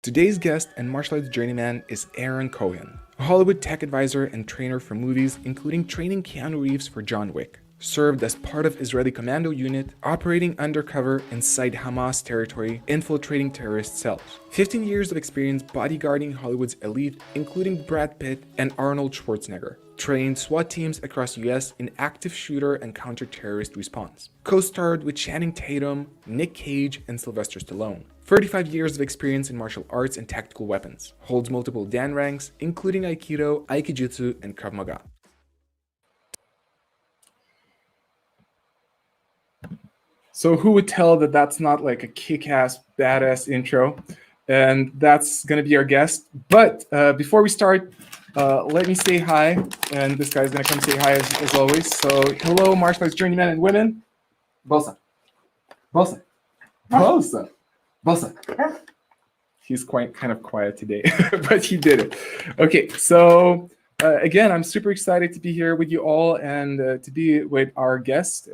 Today's guest and martial arts journeyman is Aaron Cohen, a Hollywood tech advisor and trainer for movies, including training Keanu Reeves for John Wick. Served as part of Israeli commando unit, operating undercover inside Hamas territory, infiltrating terrorist cells. 15 years of experience bodyguarding Hollywood's elite, including Brad Pitt and Arnold Schwarzenegger. Trained SWAT teams across US in active shooter and counter-terrorist response. Co-starred with Channing Tatum, Nick Cage, and Sylvester Stallone. 35 years of experience in martial arts and tactical weapons. Holds multiple Dan ranks, including Aikido, Aikijutsu, and Krav Maga. So who would tell that that's not like a kick-ass, badass intro? And that's going to be our guest. But before we start, let me say hi. And this guy's going to come say hi as always. So hello, martial arts journeymen and women. Bolsa. Bolsa. Bolsa. Bolsa. He's kind of quiet today, but he did it. Okay, so again, I'm super excited to be here with you all and to be with our guest,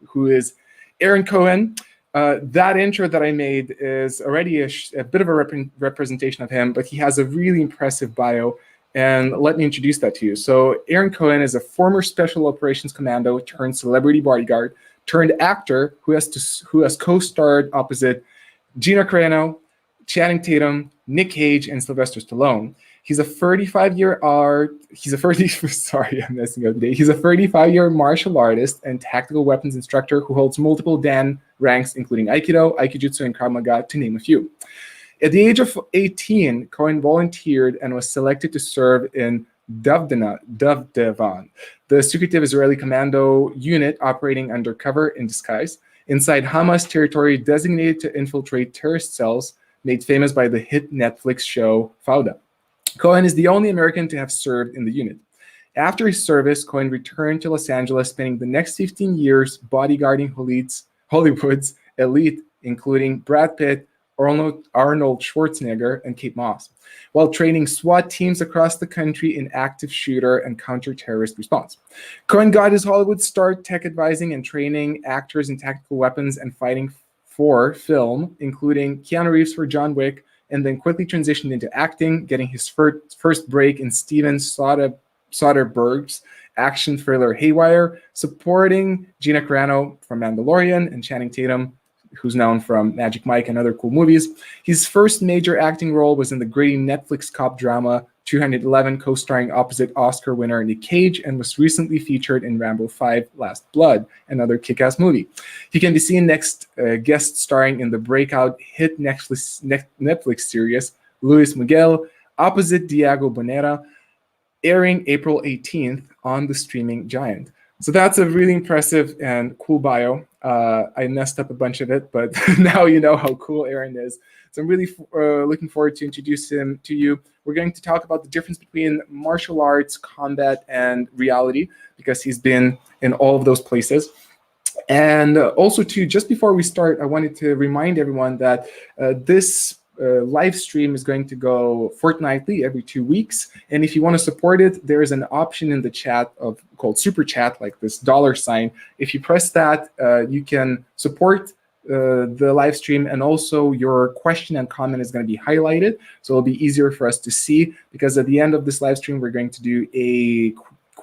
who is Aaron Cohen. That intro that I made is already a bit of a representation of him, but he has a really impressive bio. And let me introduce that to you. So Aaron Cohen is a former special operations commando turned celebrity bodyguard turned actor who has co-starred opposite Gina Carano, Channing Tatum, Nick Cage, and Sylvester Stallone. He's a 35-year He's a 35-year martial artist and tactical weapons instructor who holds multiple Dan ranks, including Aikido, Aikijutsu, and Krav Maga, to name a few. At the age of 18, Cohen volunteered and was selected to serve in Duvdevan, the secretive Israeli commando unit operating undercover in disguise inside Hamas territory designated to infiltrate terrorist cells, made famous by the hit Netflix show Fauda. Cohen is the only American to have served in the unit. After his service, Cohen returned to Los Angeles, spending the next 15 years bodyguarding Hollywood's elite, including Brad Pitt, Arnold Schwarzenegger, and Kate Moss, while training SWAT teams across the country in active shooter and counter-terrorist response. Cohen got his Hollywood start tech advising and training actors in tactical weapons and fighting for film, including Keanu Reeves for John Wick, and then quickly transitioned into acting, getting his first break in Steven Soderbergh's action thriller Haywire, supporting Gina Carano from Mandalorian and Channing Tatum, who's known from Magic Mike and other cool movies. His first major acting role was in the gritty Netflix cop drama 211, co-starring opposite Oscar winner Nick Cage, and was recently featured in Rambo 5: Last Blood, another kick-ass movie. He can be seen next guest starring in the breakout hit Netflix series Luis Miguel, opposite Diego Boneta, airing April 18th on the streaming giant. So that's a really impressive and cool bio. I messed up a bunch of it, but now you know how cool Aaron is. So I'm really looking forward to introduce him to you. We're going to talk about the difference between martial arts, combat, and reality, because he's been in all of those places. And also, too, just before we start, I wanted to remind everyone that this live stream is going to go fortnightly every 2 weeks. And if you want to support it, there is an option in the chat called Super Chat, like this $sign. If you press that, you can support the live stream, and also your question and comment is going to be highlighted. So it'll be easier for us to see, because at the end of this live stream, we're going to do a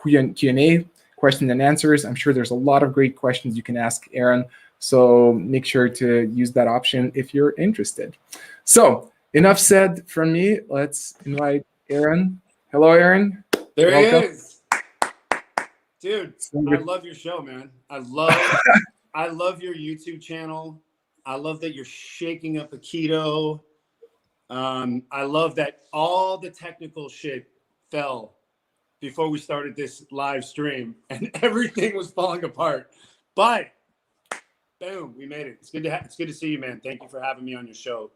Q&A, question and answers. I'm sure there's a lot of great questions you can ask Aaron. So make sure to use that option if you're interested. So enough said from me. Let's invite Aaron. Hello, Aaron. There he is. Dude, I love your show, man. I love your YouTube channel. I love that you're shaking up Aikido. I love that all the technical shit fell before we started this live stream and everything was falling apart. But boom, we made it. It's good to see you, man. Thank you for having me on your show.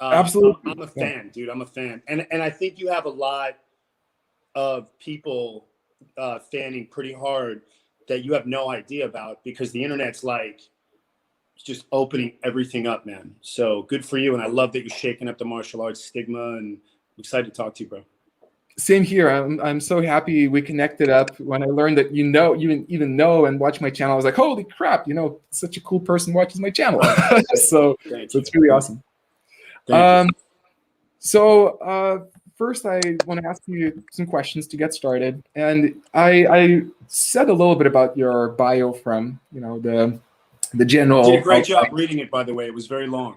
Absolutely. I'm a fan, dude. I'm a fan. And I think you have a lot of people fanning pretty hard that you have no idea about, because the internet's like just opening everything up, man. So good for you. And I love that you're shaking up the martial arts stigma, and I'm excited to talk to you, bro. Same here. I'm so happy we connected up. When I learned that you even know and watch my channel, I was like, holy crap, such a cool person watches my channel. So it's really awesome. So first, I want to ask you some questions to get started. And I said a little bit about your bio from, the You did a general great job outline. reading it, by the way. It was very long.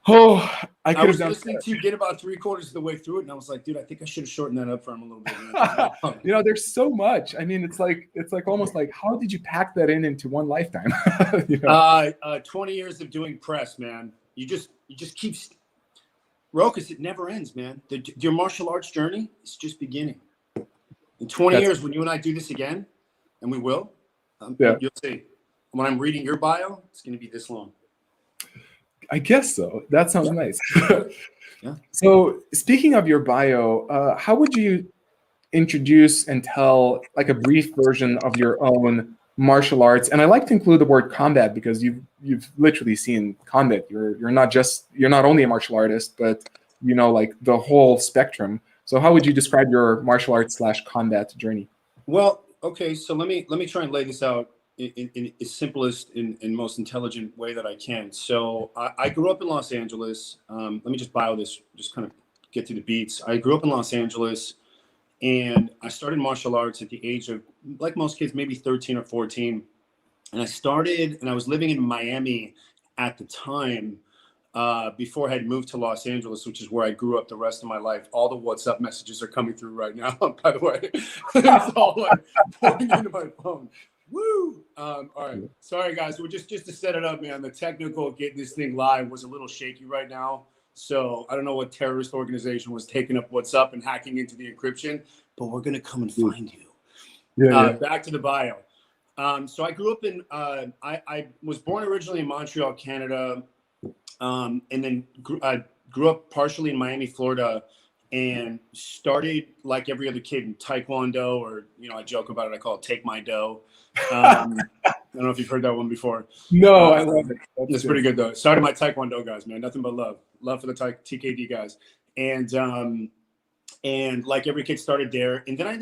Oh, I I could have was done listening to you get about 3/4 of the way through it, and I was like, dude, I think I should have shortened that up for him a little bit. Man. there's so much. I mean, it's like almost like, how did you pack that into one lifetime? 20 years of doing press, man. You just keep Rokas, it never ends, man. Your martial arts journey is just beginning. In 20 years, when you and I do this again, and we will, you'll see. When I'm reading your bio, it's going to be this long. I guess so. That sounds nice. Yeah. So speaking of your bio, how would you introduce and tell like a brief version of your own martial arts? And I like to include the word combat because you've literally seen combat. You're not only a martial artist, but like the whole spectrum. So how would you describe your martial arts / combat journey? Well, okay, so let me try and lay this out in the simplest and most intelligent way that I can. So I grew up in Los Angeles. Let me just bio this, just kind of get through the beats. I grew up in Los Angeles, and I started martial arts at the age of, like most kids, maybe 13 or 14. And I was living in Miami at the time, before I had moved to Los Angeles, which is where I grew up the rest of my life. All the WhatsApp messages are coming through right now, by the way. It's all like pouring into my phone. Woo! All right. Sorry, guys. We're just to set it up, man. The technical getting this thing live was a little shaky right now. So I don't know what terrorist organization was taking up WhatsApp and hacking into the encryption, but we're going to come and find you. Back to the bio. So I grew up in, I was born originally in Montreal, Canada, and then grew up partially in Miami, Florida, and started like every other kid in Taekwondo, or, I joke about it. I call it take my dough. I don't know if you've heard that one before. No, I love it. It's pretty good though. Started my Taekwondo guys, man. Nothing but love for the TKD guys. And like every kid started there. And then I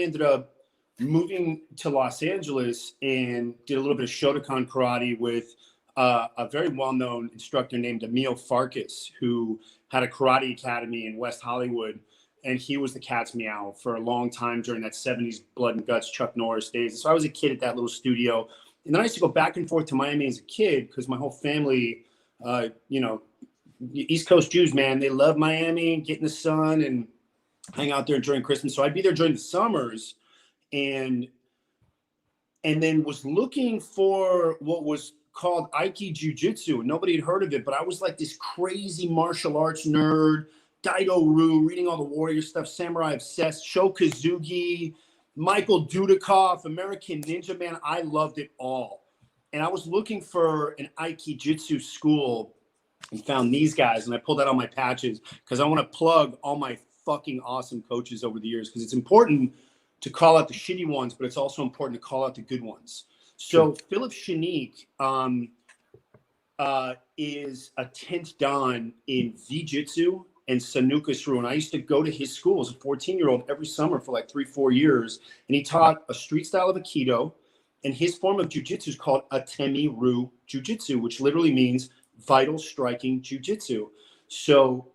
ended up moving to Los Angeles and did a little bit of Shotokan karate with a very well-known instructor named Emil Farkas, who had a karate academy in West Hollywood. And he was the cat's meow for a long time during that 70s blood and guts Chuck Norris days. So I was a kid at that little studio. And then I used to go back and forth to Miami as a kid because my whole family, East Coast Jews, man, they love Miami, get in the sun and hang out there during Christmas. So I'd be there during the summers and then was looking for what was called Aiki Jiu-Jitsu. Nobody had heard of it, but I was like this crazy martial arts nerd, Daido-Ryu, reading all the warrior stuff, Samurai Obsessed, Shokazugi, Michael Dudikoff, American Ninja, man. I loved it all. And I was looking for an Aikijitsu school and found these guys. And I pulled out all my patches because I want to plug all my fucking awesome coaches over the years, because it's important to call out the shitty ones, but it's also important to call out the good ones. So Philip Shanique is a 10th Dan in Vijitsu and Sanukasru. And I used to go to his school as a 14-year-old every summer for like 3-4 years. And he taught a street style of Aikido. And his form of jiu-jitsu is called Atemi Ru Jiu-Jitsu, which literally means vital striking jiu-jitsu. So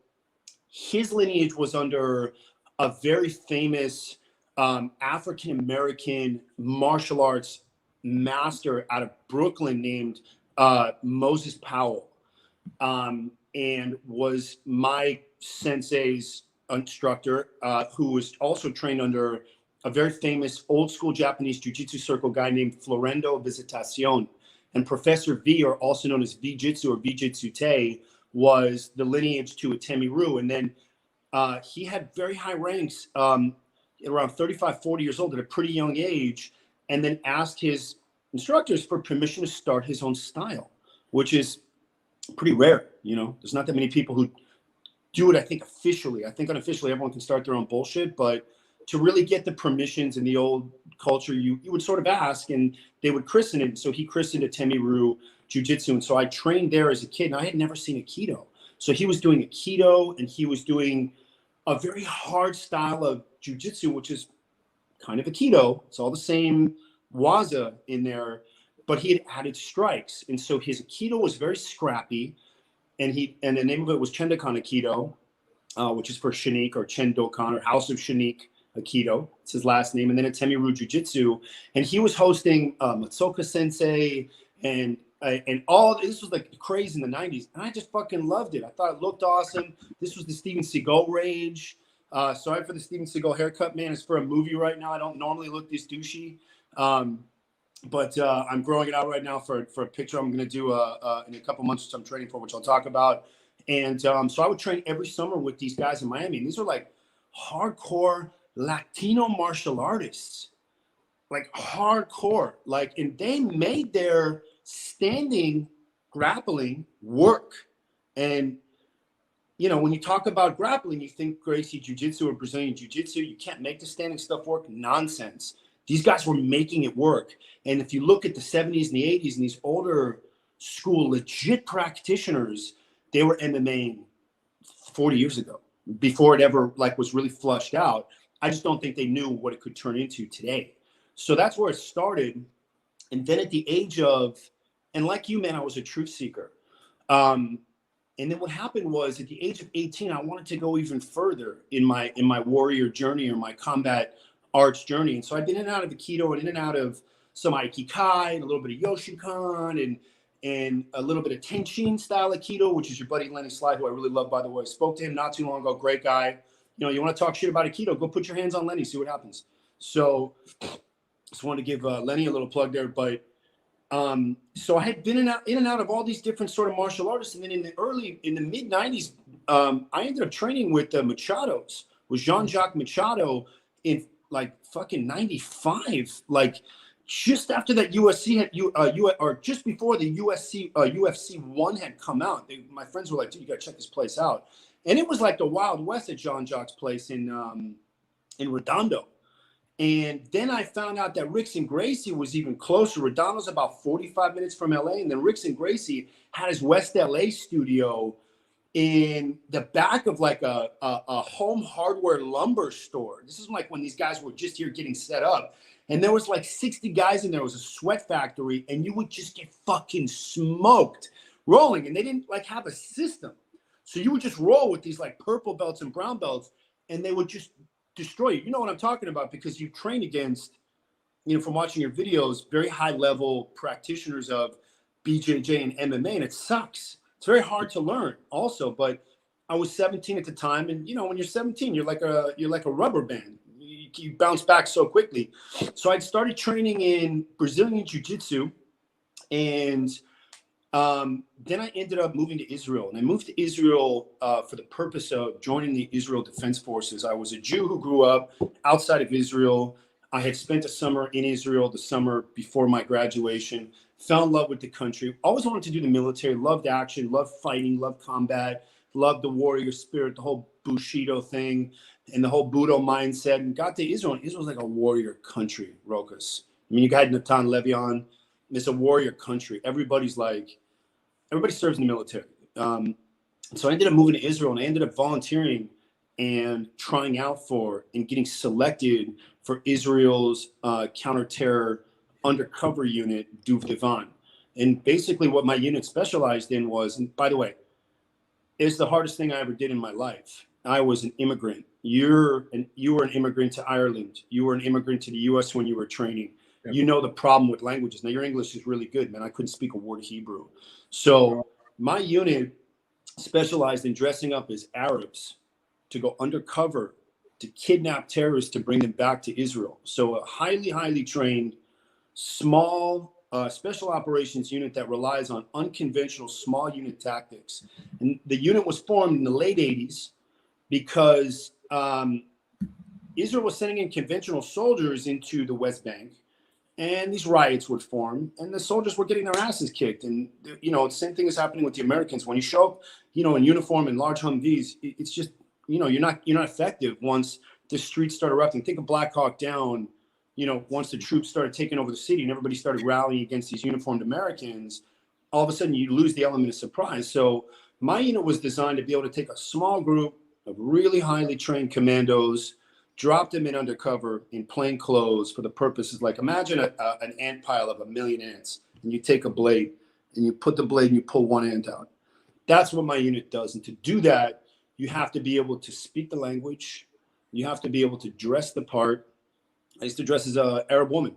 his lineage was under a very famous African-American martial arts master out of Brooklyn named Moses Powell, and was my sensei's instructor, who was also trained under a very famous old school Japanese jiu-jitsu circle guy named Florendo Visitacion. And Professor V, or also known as V-Jitsu or V-Jitsu Te, was the lineage to Atemi Ru. And then he had very high ranks around 35, 40 years old at a pretty young age, and then asked his instructors for permission to start his own style, which is pretty rare. There's not that many people who do it, I think, officially. I think unofficially everyone can start their own bullshit, but to really get the permissions in the old culture, you would sort of ask, and they would christen it. So he christened Atemi Ru Jiu-Jitsu. And so I trained there as a kid, and I had never seen Aikido. So he was doing Aikido, and he was doing a very hard style of Jiu-Jitsu, which is kind of Aikido. It's all the same waza in there, but he had added strikes. And so his Aikido was very scrappy, and the name of it was Chendokan Aikido. which is for Shanique or Chen Dokan or House of Shanique Aikido. It's his last name. And then at Temiru Jiu-Jitsu. And he was hosting Matsuoka Sensei and all this was like crazy in the 90s. And I just fucking loved it. I thought it looked awesome. This was the Steven Seagal rage. Sorry for the Steven Seagal haircut, man. It's for a movie right now. I don't normally look this douchey. But I'm growing it out right now for a picture I'm going to do in a couple months, which I'm training for, which I'll talk about. And so I would train every summer with these guys in Miami. And these are like hardcore Latino martial artists, like hardcore. Like, and they made their standing grappling work. And, you know, when you talk about grappling, you think Gracie Jiu-Jitsu or Brazilian Jiu-Jitsu. You can't make the standing stuff work. Nonsense. These guys were making it work. And if you look at the 70s and the 80s and these older school legit practitioners, they were MMAing 40 years ago before it ever like was really flushed out. I just don't think they knew what it could turn into today. So that's where it started. And then at the age of, and like you, man, I was a truth seeker. And then what happened was at the age of 18, I wanted to go even further in my warrior journey or my combat arts journey. And so I've been in and out of Aikido and in and out of some Aikikai and a little bit of Yoshinkan and a little bit of Tenshin style Aikido, which is your buddy Lenny Slide, who I really love, by the way. Spoke to him not too long ago. Great guy. You know, you want to talk shit about Aikido, go put your hands on Lenny, see what happens. So just wanted to give Lenny a little plug there. But so I had been in and out of all these different sort of martial artists. And then in the mid 90s, I ended up training with the Machados, with Jean-Jacques Machado in like fucking 95, like just after that USC had or just before the UFC 1 had come out. My friends were like, dude, you gotta check this place out. And it was like the Wild West at Jean-Jacques' place in Redondo. And then I found out that Rickson Gracie was even closer. Redondo's about 45 minutes from LA. And then Rickson Gracie had his West LA studio in the back of like a home hardware lumber store. This is like when these guys were just here getting set up. And there was like 60 guys in there. It was a sweat factory. And you would just get fucking smoked rolling. And they didn't like have a system. So you would just roll with these like purple belts and brown belts. And they would just destroy you. You know what I'm talking about because you train against, you know, from watching your videos, very high level practitioners of BJJ and MMA. And it sucks. It's very hard to learn also, but I was 17 at the time. And, you know, when you're 17, you're like a rubber band. You bounce back so quickly. So I started training in Brazilian Jiu-Jitsu. And then I ended up moving to Israel. And I moved to Israel for the purpose of joining the Israel Defense Forces. I was a Jew who grew up outside of Israel. I had spent a summer in Israel the summer before my graduation. Fell in love with the country. Always wanted to do the military. Loved action. Loved fighting. Loved combat. Loved the warrior spirit. The whole Bushido thing and the whole Budo mindset. And got to Israel. And Israel's like a warrior country, Rokas. I mean, you got Natan Levion. It's a warrior country. Everybody serves in the military. So I ended up moving to Israel and I ended up volunteering and trying out for and getting selected for Israel's counterterror undercover unit, Duv Devan. And basically what my unit specialized in was, and by the way, it's the hardest thing I ever did in my life. I was an immigrant. You were an immigrant to Ireland. You were an immigrant to the US when you were training. Yep. You know the problem with languages. Now your English is really good, man. I couldn't speak a word of Hebrew. So my unit specialized in dressing up as Arabs to go undercover to kidnap terrorists to bring them back to Israel. So a highly, highly trained, small special operations unit that relies on unconventional small unit tactics. And the unit was formed in the late 80s because Israel was sending in conventional soldiers into the West Bank. And these riots would form, and the soldiers were getting their asses kicked. And, you know, the same thing is happening with the Americans. When you show up, you know, in uniform and large Humvees, it's just, you know, you're not effective once the streets start erupting. Think of Black Hawk Down, you know, once the troops started taking over the city and everybody started rallying against these uniformed Americans, all of a sudden you lose the element of surprise. So my unit was designed to be able to take a small group of really highly trained commandos, drop them in undercover in plain clothes for the purposes, like imagine an ant pile of 1 million ants, and you take a blade and you put the blade and you pull one ant out. That's what my unit does. And to do that, You have to be able to speak the language. You have to be able to dress the part. I used to dress as an Arab woman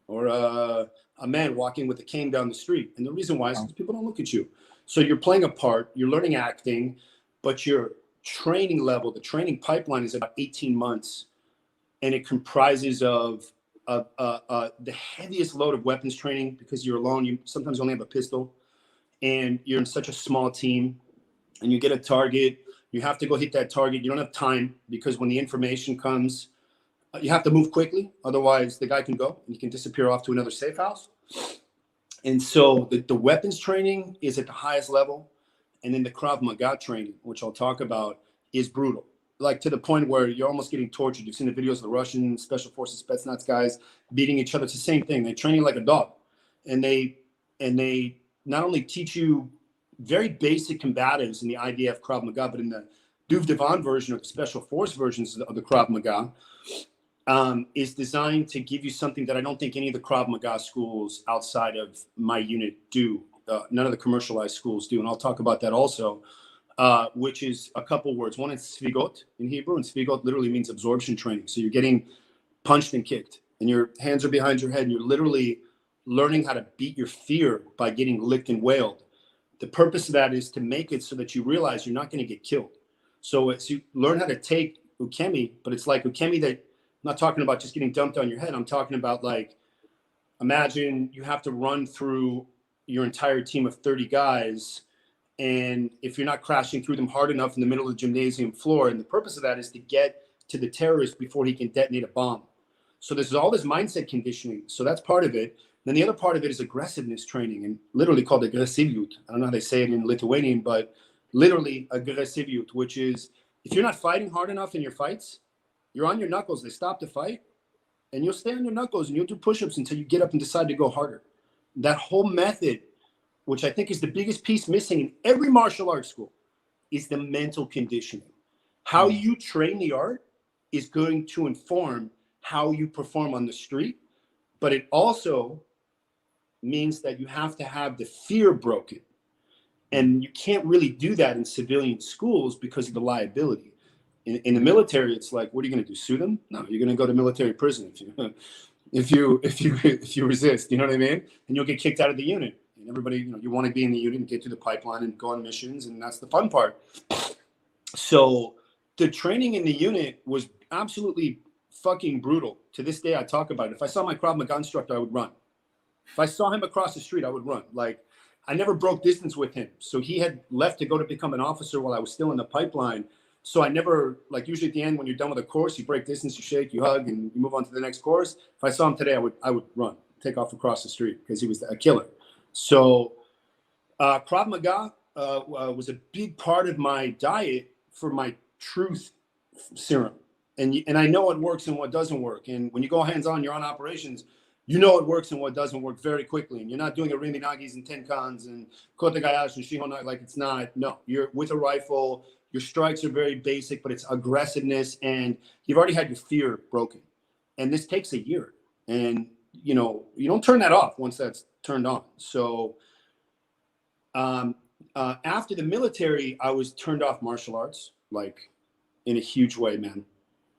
or a man walking with a cane down the street. And the reason why is because people don't look at you. So you're playing a part, you're learning acting, but your training level, the training pipeline is about 18 months. And it comprises of the heaviest load of weapons training because you're alone. You sometimes only have a pistol and you're in such a small team and you get a target. You have to go hit that target. You don't have time because when the information comes, you have to move quickly. Otherwise, the guy can go and he can disappear off to another safe house. And so the weapons training is at the highest level. And then the Krav Maga training, which I'll talk about, is brutal. Like to the point where you're almost getting tortured. You've seen the videos of the Russian Special Forces Spetsnaz guys beating each other. It's the same thing. They train you like a dog. And they not only teach you very basic combatives in the IDF Krav Maga, but in the Duv Divan version or the Special Force versions of the Krav Maga, is designed to give you something that I don't think any of the Krav Maga schools outside of my unit do. None of the commercialized schools do. And I'll talk about that also, which is a couple words. One is svigot in Hebrew, and svigot literally means absorption training. So you're getting punched and kicked, and your hands are behind your head, and you're literally learning how to beat your fear by getting licked and wailed. The purpose of that is to make it so that you realize you're not going to get killed. So it's you learn how to take ukemi, but it's like ukemi that I'm not talking about just getting dumped on your head. I'm talking about like, imagine you have to run through your entire team of 30 guys. And if you're not crashing through them hard enough in the middle of the gymnasium floor, and the purpose of that is to get to the terrorist before he can detonate a bomb. So there's all this mindset conditioning. So that's part of it. Then the other part of it is aggressiveness training, and literally called aggressivyut. I don't know how they say it in Lithuanian, but literally aggressivyut, which is if you're not fighting hard enough in your fights, you're on your knuckles. They stop the fight, and you'll stay on your knuckles, and you'll do push-ups until you get up and decide to go harder. That whole method, which I think is the biggest piece missing in every martial arts school, is the mental conditioning. How you train the art is going to inform how you perform on the street, but it also means that you have to have the fear broken. And you can't really do that in civilian schools because of the liability. In the military, it's like, what are you going to do? Sue them? No, you're going to go to military prison if you resist. You know what I mean? And you'll get kicked out of the unit. And everybody, you want to be in the unit and get through the pipeline and go on missions, and that's the fun part. So the training in the unit was absolutely fucking brutal. To this day, I talk about it. If I saw my Krav Maga instructor, I would run. If I saw him across the street, I would run. Like, I never broke distance with him. So he had left to go to become an officer while I was still in the pipeline. So I never, like usually at the end when you're done with a course, you break distance, you shake, you hug, and you move on to the next course. If I saw him today, I would run, take off across the street because he was a killer. So Krav Maga was a big part of my diet for my truth serum. And I know what works and what doesn't work. And when you go hands-on, you're on operations, you know what works and what doesn't work very quickly. And you're not doing a Rimi Nagis and Tenkans and Kota Gayash and Shihon, like it's not. No, you're with a rifle. Your strikes are very basic, but it's aggressiveness. And you've already had your fear broken. And this takes a year. And, you don't turn that off once that's turned on. So after the military, I was turned off martial arts, like in a huge way, man.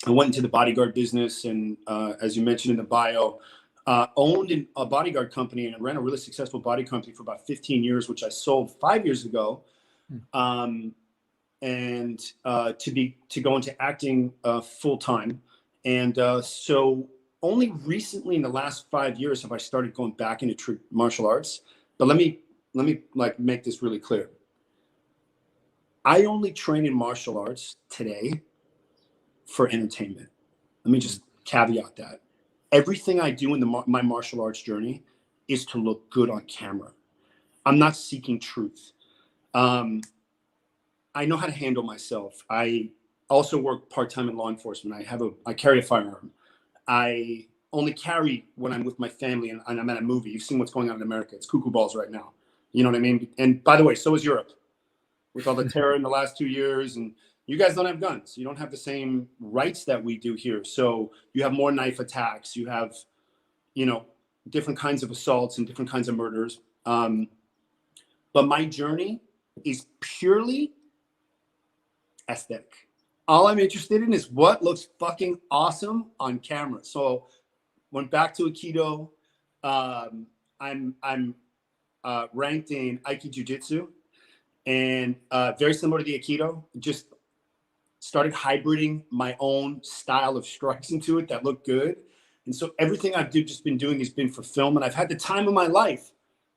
I went into the bodyguard business and as you mentioned in the bio, owned a bodyguard company and ran a really successful body company for about 15 years, which I sold 5 years ago. And to go into acting full time. And so only recently in the last 5 years have I started going back into martial arts. But let me like make this really clear. I only train in martial arts today for entertainment. Let me just caveat that. Everything I do in my martial arts journey is to look good on camera. I'm not seeking truth. I know how to handle myself. I also work part-time in law enforcement. I carry a firearm. I only carry when I'm with my family and I'm at a movie. You've seen what's going on in America. It's cuckoo balls right now. You know what I mean? And by the way, so is Europe with all the terror in the last 2 years. And you guys don't have guns. You don't have the same rights that we do here. So you have more knife attacks. You have, different kinds of assaults and different kinds of murders. But my journey is purely aesthetic. All I'm interested in is what looks fucking awesome on camera. So went back to Aikido. I'm ranked in Aiki Jiu-Jitsu, and very similar to the Aikido, just started hybriding my own style of strikes into it that look good. And so everything I've just been doing has been for film, and I've had the time of my life,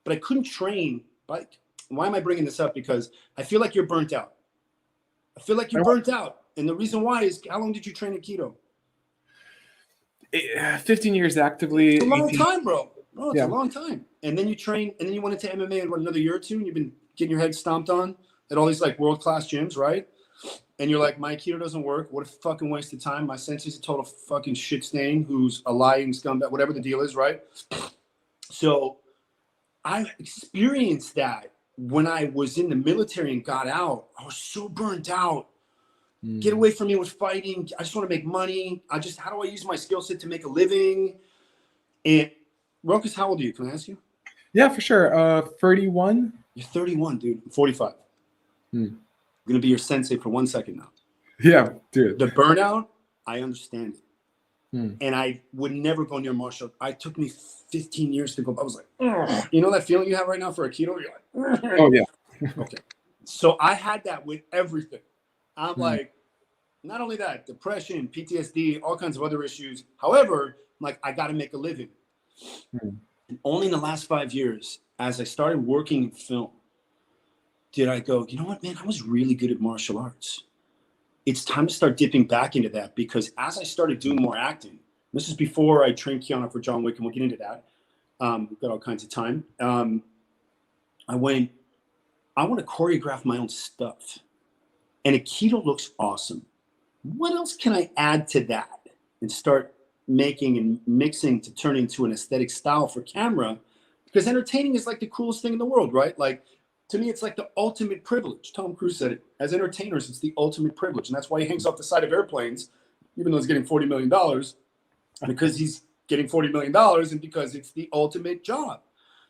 but I couldn't train. But why am I bringing this up? Because I feel like you're burnt out. I feel like you're burnt out. And the reason why is, how long did you train Aikido? 15 years actively. It's a long time, bro. No, it's a long time. And then you train, and then you went into MMA and another year or two, and you've been getting your head stomped on at all these like world-class gyms, right? And you're like, my Aikido doesn't work. What a fucking waste of time. My sensei's a total fucking shit stain who's a lying scumbag, whatever the deal is, right? So I experienced that when I was in the military and got out. I was so burnt out. Get away from me with fighting. I just want to make money. How do I use my skill set to make a living? And Rokas, how old are you? Can I ask you? Yeah, for sure. 31. You're 31, dude. I'm 45. I'm going to be your sensei for 1 second now. Yeah, dude. The burnout, I understand it. And I would never go near martial. It took me 15 years to go. I was like, ugh. You know that feeling you have right now for Aikido? You're like, ugh. Oh, yeah. Okay. So I had that with everything. I'm like, not only that, depression, PTSD, all kinds of other issues. However, I'm like, I got to make a living. And only in the last 5 years, as I started working in film, did I go, you know what, man, I was really good at martial arts. It's time to start dipping back into that, because as I started doing more acting, this is before I trained Keanu for John Wick, and we'll get into that. We've got all kinds of time. I want to choreograph my own stuff. And Aikido looks awesome. What else can I add to that and start making and mixing to turn into an aesthetic style for camera? Because entertaining is like the coolest thing in the world, right? Like, to me, it's like the ultimate privilege. Tom Cruise said it. As entertainers, it's the ultimate privilege. And that's why he hangs off the side of airplanes, even though he's getting $40 million, because he's getting $40 million and because it's the ultimate job.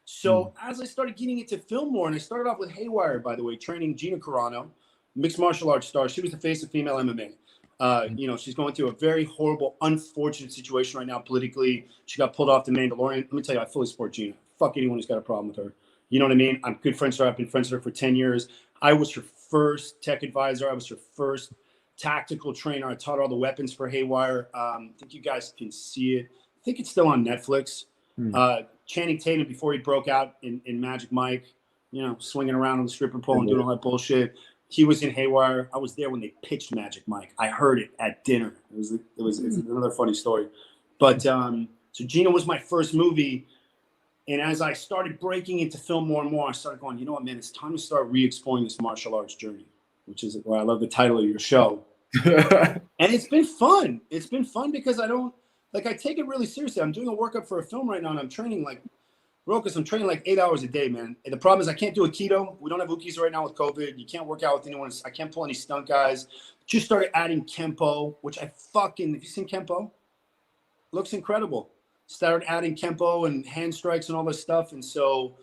So as I started getting into film more, and I started off with Haywire, by the way, training Gina Carano, mixed martial arts star. She was the face of female MMA. She's going through a very horrible, unfortunate situation right now politically. She got pulled off The Mandalorian. Let me tell you, I fully support Gina. Fuck anyone who's got a problem with her. You know what I mean? I'm good friends with her. I've been friends with her for 10 years. I was her first tech advisor. I was her first tactical trainer. I taught her all the weapons for Haywire. I think you guys can see it. I think it's still on Netflix. Channing Tatum, before he broke out in Magic Mike, swinging around on the stripper pole and doing all that bullshit. He was in Haywire. I was there when they pitched Magic Mike. I heard it at dinner. It's another funny story. But so Gina was my first movie. And as I started breaking into film more and more, I started going, you know what, man, it's time to start re-exploring this martial arts journey, which is why I love the title of your show. And it's been fun. It's been fun because I take it really seriously. I'm doing a workup for a film right now, and I'm training like, Rokas, I'm training like 8 hours a day, man. And the problem is I can't do Aikido. We don't have Ukis right now with COVID. You can't work out with anyone. I can't pull any stunt guys. Just started adding Kempo, which have you seen Kempo? Looks incredible. Started adding Kempo and hand strikes and all this stuff. And so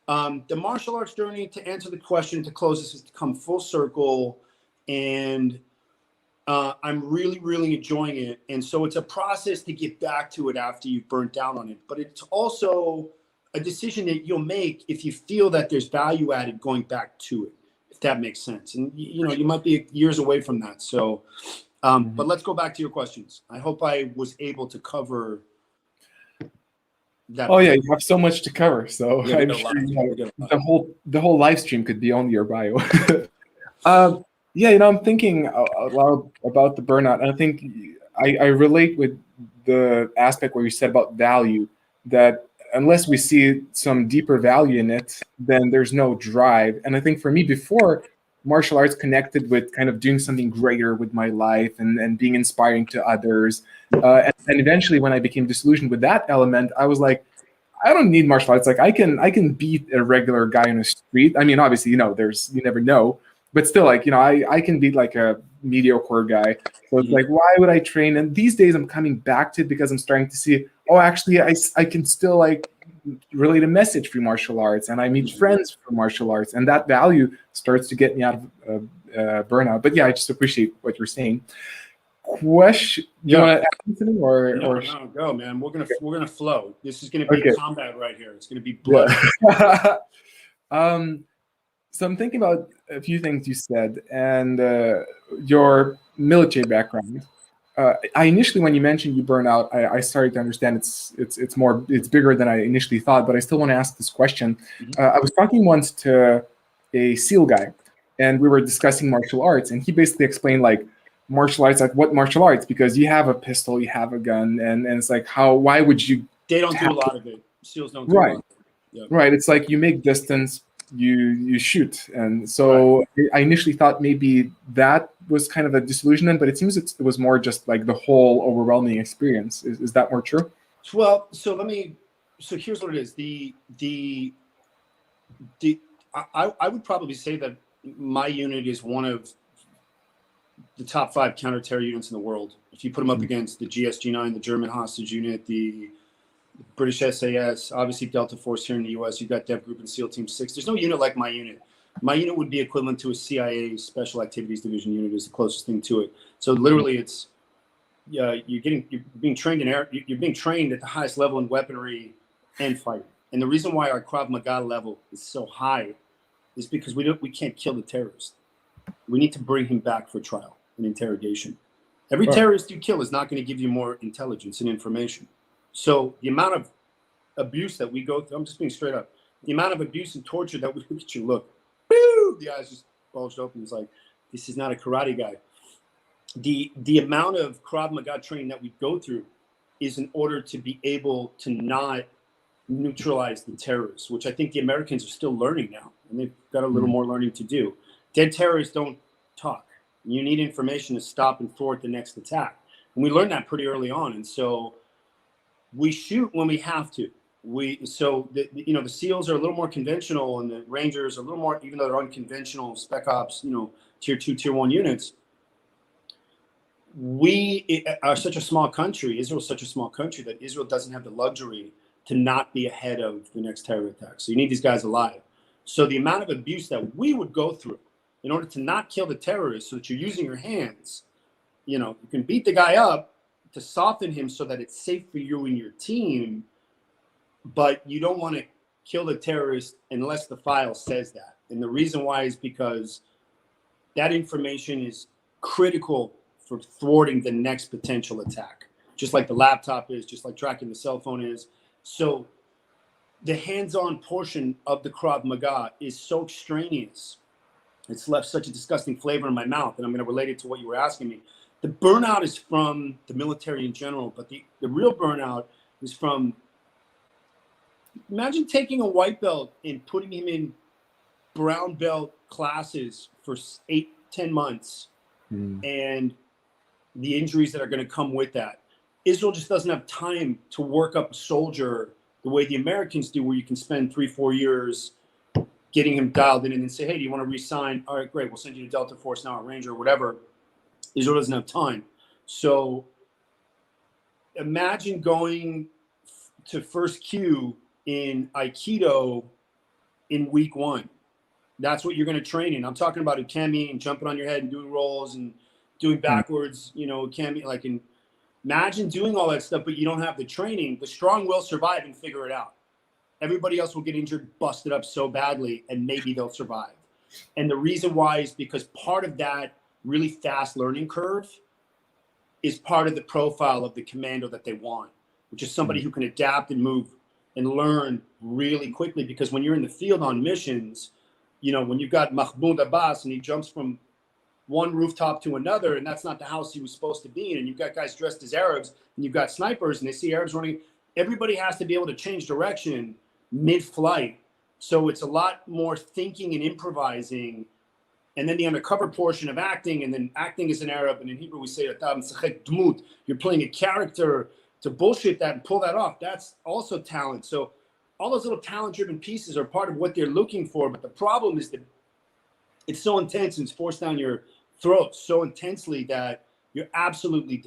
the martial arts journey, to answer the question, to close this, has come full circle. And I'm really, really enjoying it. And so it's a process to get back to it after you've burnt down on it. But it's also a decision that you'll make if you feel that there's value added going back to it, if that makes sense. And, you might be years away from that. So, but let's go back to your questions. I hope I was able to cover that. Oh yeah, you have so much to cover. So I'm sure the whole live stream could be on your bio. I'm thinking a lot about the burnout. And I think I relate with the aspect where you said about value, that unless we see some deeper value in it, then there's no drive. And I think for me, before, martial arts connected with kind of doing something greater with my life and being inspiring to others. And eventually when I became disillusioned with that element, I was like, I don't need martial arts. Like I can beat a regular guy on the street. I mean, obviously, you never know, but still, like, I can beat like a mediocre guy. So it's like, why would I train? And these days I'm coming back to it because I'm starting to see, oh, actually I can still like relate a message through martial arts, and I meet friends from martial arts, and that value starts to get me out of burnout. But yeah, I just appreciate what you're saying. Question? You want to add something, or no, go, man. We're gonna flow. This is gonna be combat right here. It's gonna be blood. Yeah. So I'm thinking about a few things you said, and your military background. I initially, when you mentioned you burn out, I started to understand it's bigger than I initially thought. But I still want to ask this question. I was talking once to a SEAL guy, and we were discussing martial arts, and he basically explained like martial arts, like what martial arts, because you have a pistol, you have a gun, and it's like why would you? They don't do a lot of it. SEAls don't do a lot of it. Yep. Right. It's like you make distance, you shoot, and so I initially thought maybe that was kind of a disillusionment, but it seems it was more just like the whole overwhelming experience. Is that more true? Well, so here's what it is. I would probably say that my unit is one of the top 5 counter-terror units in the world. If you put them up against the GSG-9, the German hostage unit, the British SAS, obviously Delta Force here in the US, you've got Dev Group and SEAL Team 6. There's no unit like my unit. My unit would be equivalent to a CIA Special Activities Division unit, is the closest thing to it. So literally it's, you're being trained in air, you're being trained at the highest level in weaponry and fighting. And the reason why our Krav Maga level is so high is because we can't kill the terrorist. We need to bring him back for trial and interrogation. Every terrorist you kill is not going to give you more intelligence and information. So the amount of abuse that we go through, I'm just being straight up, the amount of abuse and torture that we look at you, look, woo, the eyes just bulged open. It's like, this is not a karate guy. The amount of Krav Maga training that we go through is in order to be able to not neutralize the terrorists, which I think the Americans are still learning now, and they've got a little more learning to do. Dead terrorists don't talk. You need information to stop and thwart the next attack. And we learned that pretty early on. And so we shoot when we have to. The SEALs are a little more conventional, and the Rangers are a little more, even though they're unconventional spec ops, tier 2, tier 1 units. We are such a small country. Israel is such a small country that Israel doesn't have the luxury to not be ahead of the next terror attack. So you need these guys alive. So the amount of abuse that we would go through in order to not kill the terrorists, so that you're using your hands, you can beat the guy up to soften him so that it's safe for you and your team, but you don't want to kill the terrorist unless the file says that. And the reason why is because that information is critical for thwarting the next potential attack, just like the laptop is, just like tracking the cell phone is. So the hands-on portion of the Krav Maga is so extraneous. It's left such a disgusting flavor in my mouth, and I'm going to relate it to what you were asking me. The burnout is from the military in general, but the real burnout is from, imagine taking a white belt and putting him in brown belt classes for 8-10 months and the injuries that are going to come with that. Israel just doesn't have time to work up a soldier the way the Americans do, where you can spend 3-4 years getting him dialed in and then say, hey, do you want to re-sign? All right, great. We'll send you to Delta Force now, or Ranger, or whatever. Israel doesn't have time. So imagine going to first Q in Aikido in week 1. That's what you're going to train in. I'm talking about ukemi and jumping on your head and doing rolls and doing backwards, ukemi, imagine doing all that stuff, but you don't have the training. The strong will survive and figure it out. Everybody else will get injured, busted up so badly, and maybe they'll survive. And the reason why is because part of that really fast learning curve is part of the profile of the commando that they want, which is somebody who can adapt and move and learn really quickly. Because when you're in the field on missions, when you've got Mahmoud Abbas and he jumps from one rooftop to another, and that's not the house he was supposed to be in, and you've got guys dressed as Arabs, and you've got snipers, and they see Arabs running, everybody has to be able to change direction mid-flight. So it's a lot more thinking and improvising. And then the undercover portion of acting, and then acting is in Arab, and in Hebrew we say you're playing a character to bullshit that and pull that off. That's also talent. So all those little talent-driven pieces are part of what they're looking for. But the problem is that it's so intense and it's forced down your throat so intensely that you're absolutely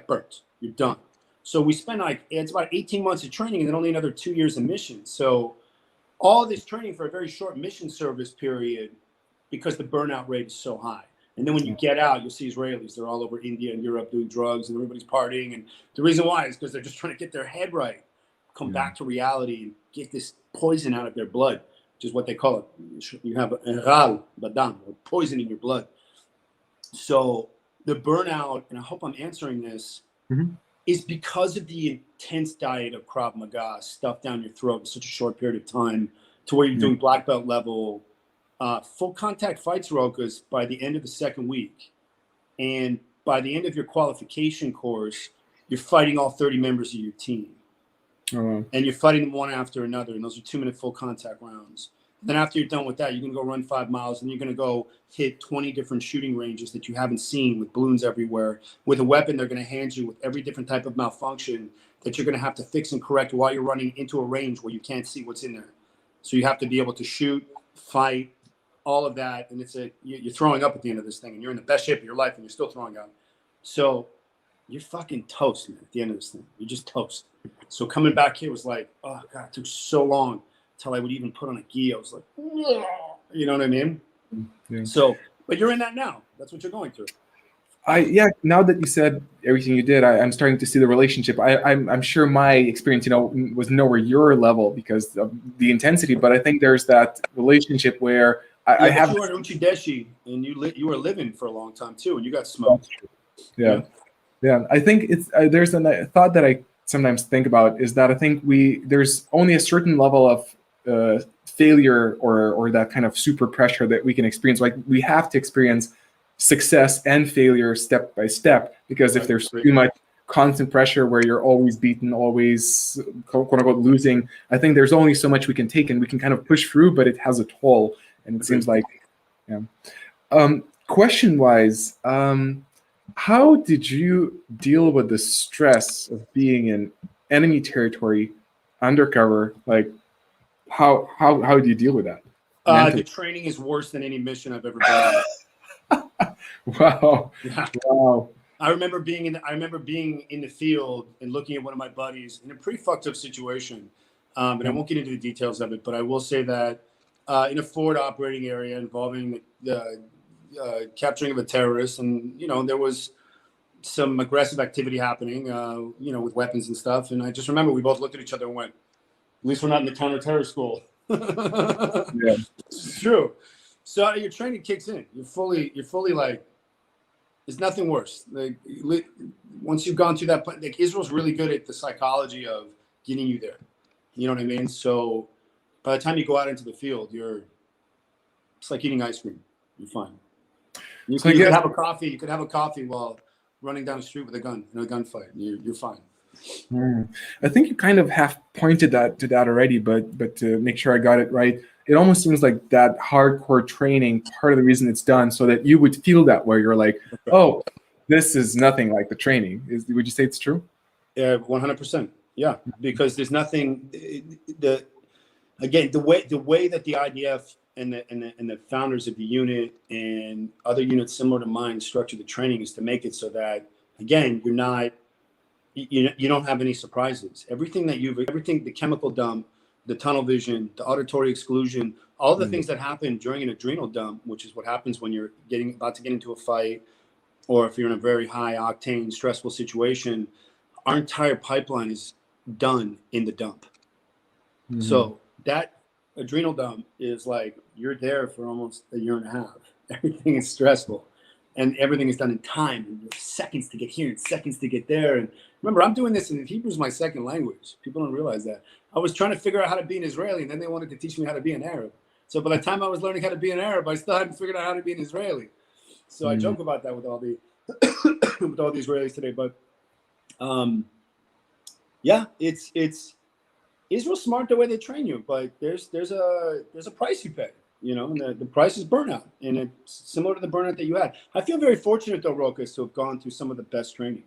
burnt. You're done. So we spend it's about 18 months of training and then only another 2 years of mission. So all this training for a very short mission service period, because the burnout rate is so high. And then when you get out, you'll see Israelis. They're all over India and Europe doing drugs, and everybody's partying. And the reason why is because they're just trying to get their head right, come back to reality, and get this poison out of their blood, which is what they call it. You have ral badam, or poison in your blood. So the burnout, and I hope I'm answering this, is because of the intense diet of Krav Maga, stuffed down your throat in such a short period of time, to where you're doing black belt level full contact fights, Rokas, by the end of the second week. And by the end of your qualification course, you're fighting all 30 members of your team. And you're fighting them one after another. And those are 2-minute full contact rounds. Then after you're done with that, you're going to go run 5 miles, and you're going to go hit 20 different shooting ranges that you haven't seen, with balloons everywhere, with a weapon they're going to hand you with every different type of malfunction that you're going to have to fix and correct while you're running into a range where you can't see what's in there. So you have to be able to shoot, fight, all of that. And you're throwing up at the end of this thing, and you're in the best shape of your life, and you're still throwing up. So you're fucking toast, man, at the end of this thing. You're just toast. So coming back here was like, oh God, it took so long until I would even put on a gi. I was like, you know what I mean? Yeah. So, but you're in that now. That's what you're going through. Now that you said everything you did, I'm starting to see the relationship. I'm sure my experience, was nowhere your level because of the intensity, but I think there's that relationship where I have. You were in Uchideshi, and you were living for a long time too, and you got smoked. Yeah. I think it's there's a thought that I sometimes think about is that I think there's only a certain level of failure or that kind of super pressure that we can experience. Like we have to experience success and failure step by step, because if there's too much constant pressure where you're always beaten, always quote unquote losing, I think there's only so much we can take, and we can kind of push through, but it has a toll. And it seems like, question wise, how did you deal with the stress of being in enemy territory, undercover? Like, how do you deal with that? The training is worse than any mission I've ever been on. Wow. Yeah. Wow. I remember being in the field and looking at one of my buddies in a pretty fucked up situation. And I won't get into the details of it, but I will say that in a forward operating area involving the capturing of a terrorist, and there was some aggressive activity happening, with weapons and stuff. And I just remember we both looked at each other and went, "At least we're not in the counter-terror school." Yeah, it's true. So your training kicks in. You're fully like, there's nothing worse. Like once you've gone through that, like Israel's really good at the psychology of getting you there. You know what I mean? So by the time you go out into the field, it's like eating ice cream. You're fine. You could have a coffee. You could have a coffee while running down the street with a gun in a gunfight. You're fine. I think you kind of have pointed to that already, but to make sure I got it right, it almost seems like that hardcore training, part of the reason it's done, so that you would feel that where you're like, oh, this is nothing like the training. Would you say it's true? Yeah, 100%. Yeah, because there's nothing. The way that the IDF and the founders of the unit and other units similar to mine structure the training is to make it so that, again, you're not. You don't have any surprises. Everything, the chemical dump, the tunnel vision, the auditory exclusion, all the things that happen during an adrenal dump, which is what happens when you're about to get into a fight, or if you're in a very high octane, stressful situation, our entire pipeline is done in the dump. Mm-hmm. So that adrenal dump is like, you're there for almost a year and a half. Everything is stressful. And everything is done in time, and there's seconds to get here and seconds to get there. And remember, I'm doing this in Hebrew is my second language. People don't realize that. I was trying to figure out how to be an Israeli, and then they wanted to teach me how to be an Arab. So by the time I was learning how to be an Arab, I still hadn't figured out how to be an Israeli. So I joke about that with all the Israelis today. But it's Israel's smart the way they train you, but there's a price you pay. And the price is burnout, and it's similar to the burnout that you had. I feel very fortunate, though, Rokas, to have gone through some of the best training.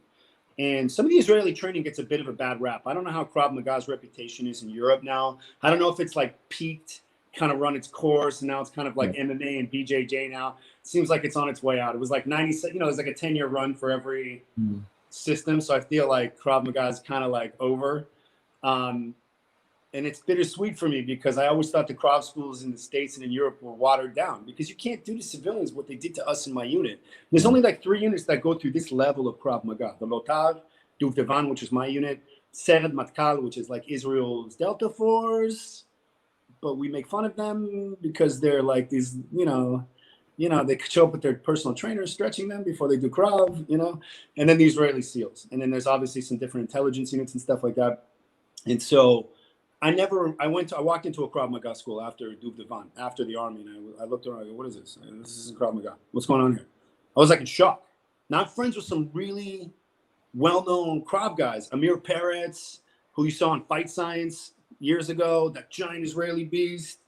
And some of the Israeli training gets a bit of a bad rap. I don't know how Krav Maga's reputation is in Europe now. I don't know if it's like peaked, kind of run its course, and now it's kind of like MMA and BJJ now. It seems like it's on its way out. It was like 90, it was like a 10-year run for every system. So I feel like Krav Maga is kind of like over. And it's bittersweet for me because I always thought the Krav schools in the States and in Europe were watered down because you can't do to civilians what they did to us in my unit. There's only like 3 units that go through this level of Krav Maga. The Lotav, Duvdevan, which is my unit, Sered Matkal, which is like Israel's Delta Force, but we make fun of them because they're like these, they show up with their personal trainers stretching them before they do Krav, and then the Israeli SEALs. And then there's obviously some different intelligence units and stuff like that. And so I walked into a Krav Maga school after Duvdevan, after the army, and I looked around, I go, what is this? This isn't Krav Maga. What's going on here? I was like in shock. Not friends with some really well-known Krav guys, Amir Peretz, who you saw on Fight Science years ago, that giant Israeli beast.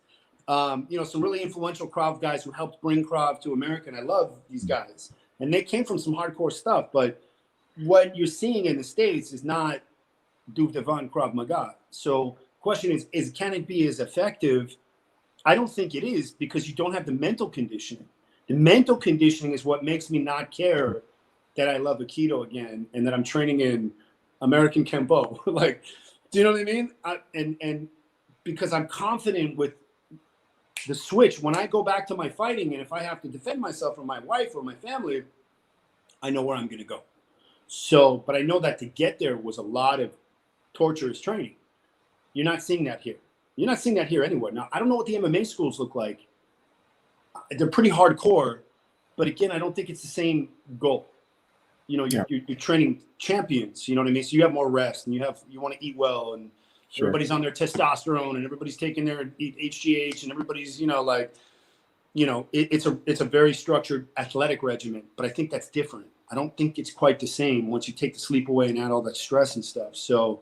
Some really influential Krav guys who helped bring Krav to America, and I love these guys. And they came from some hardcore stuff, but what you're seeing in the States is not Duvdevan Krav Maga. So question is can it be as effective? I don't think it is because you don't have the mental conditioning. The mental conditioning is what makes me not care that I love Aikido again and that I'm training in American Kempo. Like, do you know what I mean? And because I'm confident with the switch, when I go back to my fighting and if I have to defend myself or my wife or my family, I know where I'm going to go. So, but I know that to get there was a lot of torturous training. You're not seeing that here. You're not seeing that here anywhere. Now, I don't know what the MMA schools look like. They're pretty hardcore, but again, I don't think it's the same goal. You're training champions, you know what I mean? So you have more rest and you want to eat well and everybody's on their testosterone and everybody's taking their HGH and everybody's, it's a very structured athletic regimen, but I think that's different. I don't think it's quite the same once you take the sleep away and add all that stress and stuff. So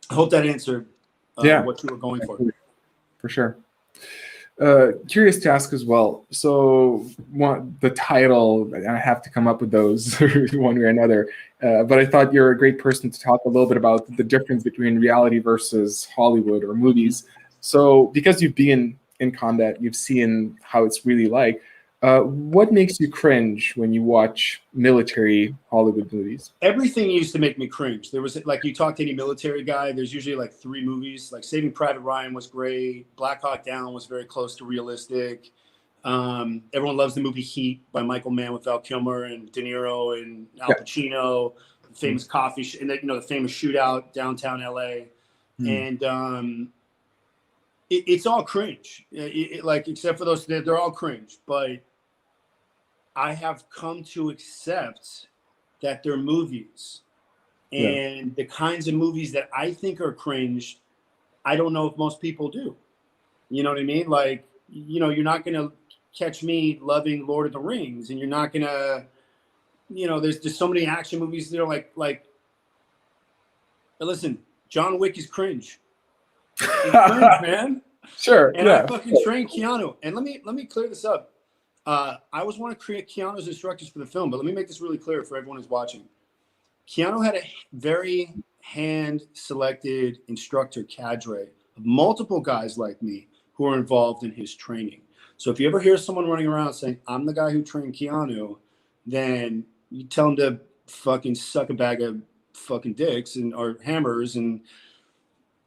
I hope that answered what you were going for. For sure. Curious to ask as well. So the title, I have to come up with those one way or another. But I thought you're a great person to talk a little bit about the difference between reality versus Hollywood or movies. So because you've been in combat, you've seen how it's really like. What makes you cringe when you watch military Hollywood movies? Everything used to make me cringe. There was, like, you talk to any military guy, there's usually like 3 movies. Like Saving Private Ryan was great. Black Hawk Down was very close to realistic. Everyone loves the movie Heat by Michael Mann with Val Kilmer and De Niro and Al Pacino. The famous coffee, and the famous shootout downtown LA. And it's all cringe. Like, except for those, they're all cringe. But I have come to accept that they're movies. And the kinds of movies that I think are cringe, I don't know if most people do. You know what I mean? Like, you're not going to catch me loving Lord of the Rings, and you're not going to, there's just so many action movies that are like, listen, John Wick is cringe. It's cringe, man. Sure. And I fucking trained Keanu. And let me clear this up. I was one of Keanu's instructors for the film, but let me make this really clear for everyone who's watching. Keanu had a very hand-selected instructor cadre of multiple guys like me who are involved in his training. So if you ever hear someone running around saying, I'm the guy who trained Keanu, then you tell him to fucking suck a bag of fucking dicks or hammers and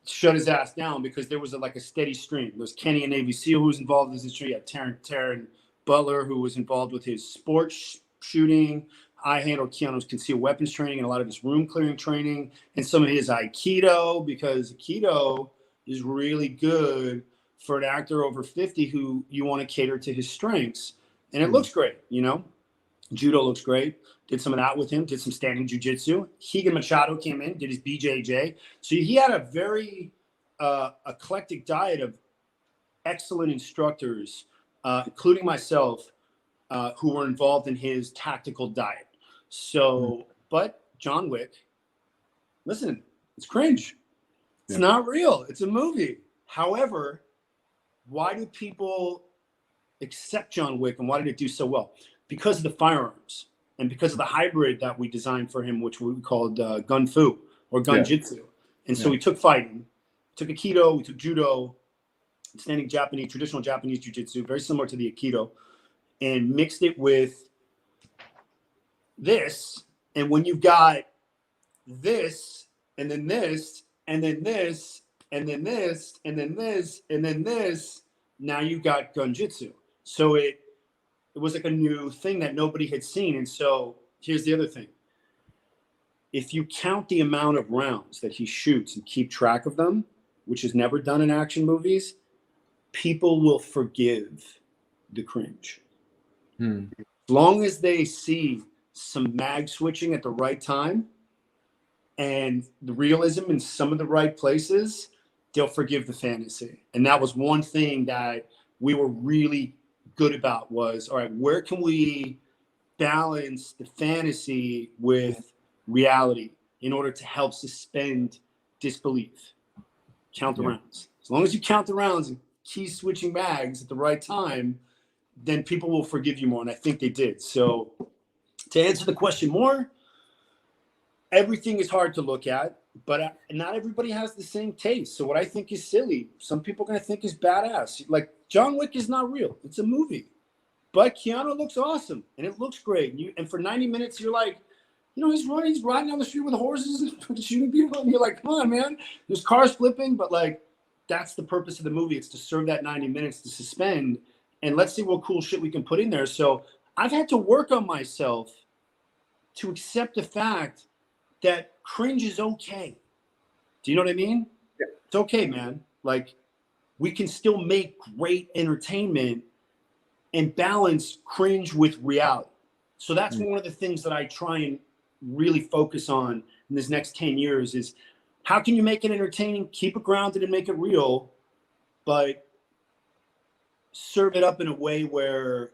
shut his ass down, because there was a steady stream. There's Kenny, a Navy SEAL, who was involved in this training. You had Taryn Butler, who was involved with his sports shooting. I handled Keanu's concealed weapons training and a lot of his room clearing training and some of his Aikido, because Aikido is really good for an actor over 50 who you want to cater to his strengths. And it looks great, Judo looks great. Did some of that with him, did some standing jiu-jitsu. Higan Machado came in, did his BJJ. So he had a very eclectic diet of excellent instructors, including myself, who were involved in his tactical diet. So, but John Wick, listen, it's cringe. It's not real. It's a movie. However, why do people accept John Wick and why did it do so well? Because of the firearms and because of the hybrid that we designed for him, which we called Gun Fu or Gun Jitsu. And so we took fighting, took Aikido, we took Judo, standing Japanese, traditional Japanese Jiu-Jitsu, very similar to the Aikido, and mixed it with this And when you've got this, and then this, and then this, and then this, and then this, and then this, now you got gunjitsu. So it was like a new thing that nobody had seen. And so here's the other thing. If you count the amount of rounds that he shoots and keep track of them, which is never done in action movies, people will forgive the cringe. As long as they see some mag switching at the right time and the realism in some of the right places, they'll forgive the fantasy. And that was one thing that we were really good about was, all right, where can we balance the fantasy with reality in order to help suspend disbelief? Count the rounds. As long as you count the rounds and keep switching mags at the right time, then people will forgive you more. And I think they did. So to answer the question more, everything is hard to look at, but not everybody has the same taste. So what I think is silly, some people are going to think is badass. Like John Wick is not real. It's a movie. But Keanu looks awesome and it looks great. And for 90 minutes, you're like, you know, he's riding down the street with horses and shooting people. And you're like, come on, man. There's cars flipping, but like, that's the purpose of the movie. It's to serve that 90 minutes to suspend. And let's see what cool shit we can put in there. So I've had to work on myself to accept the fact that cringe is okay. Do you know what I mean? Yeah. It's okay, man. Like, we can still make great entertainment and balance cringe with reality. So that's one of the things that I try and really focus on in this next 10 years is how can you make it entertaining, keep it grounded and make it real, but serve it up in a way where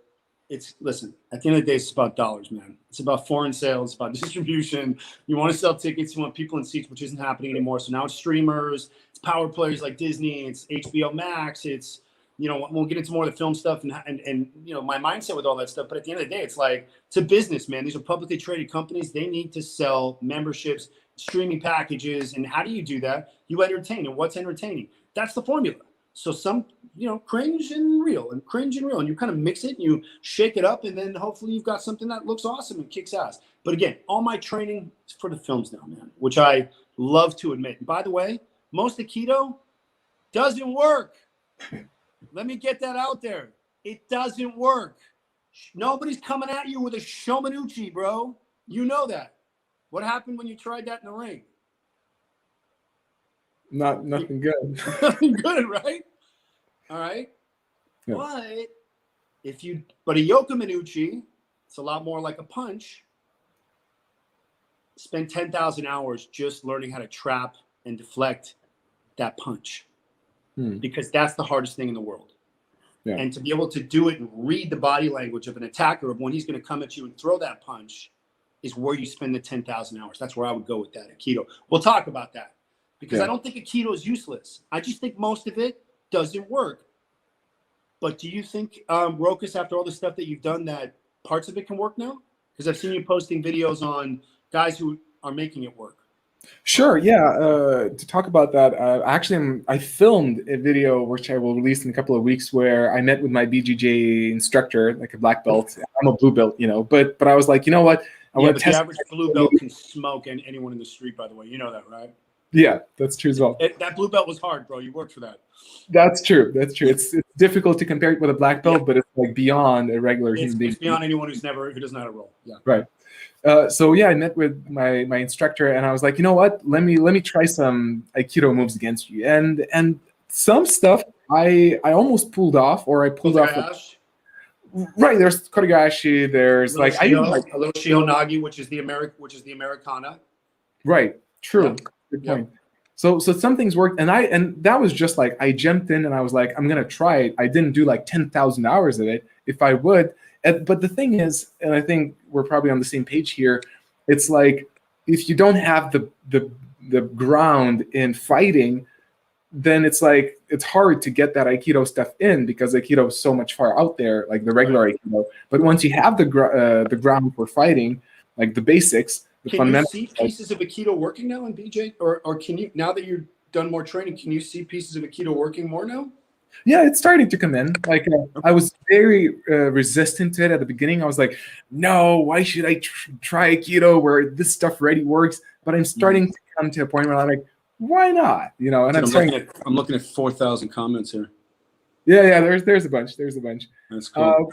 listen, at the end of the day, it's about dollars, man. It's about foreign sales, it's about distribution. You want to sell tickets, you want people in seats, which isn't happening anymore. So now it's streamers, it's power players like Disney, it's HBO Max, it's, you know, we'll get into more of the film stuff and you know, my mindset with all that stuff. But at the end of the day, it's like, it's a business, man. These are publicly traded companies. They need to sell memberships, streaming packages. And how do you do that? You entertain. And what's entertaining? That's the formula. So some, you know, cringe and real. And you kind of mix it and you shake it up. And then hopefully you've got something that looks awesome and kicks ass. But again, all my training is for the films now, man, which I love to admit. And by the way, most Aikido doesn't work. Let me get that out there. It doesn't work. Nobody's coming at you with a Shomanuchi, bro. You know that. What happened when you tried that in the ring? Nothing good. Nothing good, right? All right. Yeah. But a Yoka Minuchi, it's a lot more like a punch. Spend 10,000 hours just learning how to trap and deflect that punch. Because that's the hardest thing in the world. Yeah. And to be able to do it and read the body language of an attacker of when he's going to come at you and throw that punch is where you spend the 10,000 hours. That's where I would go with that Aikido. We'll talk about that because I don't think Aikido is useless. I just think most of it doesn't work. But do you think, Rokas, after all the stuff that you've done, that parts of it can work now? Because I've seen you posting videos on guys who are making it work. Sure, yeah. To talk about that, actually, I filmed a video which I will release in a couple of weeks where I met with my BJJ instructor, like a black belt. I'm a blue belt, you know, but I was like, you know what? I want to test. The average blue belt can smoke anyone in the street, by the way. You know that, right? Yeah, that's true as well. That blue belt was hard, bro. You worked for that. That's true. That's true. It's difficult to compare it with a black belt, but it's like beyond a regular human being. It's beyond anyone who doesn't know how to roll. Yeah. Right. So yeah, I met with my instructor, and I was like, you know what? Let me try some Aikido moves against you, and some stuff I almost pulled off, or I pulled off. Right, there's Kotegaeshi. There's like a little Shihonagi, which is the Americana. Right. True. Yeah. Good point. Yeah. So some things worked, and that was just like I jumped in and I was like, I'm gonna try it. I didn't do like 10,000 hours of it. If I would. But the thing is, and I think we're probably on the same page here, it's like if you don't have the ground in fighting, then it's like it's hard to get that Aikido stuff in because Aikido is so much far out there, like the regular Aikido. But once you have the ground for fighting, like the basics, the fundamentals. Can you see pieces of Aikido working now in BJ, or can you, now that you've done more training, can you see pieces of Aikido working more now? Yeah, it's starting to come in. Like I was very resistant to it at the beginning. I was like, no, why should I try Aikido where this stuff already works? But I'm starting to come to a point where I'm like, why not? You know, and Dude, I'm looking at 4,000 comments here. Yeah, there's a bunch. There's a bunch. That's cool.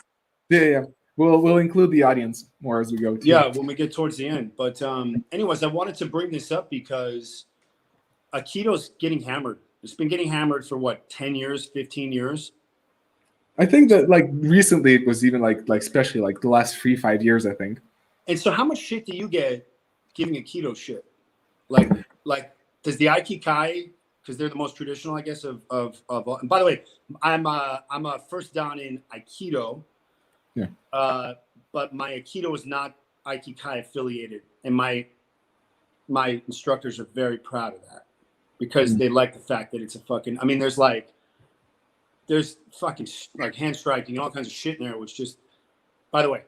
Yeah. We'll include the audience more as we go too. Yeah, when we get towards the end. But anyways, I wanted to bring this up because Aikido's getting hammered. It's been getting hammered for what, 10 years, 15 years? I think that like recently it was even like especially like the last 3-5 years, I think. And so how much shit do you get giving Aikido shit? Like does the Aikikai, because they're the most traditional, I guess, of and by the way, I'm a first dan in Aikido. Yeah. But my Aikido is not Aikikai affiliated. And my instructors are very proud of that. Because they like the fact that it's a fucking, I mean, there's fucking like hand striking and all kinds of shit in there, which just, by the way.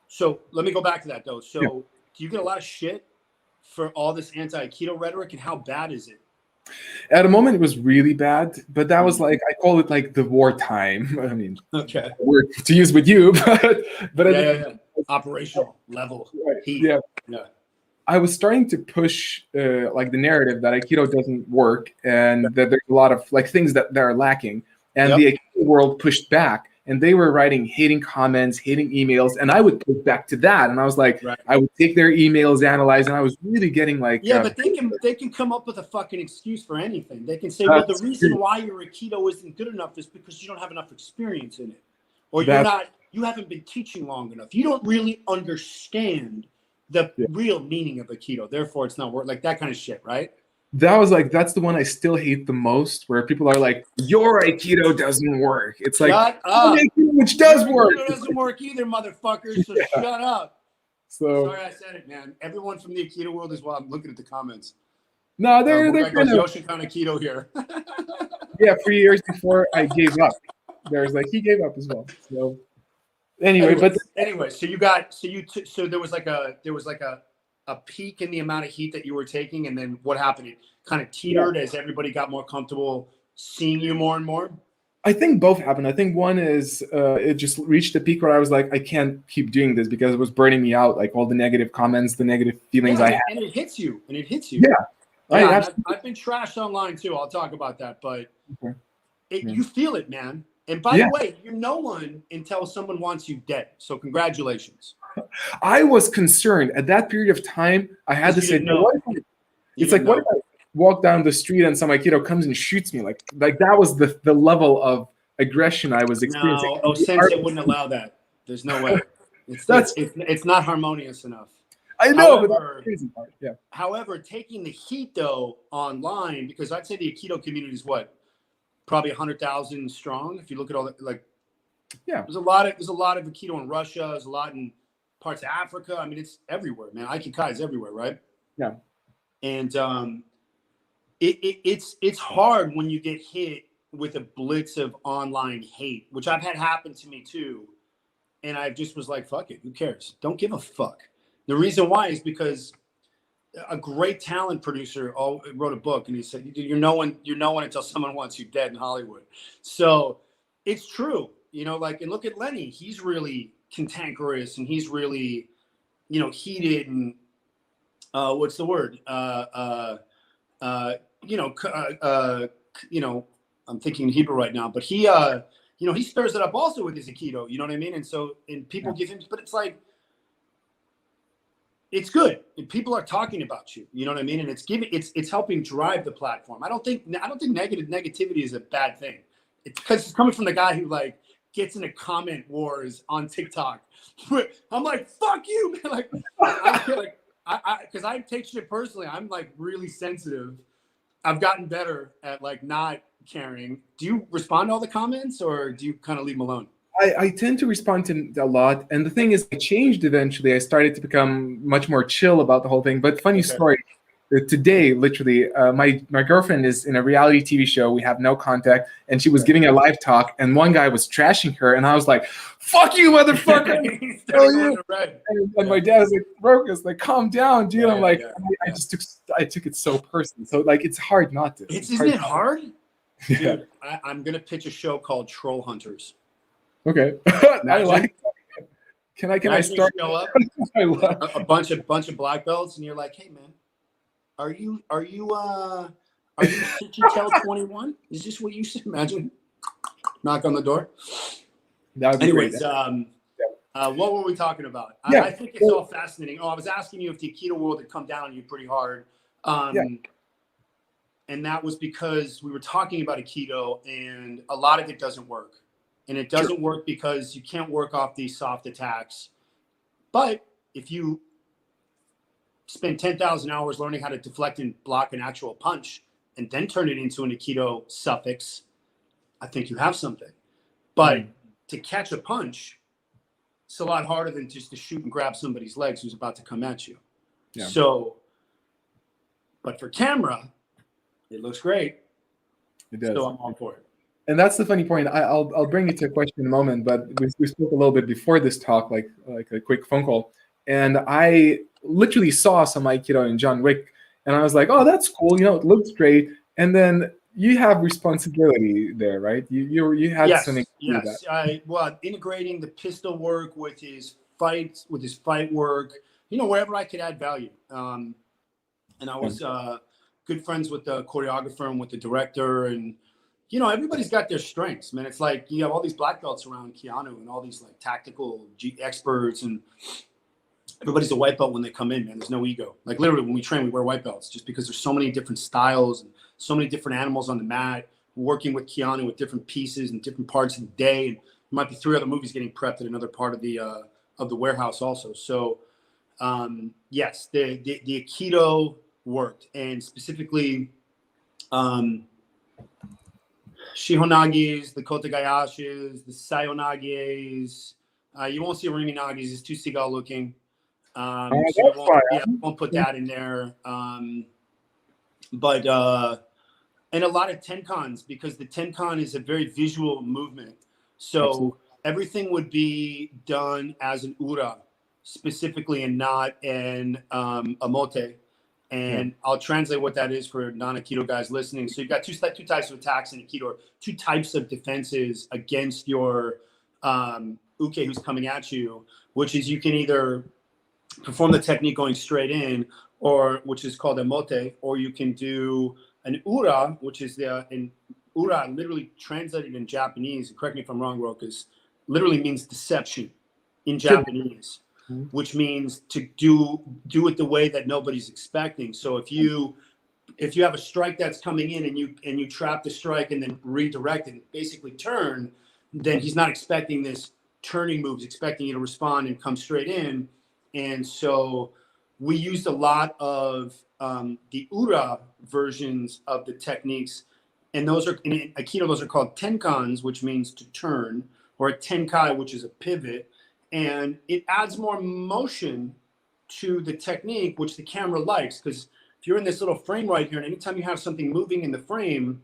So let me go back to that though. So do you get a lot of shit for all this anti-Aikido rhetoric, and how bad is it? At the moment, it was really bad, but that was like, I call it like the wartime. I mean, okay, word to use with you, but yeah. Operational level. Right. Heat. Yeah. I was starting to push like the narrative that Aikido doesn't work and that there's a lot of like things that are lacking. And the Aikido world pushed back, and they were writing hating comments, hating emails, and I would push back to that. And I was like, I would take their emails, analyze, and I was really getting like, but they can come up with a fucking excuse for anything. They can say, well, the reason why your Aikido isn't good enough is because you don't have enough experience in it, or you haven't been teaching long enough. You don't really understand the real meaning of Aikido, therefore it's not work, like that kind of shit, right? That was like, that's the one I still hate the most, where people are like, your Aikido doesn't work. It's like, which does work. Aikido doesn't work either, motherfuckers, so shut up. So sorry I said it, man. Everyone from the Aikido world as well. I'm looking at the comments. No, they're kind of Yoshikan Aikido here. 3 years before I gave up. There's like, he gave up as well. So anyway, so there was like a peak in the amount of heat that you were taking, and then what happened? It kind of teetered as everybody got more comfortable seeing you more and more. I think both happened. I think one is it just reached a peak where I was like, I can't keep doing this because it was burning me out, like all the negative comments, the negative feelings I had. And it hits you. Yeah. I've been trashed online too. I'll talk about that, but you feel it, man. And by the way, you're no one until someone wants you dead. So congratulations. I was concerned at that period of time. I had to say, what if I walk down the street and some Aikido comes and shoots me? Like that was the level of aggression I was experiencing. No, Sensei wouldn't allow that. There's no way. It's not harmonious enough. I know, but that's the crazy part. Yeah. However, taking the heat though online, because I'd say the Aikido community is what? Probably 100,000 strong. If you look at all the there's a lot of Aikido in Russia. There's a lot in parts of Africa. I mean, it's everywhere, man. Aikikai is everywhere, right? Yeah. And it's hard when you get hit with a blitz of online hate, which I've had happen to me too. And I just was like, fuck it, who cares? Don't give a fuck. The reason why is because a great talent producer wrote a book, and he said, you're no one until someone wants you dead in Hollywood. So it's true, and look at Lenny. He's really cantankerous, and he's really, heated, and what's the word? I'm thinking Hebrew right now, but he stirs it up also with his Aikido, you know what I mean? And people give him, but it's like, it's good. And people are talking about you. You know what I mean? And it's helping drive the platform. I don't think negativity is a bad thing. It's because it's coming from the guy who like gets into comment wars on TikTok. I'm like, fuck you, man. Like, because I take shit personally. I'm like really sensitive. I've gotten better at like not caring. Do you respond to all the comments, or do you kind of leave them alone? I tend to respond to a lot. And the thing is, I changed eventually. I started to become much more chill about the whole thing. But funny story, today, literally, my girlfriend is in a reality TV show. We have no contact. And she was giving a live talk. And one guy was trashing her. And I was like, fuck you, motherfucker. And my dad was like, Rokas, like, calm down, dude. I took it so personally. So, like, it's hard not to. Isn't it hard? Dude, I'm going to pitch a show called Troll Hunters. Okay. I like that. Can I start? Show up a bunch of black belts, and you're like, hey man, are you Tell 21? Is this what you should imagine? Knock on the door. Anyways, what were we talking about? I think it's all fascinating. I was asking you if the Aikido world had come down on you pretty hard. And that was because we were talking about Aikido, and a lot of it doesn't work. And it doesn't work because you can't work off these soft attacks. But if you spend 10,000 hours learning how to deflect and block an actual punch and then turn it into an Aikido suffix, I think you have something. But to catch a punch, it's a lot harder than just to shoot and grab somebody's legs who's about to come at you. Yeah. So, but for camera, it looks great. It does. So I'm on for it. And that's the funny point. I'll bring you to a question in a moment, but we spoke a little bit before this talk, like a quick phone call. And I literally saw some Aikido in John Wick, and I was like, oh, that's cool. It looks great. And then you have responsibility there, right? You had something to do that. Well, integrating the pistol work with his fight work, wherever I could add value. And I was good friends with the choreographer and with the director, and everybody's got their strengths, man. It's like you have all these black belts around Keanu and all these like tactical experts, and everybody's a white belt when they come in, man. There's no ego. Like literally when we train, we wear white belts just because there's so many different styles and so many different animals on the mat, working with Keanu with different pieces and different parts of the day. And there might be 3 other movies getting prepped at another part of the warehouse also. So yes, the Aikido worked, and specifically Shihonagis, the Kotagayashis, the Sayonagis. You won't see Rimi Nagis. It's too seagull looking. So won't put that in there. But and a lot of tenkans, because the tenkan is a very visual movement. So everything would be done as an ura specifically, and not an amote. And I'll translate what that is for non-Aikido guys listening. So you've got two types of attacks in Aikido, or 2 types of defenses against your uke who's coming at you, which is you can either perform the technique going straight in, or which is called emote, or you can do an ura, which is ura literally translated in Japanese. Correct me if I'm wrong, Rokas. Literally means deception in Japanese. Which means to do it the way that nobody's expecting. So if you have a strike that's coming in, and you trap the strike and then redirect and basically turn, then he's not expecting this turning move. He's expecting you to respond and come straight in. And so we used a lot of the ura versions of the techniques, and those are in Aikido. Those are called tenkans, which means to turn, or a tenkai, which is a pivot. And it adds more motion to the technique, which the camera likes, because if you're in this little frame right here, and anytime you have something moving in the frame,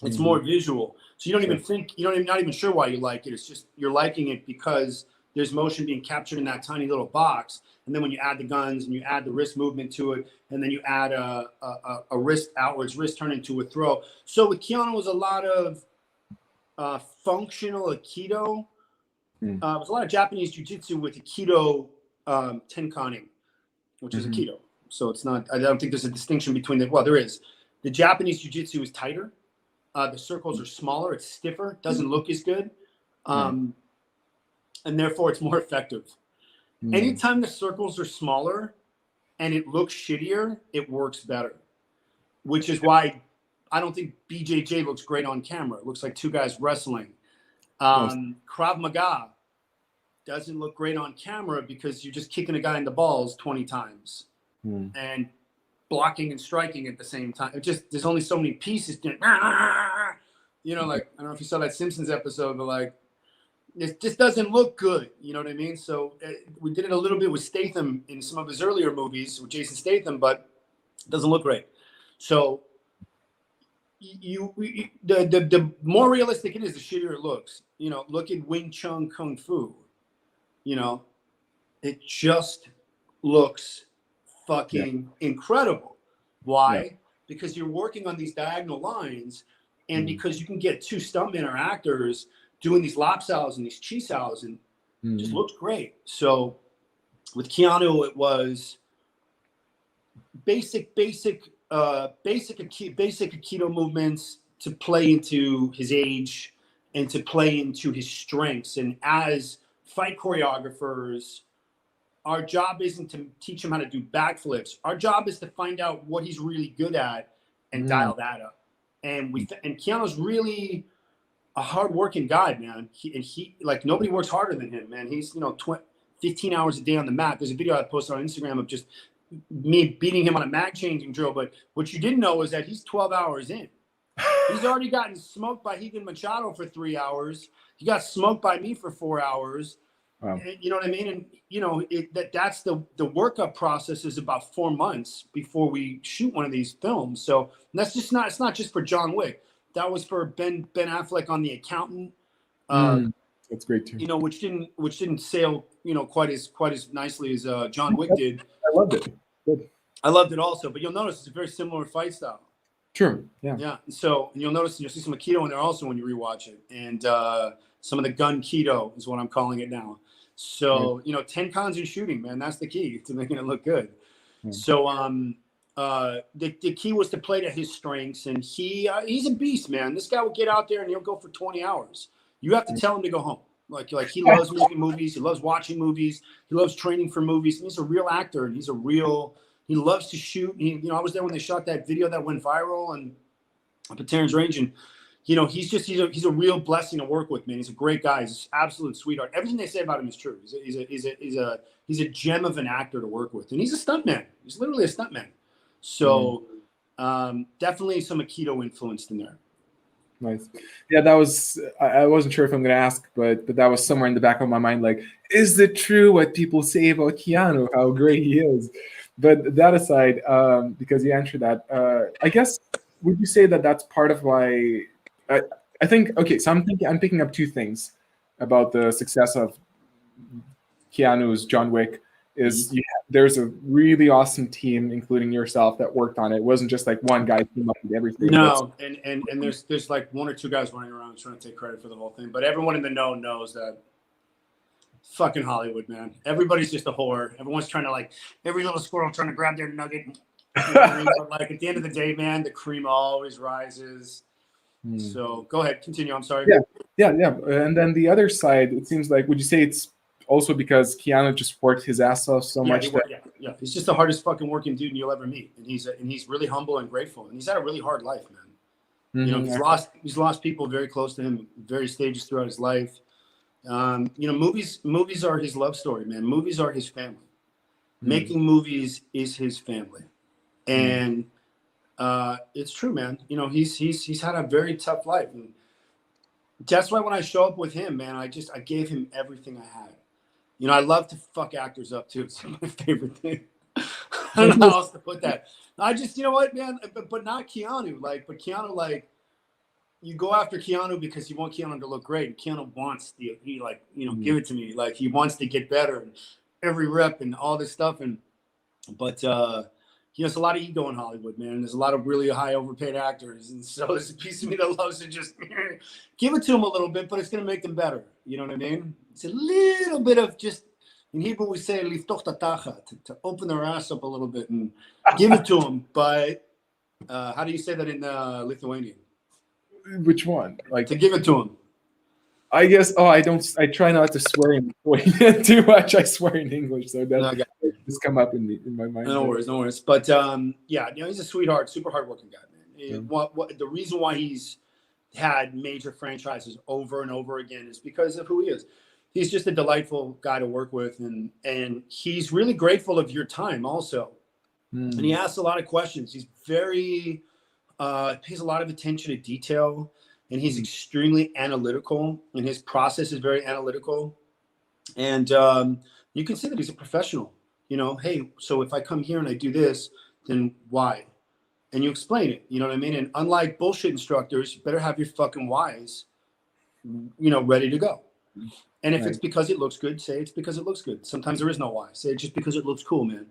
it's more visual. So you don't even think, not even sure why you like it. It's just you're liking it because there's motion being captured in that tiny little box. And then when you add the guns and you add the wrist movement to it, and then you add a wrist outwards, wrist turn into a throw. So with Keanu was a lot of functional Aikido. There's a lot of Japanese jiu-jitsu with Aikido tenkaning, which is Aikido. So it's not, I don't think there's a distinction between there is. The Japanese jiu-jitsu is tighter. The circles are smaller. It's stiffer. Doesn't look as good. And therefore it's more effective. Anytime the circles are smaller and it looks shittier, it works better. Which is why I don't think BJJ looks great on camera. It looks like 2 guys wrestling. Krav Maga doesn't look great on camera because you're just kicking a guy in the balls 20 times and blocking and striking at the same time. There's only so many pieces. Like, I don't know if you saw that Simpsons episode, but like, it just doesn't look good. You know what I mean? So we did it a little bit with Statham in some of his earlier movies with Jason Statham, but it doesn't look great. So the more realistic it is, the shittier it looks. Look at Wing Chun Kung Fu. It just looks fucking incredible. Why? Because you're working on these diagonal lines, And because you can get two stuntmen or actors doing these lap salves and these chi salves, and it just looks great. So with Keanu, it was basic Aikido movements to play into his age and to play into his strengths. And as fight choreographers, our job isn't to teach him how to do backflips. Our job is to find out what he's really good at and dial that up. And Keanu's really a hardworking guy, man. He like nobody works harder than him, man. He's 15 hours a day on the mat. There's a video I posted on Instagram of just me beating him on a mag changing drill. But what you didn't know is that he's 12 hours in. He's already gotten smoked by Higan Machado for 3 hours. He got smoked by me for 4 hours. Wow. You know what I mean? And that's the workup process is about 4 months before we shoot one of these films. So that's just not, it's not just for John Wick. That was for Ben Affleck on The Accountant. That's great too. Which didn't sail, quite as nicely as John Wick did. I loved it. Good. I loved it also, but you'll notice it's a very similar fight style. True. Yeah. Yeah. So you'll notice, you'll see some Aikido in there also when you rewatch it, and some of the gun Kido is what I'm calling it now. So 10 cons in shooting, man, that's the key to making it look good. So the key was to play to his strengths, and he's a beast, man. This guy will get out there and he'll go for 20 hours. You have to tell him to go home. Like he loves making movies. He loves watching movies. He loves training for movies. And he's a real actor, and he loves to shoot. I was there when they shot that video that went viral and up at Terrence Range, and he's a real blessing to work with, man. He's a great guy. He's an absolute sweetheart. Everything they say about him is true. He's a gem of an actor to work with, and he's a stuntman. He's literally a stuntman. So definitely some Aikido influenced in there. Nice. Yeah, that was, I wasn't sure if I'm going to ask, but that was somewhere in the back of my mind. Like, is it true what people say about Keanu, how great he is? But that aside, because you answered that, I guess, would you say that that's part of why, I think, okay, so I'm picking up two things about the success of Keanu's John Wick is there's a really awesome team, including yourself, that worked on it. It wasn't just like one guy came up with everything. No, and there's like one or two guys running around trying to take credit for the whole thing. But everyone in the know knows that fucking Hollywood, man. Everybody's just a whore. Everyone's trying to like every little squirrel trying to grab their nugget. But like at the end of the day, man, the cream always rises. So go ahead, continue. I'm sorry. Yeah. And then the other side, it seems like, would you say it's also because Keanu just worked his ass off so much? Yeah. He's just the hardest fucking working dude you'll ever meet, and he's really humble and grateful, and he's had a really hard life, man. He's lost people very close to him, various stages throughout his life. Movies are his love story, man. Movies are his family. Making movies is his family, and it's true, man. He's had a very tough life, and that's why when I show up with him, man, I gave him everything I had. I love to fuck actors up too. It's my favorite thing. I don't know how else to put that. I just, man, but not Keanu. But Keanu, you go after Keanu because you want Keanu to look great. And Keanu wants give it to me. Like he wants to get better and every rep and all this stuff. But there's a lot of ego in Hollywood, man. There's a lot of really high overpaid actors. And so there's a piece of me that loves to just give it to them a little bit, but it's going to make them better. You know what I mean? It's a little bit of just, in Hebrew we say, to open their ass up a little bit and give it to them. But how do you say that in Lithuanian? Which one? To give it to them. I guess. I try not to swear in Lithuanian too much. I swear in English, so that just come up in my mind. No worries. But he's a sweetheart, super hardworking guy, man. The reason why he's had major franchises over and over again is because of who he is. He's just a delightful guy to work with, and he's really grateful of your time also. And he asks a lot of questions. He's very pays a lot of attention to detail. And he's extremely analytical, and his process is very analytical. And you can see that he's a professional. Hey, so if I come here and I do this, then why? And you explain it. You know what I mean? And unlike bullshit instructors, you better have your fucking whys, ready to go. And if it's because it looks good, say it's because it looks good. Sometimes there is no why. Say it's just because it looks cool, man.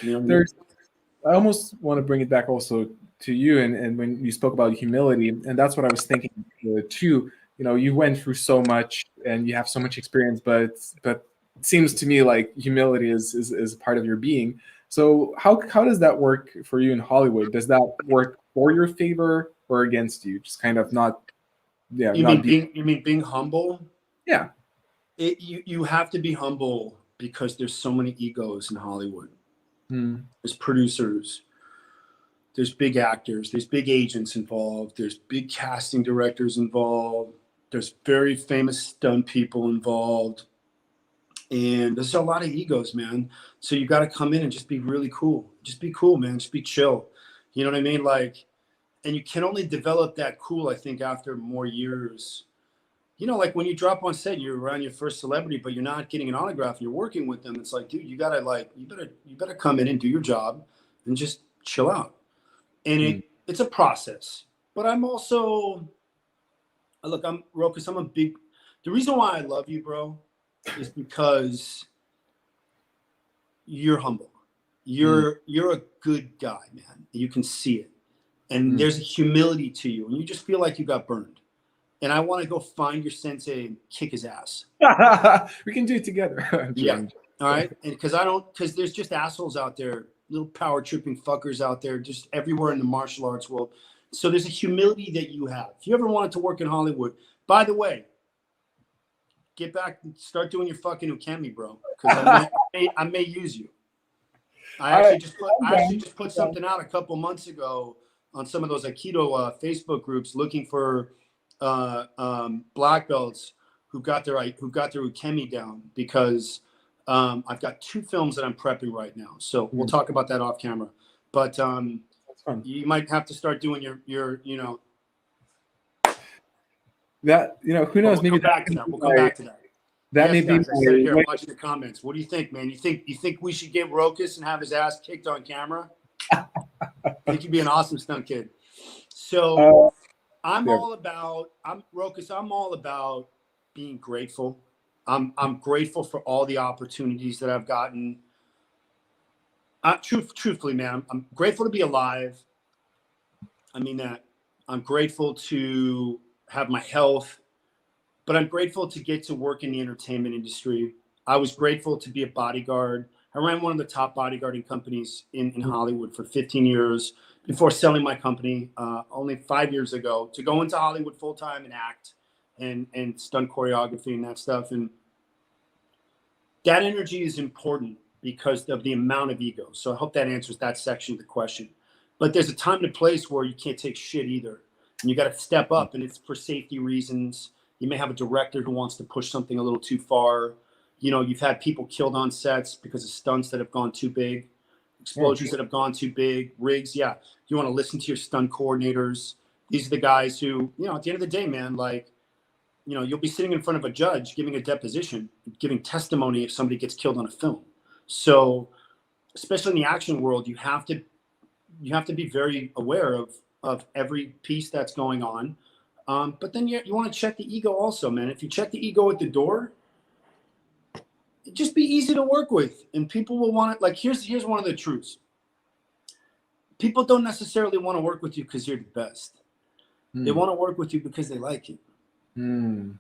I almost want to bring it back also to you, and when you spoke about humility, and that's what I was thinking too. You know, you went through so much and you have so much experience, but it seems to me like humility is part of your being. So how does that work for you in Hollywood? Does that work for your favor or against you? Just kind of not, yeah. You mean being humble? Yeah. You have to be humble because there's so many egos in Hollywood. There's producers, there's big actors, there's big agents involved, there's big casting directors involved, there's very famous stunt people involved, and there's a lot of egos, man. So you got to come in and just be really cool. Just be cool, man. Just be chill. You know what I mean? Like, and you can only develop that cool, I think, after more years. You know, like when you drop on set, you're around your first celebrity, but you're not getting an autograph and you're working with them. It's like, dude, you better come in and do your job and just chill out. And it's a process. But I'm also, look, Rokas, the reason why I love you, bro, is because you're humble. You're a good guy, man. You can see it. And there's a humility to you. And you just feel like you got burned. And I want to go find your sensei and kick his ass. We can do it together. Yeah. All right. And because there's just assholes out there, little power tripping fuckers out there, just everywhere in the martial arts world. So there's a humility that you have. If you ever wanted to work in Hollywood, by the way, get back and start doing your fucking ukemi, bro. Because I may use you. I actually just put something out a couple months ago on some of those Aikido Facebook groups looking for black belts who got their ukemi down, because I've got 2 films that I'm prepping right now. So we'll talk about that off camera. But you might have to start doing your that, who knows? We'll come back to that. That may be. Guys, I said it here. Watching the comments. What do you think, man? You think we should get Rokas and have his ass kicked on camera? I think he'd be an awesome stunt kid. So Rokas, I'm all about being grateful. I'm grateful for all the opportunities that I've gotten. Truthfully, man, I'm grateful to be alive. I mean that. I'm grateful to have my health, but I'm grateful to get to work in the entertainment industry. I was grateful to be a bodyguard. I ran one of the top bodyguarding companies in Hollywood for 15 years before selling my company only 5 years ago to go into Hollywood full time and act and stunt choreography and that stuff. And that energy is important because of the amount of ego. So I hope that answers that section of the question. But there's a time and a place where you can't take shit either. And you got to step up, and it's for safety reasons. You may have a director who wants to push something a little too far. You've had people killed on sets because of stunts that have gone too big, explosions that have gone too big, rigs. Yeah. You want to listen to your stunt coordinators. These are the guys who, at the end of the day, man, like, you'll be sitting in front of a judge giving a deposition, giving testimony if somebody gets killed on a film. So especially in the action world, you have to be very aware of every piece that's going on. But then you want to check the ego also, man. If you check the ego at the door, it'd just be easy to work with, and people will want it. Like, here's one of the truths. People don't necessarily want to work with you because you're the best. They want to work with you because they like you. Yeah, and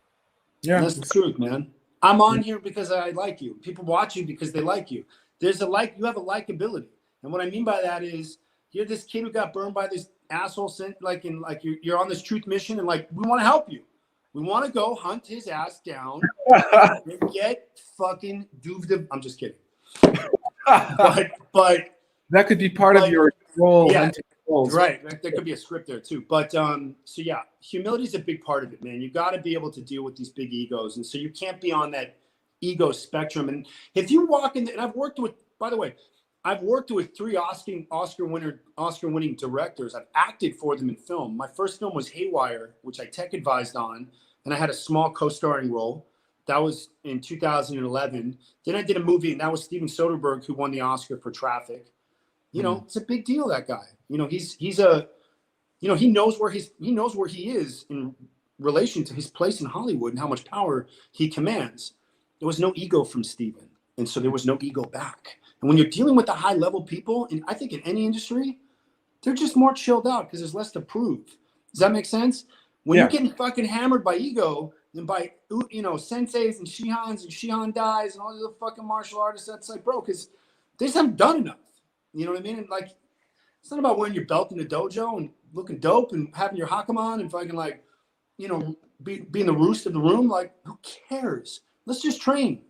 that's the truth, man. I'm on here because I like you. People watch you because they like you. You have a likability. And what I mean by that is, you're this kid who got burned by this asshole, you're on this truth mission, and like, we want to help you. We want to go hunt his ass down and get fucking dooved. I'm just kidding. but that could be part of your role. Yeah, right. There could be a script there too. But so yeah, humility is a big part of it, man. You got to be able to deal with these big egos, and so you can't be on that ego spectrum. And if you walk in, and I've worked with 3 Oscar-winning directors. I've acted for them in film. My first film was Haywire, which I tech advised on, and I had a small co-starring role. That was in 2011. Then I did a movie, and that was Steven Soderbergh, who won the Oscar for Traffic. It's a big deal, that guy. He knows where he is in relation to his place in Hollywood and how much power he commands. There was no ego from Steven, and so there was no ego back. And when you're dealing with the high level people, and I think in any industry, they're just more chilled out because there's less to prove. Does that make sense? When you're getting fucking hammered by ego and by, you know, senseis and shihans and shihan dies and all these other fucking martial artists, that's like, bro, because they just haven't done enough. You know what I mean? And like, it's not about wearing your belt in the dojo and looking dope and having your hakama on and fucking like, you know, being the roost of the room. Like, who cares? Let's just train.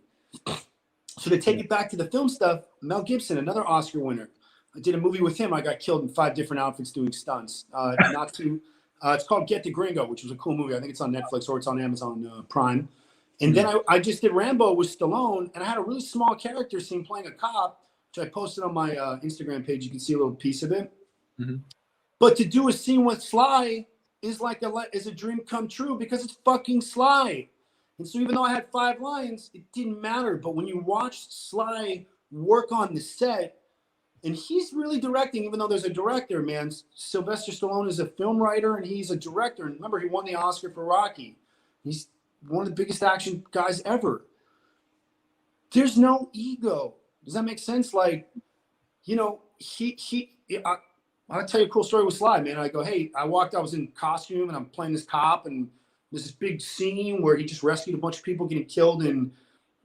So to take it back to the film stuff, Mel Gibson, another Oscar winner. I did a movie with him. I got killed in 5 different outfits doing stunts. It's called Get the Gringo, which was a cool movie. I think it's on Netflix or it's on Amazon Prime. And then I just did Rambo with Stallone, and I had a really small character scene playing a cop, which I posted on my Instagram page. You can see a little piece of it. Mm-hmm. But to do a scene with Sly is like a dream come true because it's fucking Sly. And so even though I had 5 lines, it didn't matter. But when you watch Sly work on the set, and he's really directing, even though there's a director, man. Sylvester Stallone is a film writer, and he's a director. And remember, he won the Oscar for Rocky. He's one of the biggest action guys ever. There's no ego. Does that make sense? Like, you know, I'll tell you a cool story with Sly, man. I go, hey, I was in costume, and I'm playing this cop, and there's this big scene where he just rescued a bunch of people getting killed in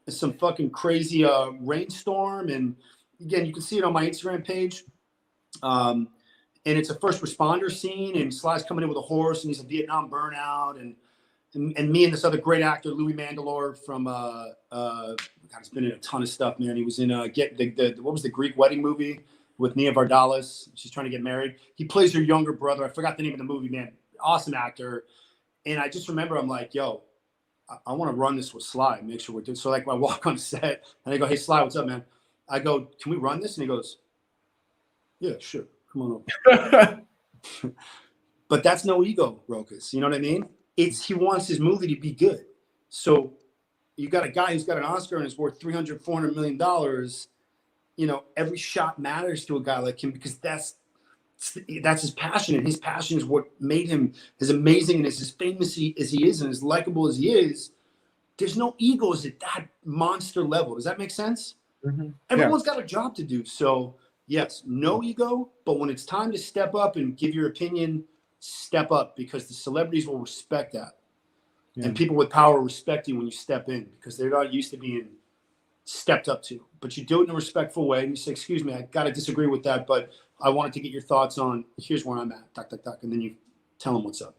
some fucking crazy rainstorm. And again, you can see it on my Instagram page. And it's a first responder scene, and Sly's coming in with a horse, and he's a Vietnam burnout. And me and this other great actor, Louis Mandylor from, God, he's been in a ton of stuff, man. He was in what was the Greek wedding movie with Nia Vardalos? She's trying to get married. He plays her younger brother. I forgot the name of the movie, man. Awesome actor. And I just remember, I'm like, yo, I want to run this with Sly, make sure we're doing. So like, I walk on set, and I go, hey, Sly, what's up, man? I go, can we run this? And he goes, yeah, sure. Come on over. But that's no ego, Rokas. You know what I mean? He wants his movie to be good. So you got a guy who's got an Oscar and is worth $300, $400 million. You know, every shot matters to a guy like him because that's his passion. And his passion is what made him as amazing and as famous as he is and as likable as he is. There's no egos at that monster level. Does that make sense? Mm-hmm. Everyone's got a job to do. So yes, no ego, but when it's time to step up and give your opinion, step up because the celebrities will respect that. Yeah. And people with power respect you when you step in because they're not used to being stepped up to. But you do it in a respectful way and you say, excuse me, I got to disagree with that, but I wanted to get your thoughts on here's where I'm at, and then you tell them what's up.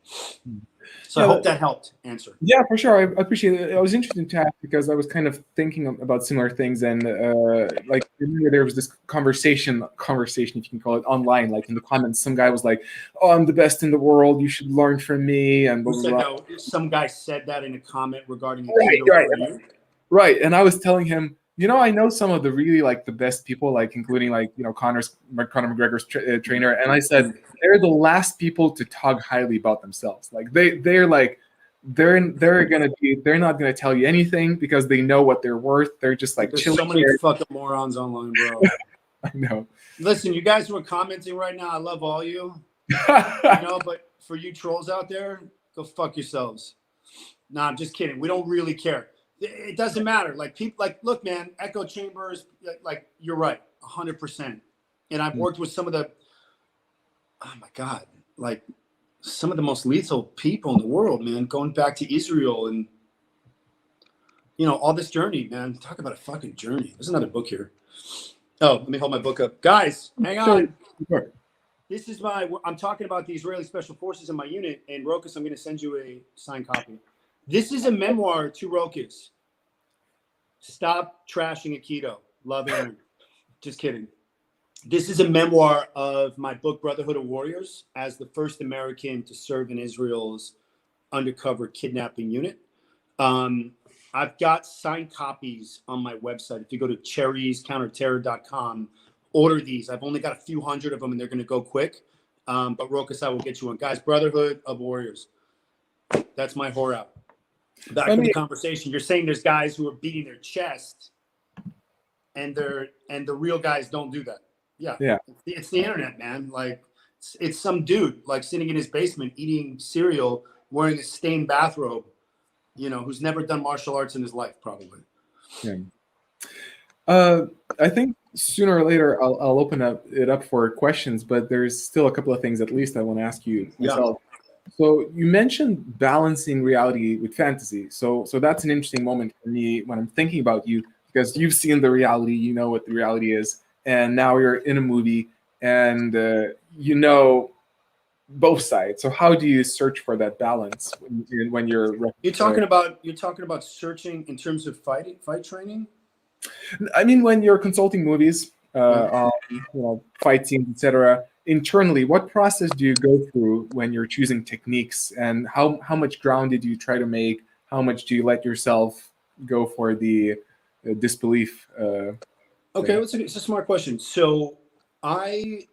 So I hope that helped answer. Yeah, for sure. I appreciate it. I was interested to ask because I was kind of thinking about similar things, and like there was this conversation, if you can call it, online. Like in the comments, some guy was like, "Oh, I'm the best in the world. You should learn from me." And blah, blah, blah. Some guy said that in a comment regarding right. And I was telling him, you know, I know some of the really like the best people, like including like, you know, Conor McGregor's trainer, and I said they're the last people to talk highly about themselves. Like they're not gonna tell you anything because they know what they're worth. They're just like there's so many fucking morons online, bro. I know. Listen, you guys who are commenting right now, I love all you. You know, but for you trolls out there, go fuck yourselves. Nah, I'm just kidding. We don't really care. It doesn't matter. Like people, like, look, man, echo chambers. Like you're right, 100%. And I've worked with some of the, oh my God, like some of the most lethal people in the world, man. Going back to Israel and, you know, all this journey, man. Talk about a fucking journey. There's another book here. Oh, let me hold my book up, guys. Hang on. Sure. This is I'm talking about the Israeli Special Forces in my unit, and Rokas, I'm going to send you a signed copy. This is a memoir to Rokas. Stop trashing Aikido. Love Aaron. Just kidding. This is a memoir of my book, Brotherhood of Warriors, as the first American to serve in Israel's undercover kidnapping unit. I've got signed copies on my website. If you go to cherriescounterterror.com, order these. I've only got a few hundred of them, and they're going to go quick. But Rokas, I will get you one. Guys, Brotherhood of Warriors. That's my whore out. Back to the conversation. You're saying there's guys who are beating their chest, and the real guys don't do that. Yeah. It's the internet, man. Like it's some dude like sitting in his basement eating cereal, wearing a stained bathrobe, you know, who's never done martial arts in his life, probably. Yeah. I think sooner or later I'll open it up for questions, but there's still a couple of things at least I want to ask you myself. So you mentioned balancing reality with fantasy. So that's an interesting moment for me when I'm thinking about you, because you've seen the reality, you know what the reality is, and now you're in a movie and you know both sides. So how do you search for that balance when you're talking about searching in terms of fight training? I mean, when you're consulting movies, fight scenes, etc. Internally, what process do you go through when you're choosing techniques, and how much grounded do you try to make? How much do you let yourself go for the disbelief? Okay, it's a smart question. So I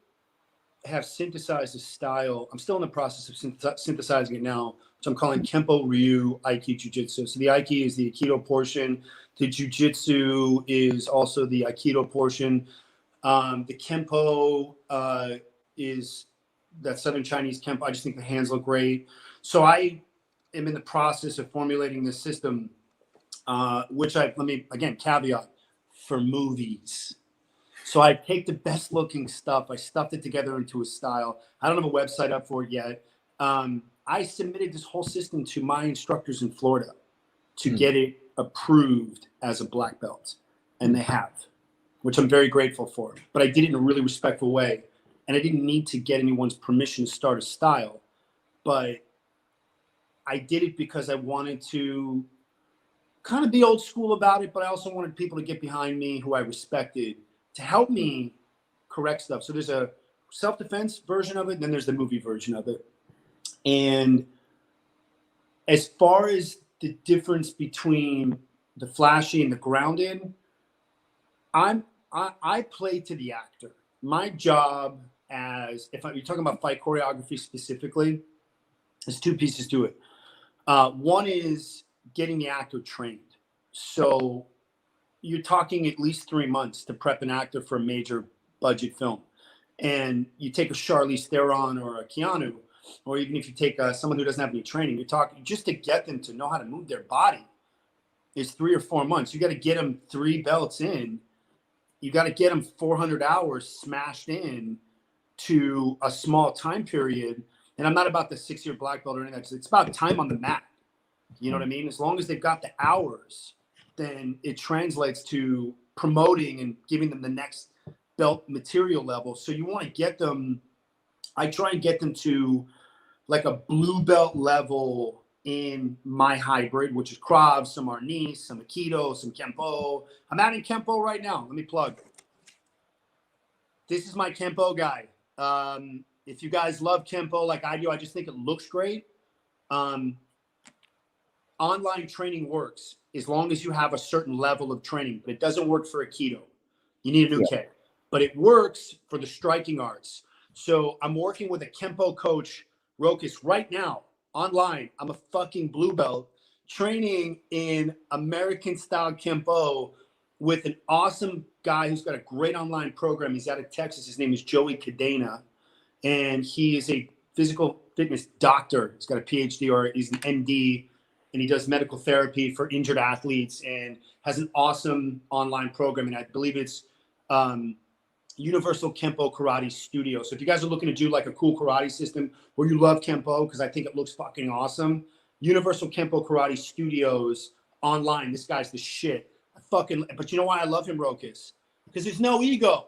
have synthesized a style. I'm still in the process of synthesizing it now, which I'm calling Kempo Ryu Aiki Jiu-Jitsu. So the Aiki is the Aikido portion. The Jiu-Jitsu is also the Aikido portion. The Kempo is that Southern Chinese Kempo. I just think the hands look great. So I am in the process of formulating this system, which let me, again, caveat, for movies. So I take the best looking stuff. I stuffed it together into a style. I don't have a website up for it yet. I submitted this whole system to my instructors in Florida to get it approved as a black belt. And they have, which I'm very grateful for. But I did it in a really respectful way. And I didn't need to get anyone's permission to start a style. But I did it because I wanted to kind of be old school about it. But I also wanted people to get behind me who I respected, to help me correct stuff. So there's a self-defense version of it, and then there's the movie version of it. And as far as the difference between the flashy and the grounded, I play to the actor. My job you're talking about fight choreography specifically, there's two pieces to it. One is getting the actor trained. So you're talking at least 3 months to prep an actor for a major budget film. And you take a Charlize Theron or a Keanu, or even if you take someone who doesn't have any training, you're talking just to get them to know how to move their body is 3 or 4 months. You got to get them 3 belts in. You got to get them 400 hours smashed in to a small time period. And I'm not about the 6-year black belt or anything. It's about time on the mat. You know what I mean? As long as they've got the hours, then it translates to promoting and giving them the next belt material level. So you want to get them, I try and get them to like a blue belt level in my hybrid, which is Krav, some Arnis, some Aikido, some Kempo. I'm adding Kempo right now. Let me plug. This is my Kempo guy. If you guys love Kempo like I do, I just think it looks great. Online training works as long as you have a certain level of training, but it doesn't work for Aikido. You need a new kit, but it works for the striking arts. So I'm working with a Kempo coach, Rokas, right now online. I'm a fucking blue belt training in American style Kempo with an awesome guy who's got a great online program. He's out of Texas. His name is Joey Cadena, and he is a physical fitness doctor. He's got a PhD, or he's an MD, and he does medical therapy for injured athletes and has an awesome online program. And I believe it's Universal Kempo Karate Studio. So if you guys are looking to do like a cool karate system or you love Kempo, because I think it looks fucking awesome, Universal Kempo Karate Studios online. This guy's the shit. But you know why I love him, Rokas? Because there's no ego.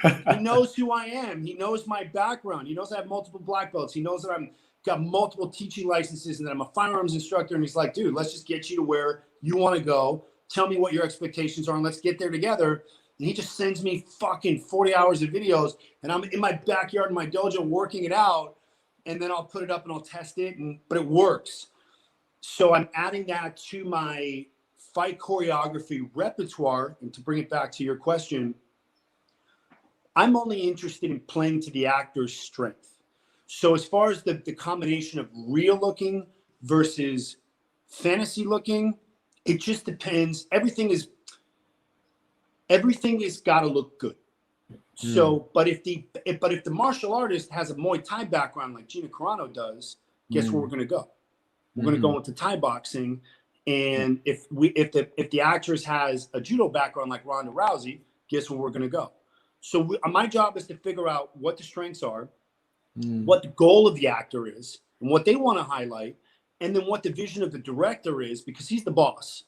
He knows who I am. He knows my background. He knows I have multiple black belts. He knows that I'm got multiple teaching licenses and that I'm a firearms instructor. And he's like, dude, let's just get you to where you want to go. Tell me what your expectations are and let's get there together. And he just sends me fucking 40 hours of videos and I'm in my backyard in my dojo working it out. And then I'll put it up and I'll test it. But it works. So I'm adding that to my fight choreography repertoire. And to bring it back to your question, I'm only interested in playing to the actor's strength. So as far as the combination of real looking versus fantasy looking, it just depends. Everything is got to look good. So, but if the martial artist has a Muay Thai background like Gina Carano does, guess where we're going to go? We're going to go into Thai boxing, And if the actress has a judo background like Ronda Rousey, guess where we're going to go? So my job is to figure out what the strengths are, what the goal of the actor is, and what they want to highlight, and then what the vision of the director is, because he's the boss.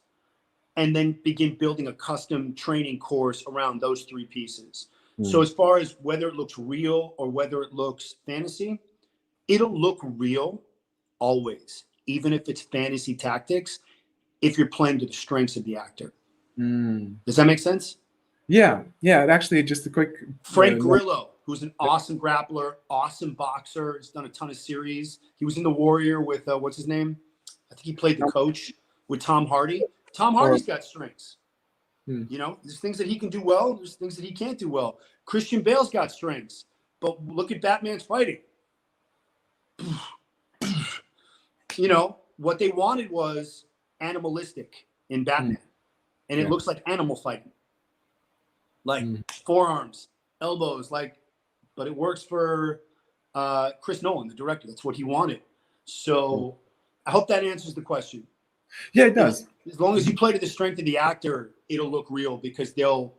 And then begin building a custom training course around those three pieces. So as far as whether it looks real or whether it looks fantasy, it'll look real always, even if it's fantasy tactics, if you're playing to the strengths of the actor. Does that make sense? Yeah. Actually, just a quick Frank Grillo, who's an awesome grappler, awesome boxer. He's done a ton of series. He was in The Warrior with what's his name? I think he played the coach with Tom Hardy. Tom Hardy's got strengths. You know, there's things that he can do well. There's things that he can't do well. Christian Bale's got strengths. But look at Batman's fighting. You know, what they wanted was animalistic in Batman. And it looks like animal fighting. Like forearms, elbows, but it works for Chris Nolan, the director. That's what he wanted. So I hope that answers the question. Yeah, it does. As long as you play to the strength of the actor, it'll look real because they'll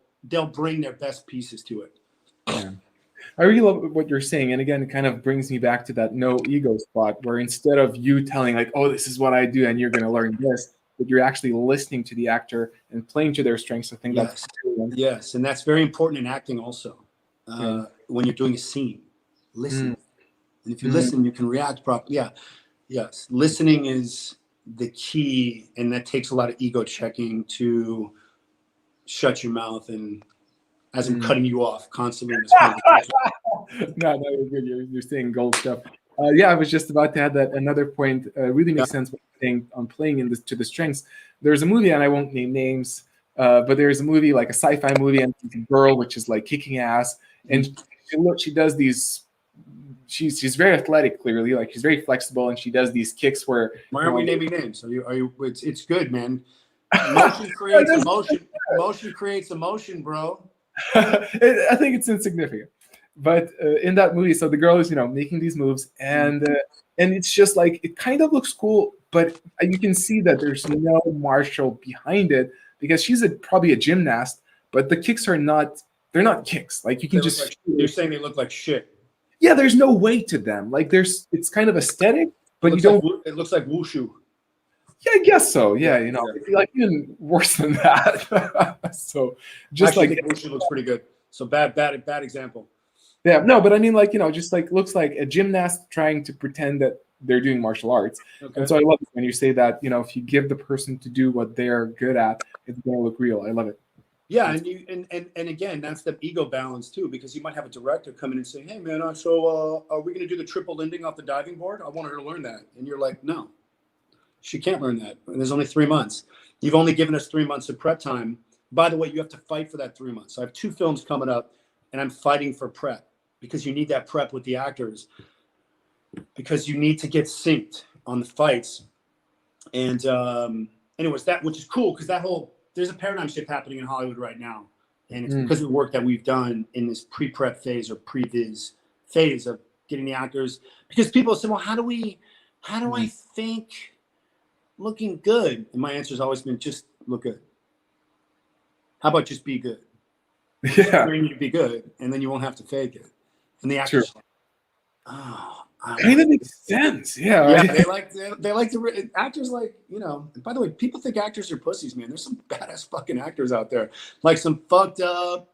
bring their best pieces to it. Yeah. I really love what you're saying. And again, it kind of brings me back to that no ego spot where instead of you telling like, oh, this is what I do and you're going to learn this, but you're actually listening to the actor and playing to their strengths. I think that's brilliant. Yes. And that's very important in acting also. When you're doing a scene, listen. And if you listen, you can react properly. Yeah. Yes. Listening is the key, and that takes a lot of ego checking to shut your mouth and as I'm cutting you off constantly in this conversation. No, you're good. You're saying gold stuff. I was just about to add that another point really makes sense what you're saying on playing in this to the strengths. There's a movie, and I won't name names, but there's a movie like a sci-fi movie, and it's a girl which is like kicking ass, and she does these. She's very athletic, clearly, like she's very flexible, and she does these kicks where. Why aren't we naming names? Are you? It's good, man. Emotion creates emotion. Emotion creates emotion, bro. I think it's insignificant, but in that movie, so the girl is making these moves, and it's just like it kind of looks cool, but you can see that there's no martial behind it because she's probably a gymnast, but the kicks are not. They're not kicks. Like you can just. You're saying they look like shit. Yeah, there's no weight to them. Like it's kind of aesthetic, but you don't. It looks like wushu. Yeah, I guess so. Yeah, like even worse than that. So just actually, like I think wushu looks pretty good. So bad example. Yeah, no, but I mean, like just like looks like a gymnast trying to pretend that they're doing martial arts. Okay. And so I love it when you say that. If you give the person to do what they are good at, it's going to look real. I love it. Yeah, and again, that's the ego balance too, because you might have a director come in and say, "Hey, man, so are we going to do the triple landing off the diving board? I want her to learn that." And you're like, "No, she can't learn that. And there's only 3 months. You've only given us 3 months of prep time. By the way, you have to fight for that 3 months. So I have 2 films coming up, and I'm fighting for prep because you need that prep with the actors because you need to get synced on the fights." And anyways, that which is cool because there's a paradigm shift happening in Hollywood right now. And it's because of the work that we've done in this pre-prep phase or pre-viz phase of getting the actors. Because people say, well, how do I think looking good? And my answer has always been just look good. How about just be good? Yeah. You to be good, and then you won't have to fake it. And the actors like, oh. Kind of makes sense. Yeah. Yeah, they like to actors like, and by the way, people think actors are pussies, man. There's some badass fucking actors out there. Like some fucked up,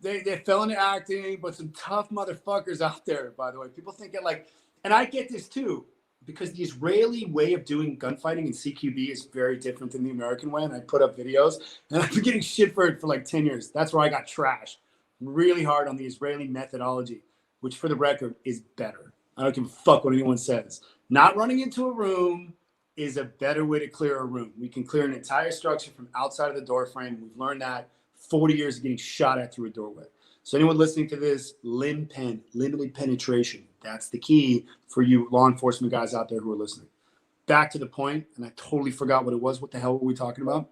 they fell into acting, but some tough motherfuckers out there, by the way. People think it like, and I get this too, because the Israeli way of doing gunfighting in CQB is very different than the American way. And I put up videos and I've been getting shit for it for like 10 years. That's where I got trashed really hard on the Israeli methodology, which for the record is better. I don't give a fuck what anyone says. Not running into a room is a better way to clear a room. We can clear an entire structure from outside of the door frame. We've learned that 40 years of getting shot at through a doorway. So anyone listening to this, limited penetration. That's the key for you law enforcement guys out there who are listening. Back to the point, and I totally forgot what it was. What the hell were we talking about?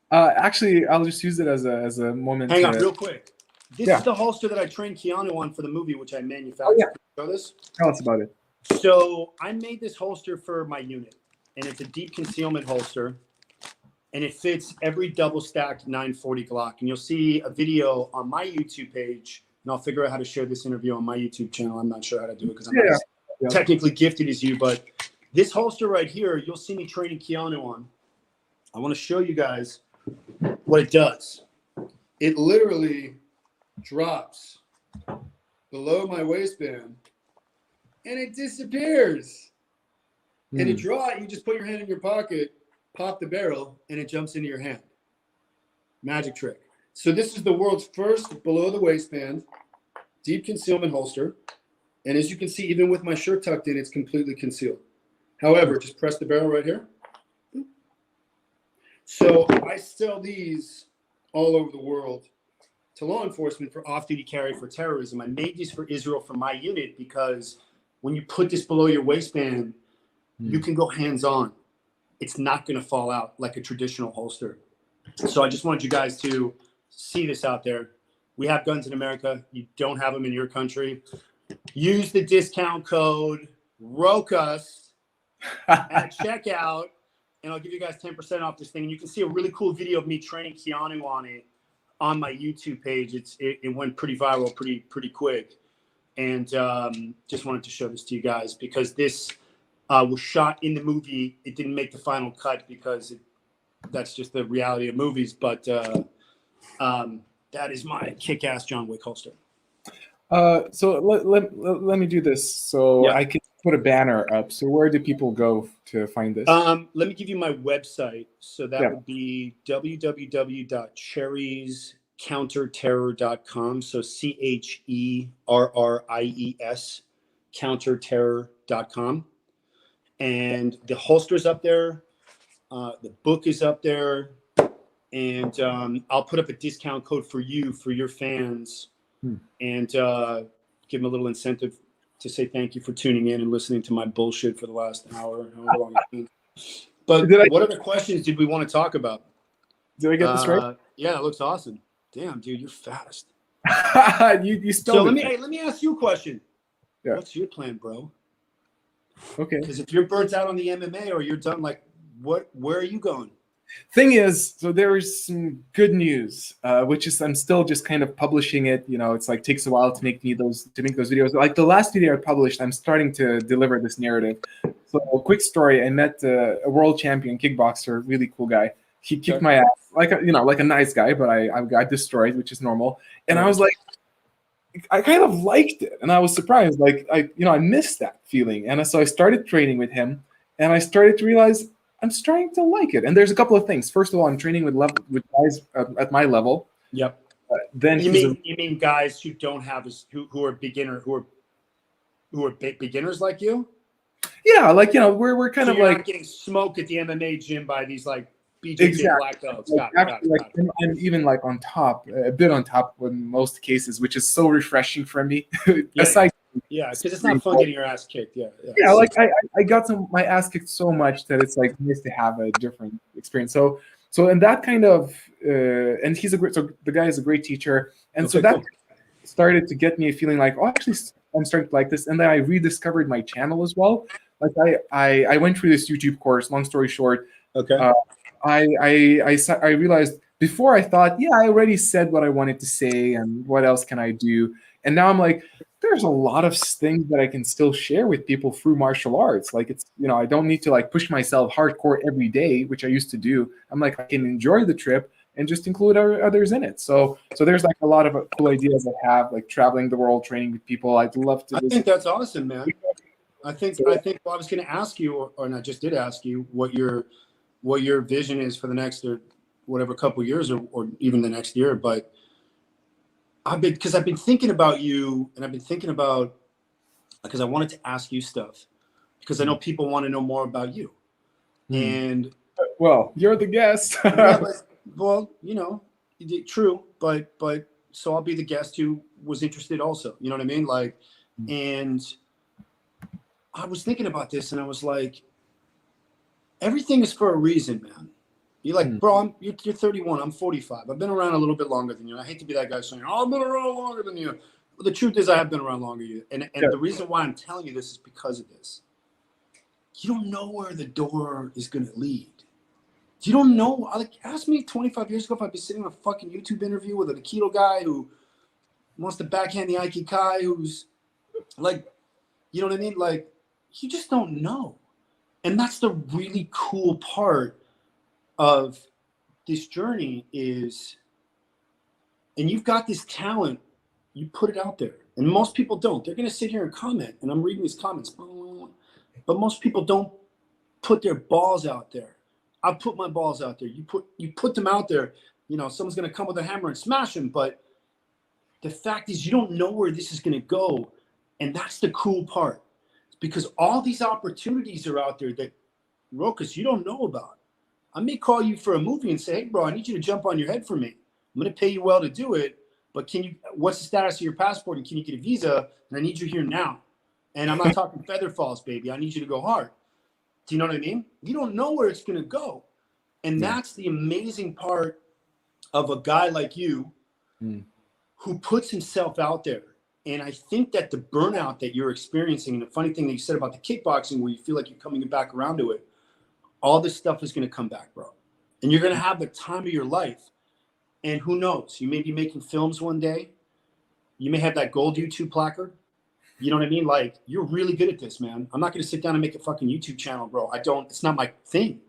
Actually, I'll just use it as a moment. Hang on real quick. This is the holster that I trained Keanu on for the movie, which I manufactured. Oh, yeah. Show this? Tell us about it. So I made this holster for my unit, and it's a deep concealment holster. and it fits every double stacked 940 Glock. And you'll see a video on my YouTube page, and I'll figure out how to share this interview on my YouTube channel. I'm not sure how to do it because I'm not as technically gifted as you, but this holster right here, you'll see me training Keanu on. I want to show you guys what it does. It literally drops below my waistband and it disappears. And to draw it, you just put your hand in your pocket, pop the barrel, and it jumps into your hand. Magic trick. So this is the world's first below the waistband deep concealment holster. And as you can see, even with my shirt tucked in, it's completely concealed. However, just press the barrel right here. So I sell these all over the world to law enforcement for off-duty carry for terrorism. I made these for Israel for my unit because when you put this below your waistband, you can go hands-on. It's not going to fall out like a traditional holster. So I just wanted you guys to see this out there. We have guns in America. You don't have them in your country. Use the discount code ROCUS at checkout, and I'll give you guys 10% off this thing. And you can see a really cool video of me training Keanu on it on my YouTube page. It went pretty viral pretty quick. And just wanted to show this to you guys because this was shot in the movie. It didn't make the final cut because that's just the reality of movies. But that is my kick-ass John Wick holster. So let me do this so I can put a banner up. So where do people go to find this? Let me give you my website. So that would be www.cherriescounterterror.com. So CHERRIES counterterror.com. And the holster's up there. The book is up there. And I'll put up a discount code for you, for your fans, and give them a little incentive to say thank you for tuning in and listening to my bullshit for the last hour. However long it's been. But what other questions did we want to talk about? Did I get this right? Yeah, it looks awesome. Damn, dude, you're fast. you spelled so it. let me ask you a question. Yeah. What's your plan, bro? Okay. Because if you're burnt out on the MMA or you're done, like, where are you going? Thing is, so there is some good news, which is I'm still just kind of publishing it. You know, it's like takes a while to make those videos. Like the last video I published, I'm starting to deliver this narrative. So a quick story: I met a world champion kickboxer, really cool guy. He kicked my ass, like a nice guy, but I got destroyed, which is normal. And I was like, I kind of liked it, and I was surprised. Like I missed that feeling, and so I started training with him, and I started to realize I'm starting to like it. And there's a couple of things. First of all, I'm training with guys at my level. Yep. Then you mean guys who don't have who are beginner who are beginners like you? Yeah, like we're kind of you're like not getting smoked at the MMA gym by these like BJJ black belts. Got it. I'm even like a bit on top in most cases, which is so refreshing for me. Aside. Yeah, because it's not fun getting your ass kicked. Yeah. Like I got my ass kicked so much that it's like nice to have a different experience. So in that kind of and the guy is a great teacher, and so that started to get me feeling like, oh, actually I'm starting to like this. And then I rediscovered my channel as well. Like I went through this YouTube course. Long story short, I realized before I thought, I already said what I wanted to say, and what else can I do? And now I'm like, there's a lot of things that I can still share with people through martial arts. Like it's, I don't need to like push myself hardcore every day, which I used to do. I'm like, I can enjoy the trip and just include others in it. So there's like a lot of cool ideas I have, like traveling the world, training with people. I'd love to. I think that's awesome, man. I think well, I was going to ask you, or I just did ask you, what your vision is for the next or whatever couple years, or even the next year. But I've been thinking about you, and I've been thinking about, because I wanted to ask you stuff, because I know people want to know more about you. And well, you're the guest. Well, true, but so I'll be the guest who was interested also. You know what I mean? Like, and I was thinking about this, and I was like, everything is for a reason, man. You're like, bro, you're 31. I'm 45. I've been around a little bit longer than you. I hate to be that guy saying, oh, I've been around longer than you. But the truth is, I have been around longer than you. And the reason why I'm telling you this is because of this. You don't know where the door is going to lead. You don't know. Like, ask me 25 years ago if I'd be sitting in a fucking YouTube interview with an Aikido guy who wants to backhand the Aikikai, who's like, you know what I mean? Like, you just don't know. And that's the really cool part of this journey is, and you've got this talent, you put it out there. And most people don't. They're going to sit here and comment, and I'm reading these comments, but most people don't put their balls out there. I put my balls out there. You put them out there. You know, someone's going to come with a hammer and smash them. But the fact is, you don't know where this is going to go. And that's the cool part. Because all these opportunities are out there that, Rokas, you don't know about. I may call you for a movie and say, hey, bro, I need you to jump on your head for me. I'm going to pay you well to do it. But what's the status of your passport? And can you get a visa? And I need you here now. And I'm not talking feather falls, baby. I need you to go hard. Do you know what I mean? You don't know where it's going to go. And that's the amazing part of a guy like you who puts himself out there. And I think that the burnout that you're experiencing, and the funny thing that you said about the kickboxing, where you feel like you're coming back around to it, all this stuff is going to come back, bro. And you're going to have the time of your life. And who knows? You may be making films one day. You may have that gold YouTube placard. You know what I mean? Like, you're really good at this, man. I'm not going to sit down and make a fucking YouTube channel, bro. It's not my thing.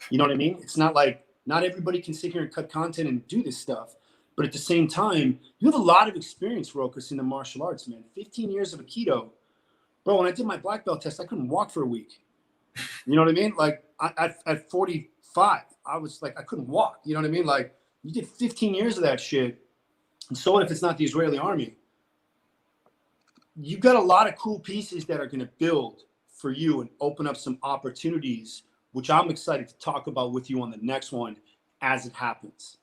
You know what I mean? It's not like, not everybody can sit here and cut content and do this stuff. But at the same time, you have a lot of experience, Rokas, in the martial arts, man. 15 years of Aikido. Bro, when I did my black belt test, I couldn't walk for a week. You know what I mean? Like, at 45, I was like, I couldn't walk. You know what I mean? Like, you did 15 years of that shit. And so what if it's not the Israeli army? You've got a lot of cool pieces that are going to build for you and open up some opportunities, which I'm excited to talk about with you on the next one as it happens.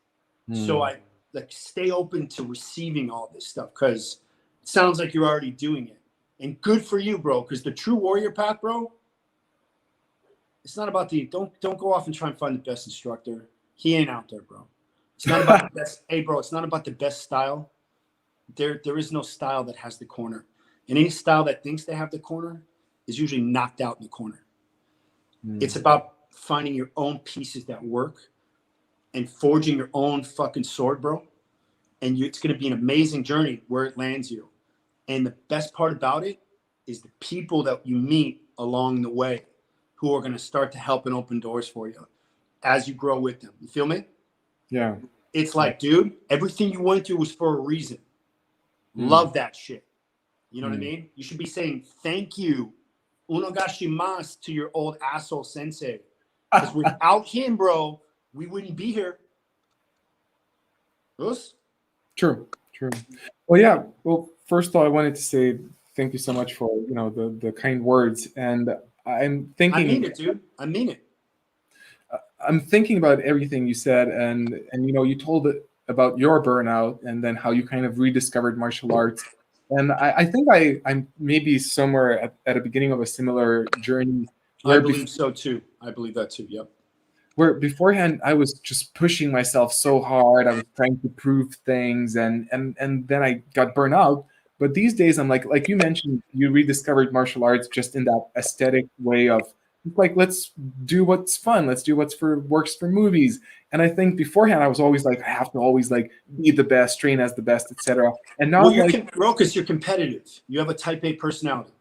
So I like stay open to receiving all this stuff, because it sounds like you're already doing it. And good for you, bro, because the true warrior path, bro, it's not about don't go off and try and find the best instructor. He ain't out there, bro. It's not about the best. Hey, bro, it's not about the best style. There is no style that has the corner. And any style that thinks they have the corner is usually knocked out in the corner. It's about finding your own pieces that work and forging your own fucking sword, bro. And it's going to be an amazing journey where it lands you. And the best part about it is the people that you meet along the way who are going to start to help and open doors for you as you grow with them. You feel me? Yeah. It's like, dude, everything you went through was for a reason. Love that shit. You know what I mean? You should be saying thank you, unogashimasu, to your old asshole sensei. Because without him, bro, we wouldn't be here. Us? True. Well, yeah. Well, first of all, I wanted to say thank you so much for the kind words. And I'm thinking. I mean it, dude. I mean it. I'm thinking about everything you said, and you told it about your burnout, and then how you kind of rediscovered martial arts. And I think I'm maybe somewhere at the beginning of a similar journey. I believe so too. I believe that too. Yep. Where beforehand I was just pushing myself so hard. I was trying to prove things, and then I got burnt out. But these days I'm like you mentioned, you rediscovered martial arts just in that aesthetic way of like, let's do what's fun. Let's do works for movies. And I think beforehand I was always like, I have to always like be the best, train as the best, etc. And now Rokas, you're competitive. You have a type A personality.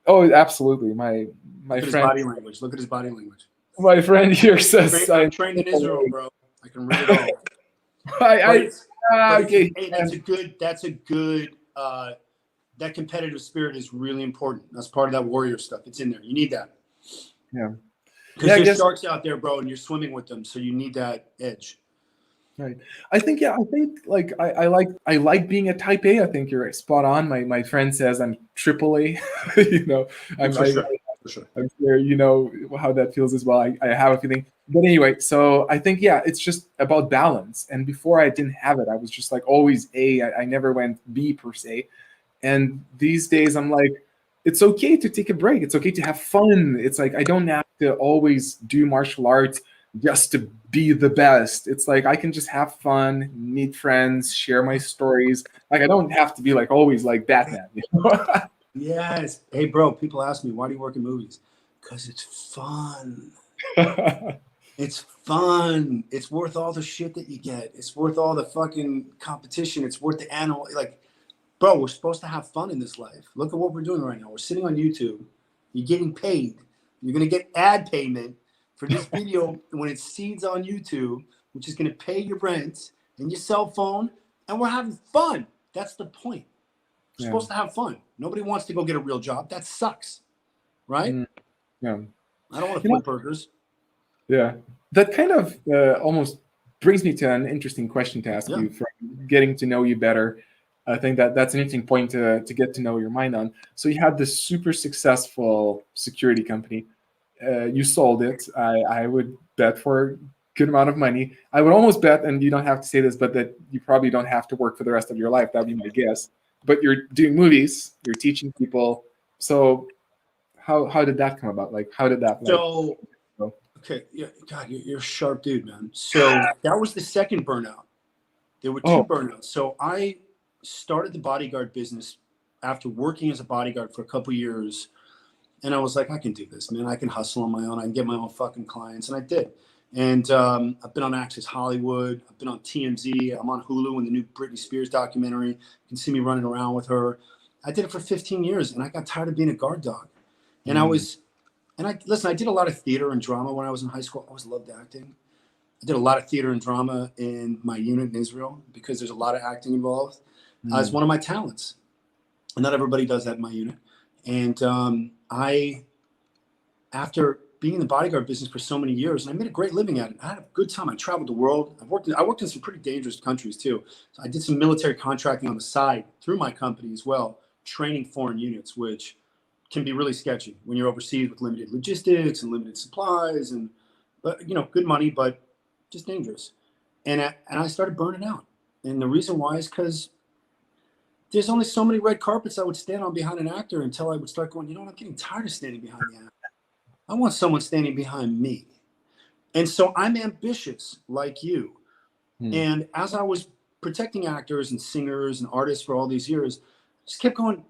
Oh, absolutely. My Look at friend. His body language. Look at his body language. My friend here says I'm trained in Israel, bro. I can read it all. Okay. Hey, that's a good. That competitive spirit is really important. That's part of that warrior stuff. It's in there. You need that. Yeah. Because there's sharks out there, bro, and you're swimming with them, so you need that edge. Right. I think like I like being a type A. I think you're spot on. My friend says I'm triple A. I'm for sure. I'm sure you know how that feels as well. I have a feeling. But anyway, so I think it's just about balance. And before I didn't have it. I was just like always A. I never went B per se. And these days I'm like, it's okay to take a break. It's okay to have fun. It's like I don't have to always do martial arts just to be the best. It's like I can just have fun, meet friends, share my stories. Like I don't have to be like always like Batman. Yes. Hey, bro, people ask me, why do you work in movies? Because it's fun. It's fun. It's worth all the shit that you get. It's worth all the fucking competition. It's worth the animal. Like, bro, we're supposed to have fun in this life. Look at what we're doing right now. We're sitting on YouTube. You're getting paid. You're going to get ad payment for this video when it seeds on YouTube, which is going to pay your rent and your cell phone. And we're having fun. That's the point. We're supposed to have fun. Nobody wants to go get a real job. That sucks. Right? Yeah. I don't want to flip burgers. Yeah. That kind of almost brings me to an interesting question to ask you from getting to know you better. I think that's an interesting point to get to know your mind on. So you had this super successful security company. You sold it. I would bet for a good amount of money. I would almost bet, and you don't have to say this, but that you probably don't have to work for the rest of your life. That'd be my guess. But you're doing movies. You're teaching people. So how did that come about? Like, how did that? Okay, yeah, God, you're a sharp dude, man. So that was the second burnout. There were two burnouts. So I started the bodyguard business after working as a bodyguard for a couple of years. And I was like, I can do this, man. I can hustle on my own. I can get my own fucking clients. And I did. And I've been on Access Hollywood. I've been on TMZ. I'm on Hulu in the new Britney Spears documentary. You can see me running around with her. I did it for 15 years, and I got tired of being a guard dog. And I did a lot of theater and drama when I was in high school. I always loved acting. I did a lot of theater and drama in my unit in Israel because there's a lot of acting involved. It's one of my talents. And not everybody does that in my unit. And after being in the bodyguard business for so many years, and I made a great living at it. I had a good time. I traveled the world. I worked in some pretty dangerous countries too. So I did some military contracting on the side through my company as well, training foreign units, which can be really sketchy when you're overseas with limited logistics and limited supplies and, good money, but just dangerous. And I started burning out. And the reason why is because there's only so many red carpets I would stand on behind an actor until I would start going, I'm getting tired of standing behind the actor. I want someone standing behind me. And so I'm ambitious like you. And as I was protecting actors and singers and artists for all these years, I just kept going,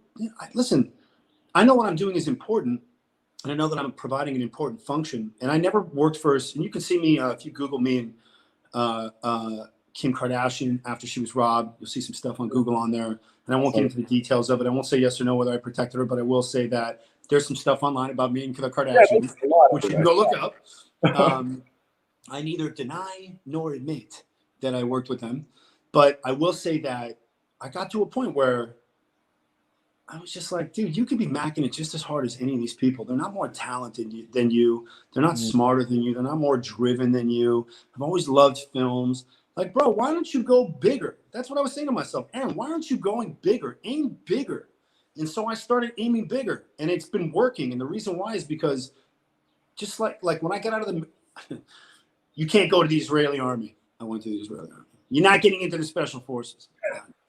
listen, I know what I'm doing is important, and I know that I'm providing an important function. And I never worked first. And you can see me if you Google me and Kim Kardashian after she was robbed. You'll see some stuff on Google on there. And I won't get into the details of it. I won't say yes or no whether I protected her, but I will say that there's some stuff online about me and the Kardashians, which you can go look up. I neither deny nor admit that I worked with them. But I will say that I got to a point where I was just like, dude, you could be macking it just as hard as any of these people. They're not more talented than you. They're not smarter than you. They're not more driven than you. I've always loved films. Like, bro, why don't you go bigger? That's what I was saying to myself. Aaron, why aren't you going bigger? Aim bigger. And so I started aiming bigger, and it's been working. And the reason why is because just like when I got out of the, you can't go to the Israeli army. I went to the Israeli army. You're not getting into the special forces.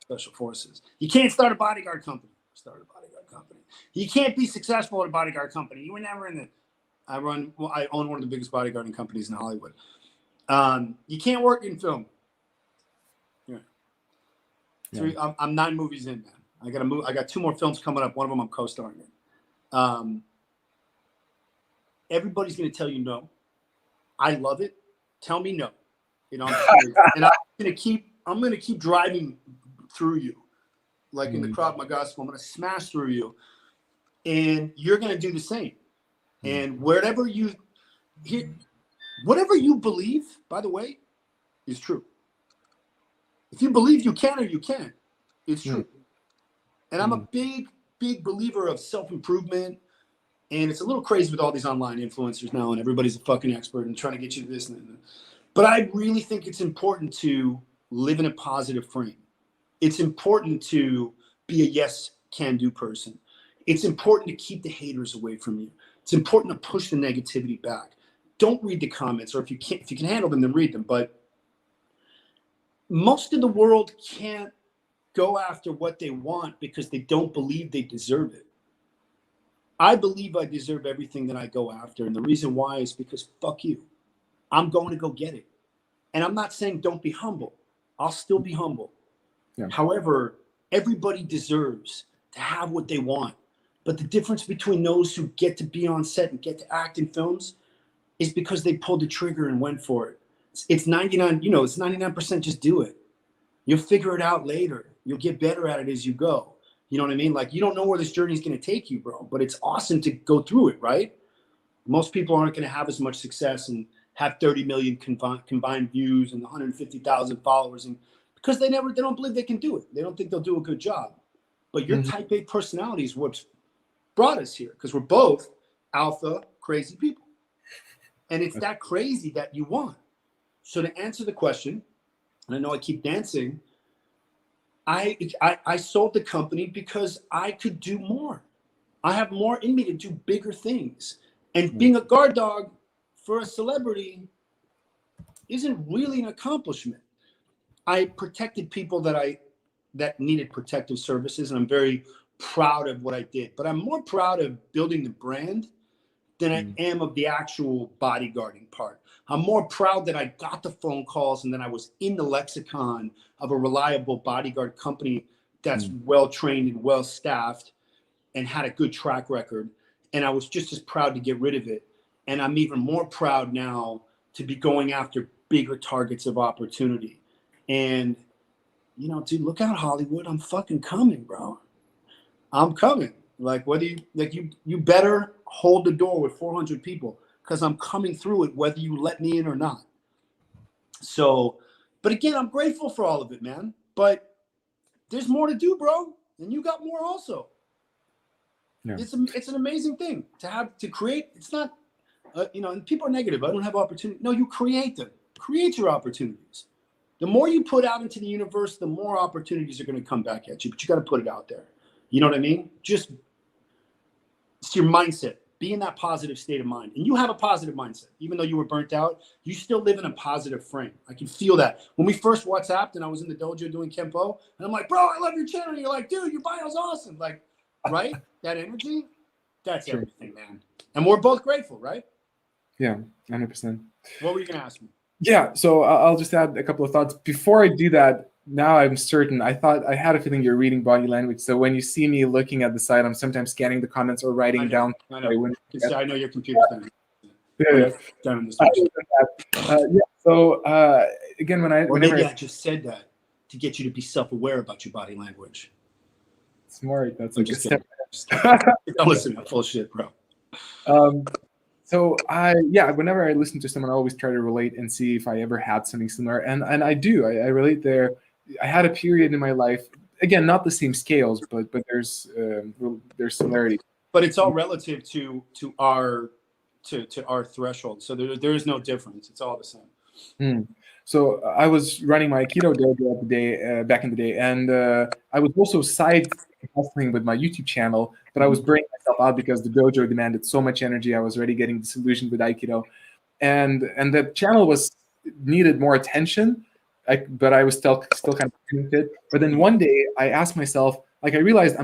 Special forces. You can't start a bodyguard company. Start a bodyguard company. You can't be successful at a bodyguard company. You were never in the. I own one of the biggest bodyguarding companies in Hollywood. You can't work in film. Yeah. I'm 9 movies in, man. I got 2 more films coming up. One of them I'm co-starring in. Everybody's gonna tell you no. I love it. Tell me no. And I'm gonna keep driving through you. Like in the Krav Maga, I'm going to smash through you, and you're going to do the same. And whatever you believe, by the way, is true. If you believe you can or you can't, it's true. And I'm a big, big believer of self-improvement. And it's a little crazy with all these online influencers now, and everybody's a fucking expert and trying to get you to this and that. But I really think it's important to live in a positive frame. It's important to be a yes can do person. It's important to keep the haters away from you. It's important to push the negativity back. Don't read the comments, or if you can handle them, then read them. But most of the world can't go after what they want because they don't believe they deserve it. I believe I deserve everything that I go after. And the reason why is because fuck you. I'm going to go get it. And I'm not saying don't be humble. I'll still be humble. Yeah. However, everybody deserves to have what they want. But the difference between those who get to be on set and get to act in films, is because they pulled the trigger and went for it. It's 99, you know, it's 99% just do it. You'll figure it out later. You'll get better at it as you go. You know what I mean? Like, you don't know where this journey is going to take you, bro, but it's awesome to go through it, right? Most people aren't going to have as much success and have 30 million combined views and 150,000 followers, and because they don't believe they can do it. They don't think they'll do a good job. But your type A personality is what's brought us here, because we're both alpha crazy people. And it's that crazy that you want. So to answer the question, and I know I keep dancing, I sold the company because I could do more. I have more in me to do bigger things. And being a guard dog for a celebrity isn't really an accomplishment. I protected people that needed protective services, and I'm very proud of what I did. But I'm more proud of building the brand than I am of the actual bodyguarding part. I'm more proud that I got the phone calls and then I was in the lexicon of a reliable bodyguard company that's well-trained and well-staffed and had a good track record. And I was just as proud to get rid of it. And I'm even more proud now to be going after bigger targets of opportunity. And, you know, dude, look out, Hollywood. I'm fucking coming, bro. I'm coming. Like, whether you better hold the door with 400 people, because I'm coming through it, whether you let me in or not. So, but again, I'm grateful for all of it, man. But there's more to do, bro. And you got more also. Yeah. It's an amazing thing to create. It's not, you know, and people are negative. I don't have opportunity. No, you create them. Create your opportunities. The more you put out into the universe, the more opportunities are going to come back at you. But you got to put it out there. You know what I mean? Just, it's your mindset. Be in that positive state of mind. And you have a positive mindset. Even though you were burnt out, you still live in a positive frame. I can feel that. When we first WhatsApped and I was in the dojo doing Kempo, and I'm like, bro, I love your channel. And you're like, dude, your bio's awesome. Like, right? That energy, that's everything, man. And we're both grateful, right? Yeah, 100%. What were you going to ask me? Yeah, so I'll just add a couple of thoughts. Before I do that, now I'm certain, I had a feeling you're reading body language. So when you see me looking at the side, I'm sometimes scanning the comments or writing down. I know your computer's done. Yeah. Done this So again, maybe I just said that to get you to be self-aware about your body language. Smart. That's a good step. Don't listen to full shit, bro. So whenever I listen to someone, I always try to relate and see if I ever had something similar, and I do. I relate there. I had a period in my life, again, not the same scales, but there's similarity. But it's all relative to our threshold. So there is no difference. It's all the same. So I was running my Aikido dojo back in the day, and I was also side hustling with my YouTube channel, but I was burning myself out because the dojo demanded so much energy. I was already getting disillusioned with Aikido, and the channel needed more attention, but I was still kind of committed. But then one day I asked myself, like, I realized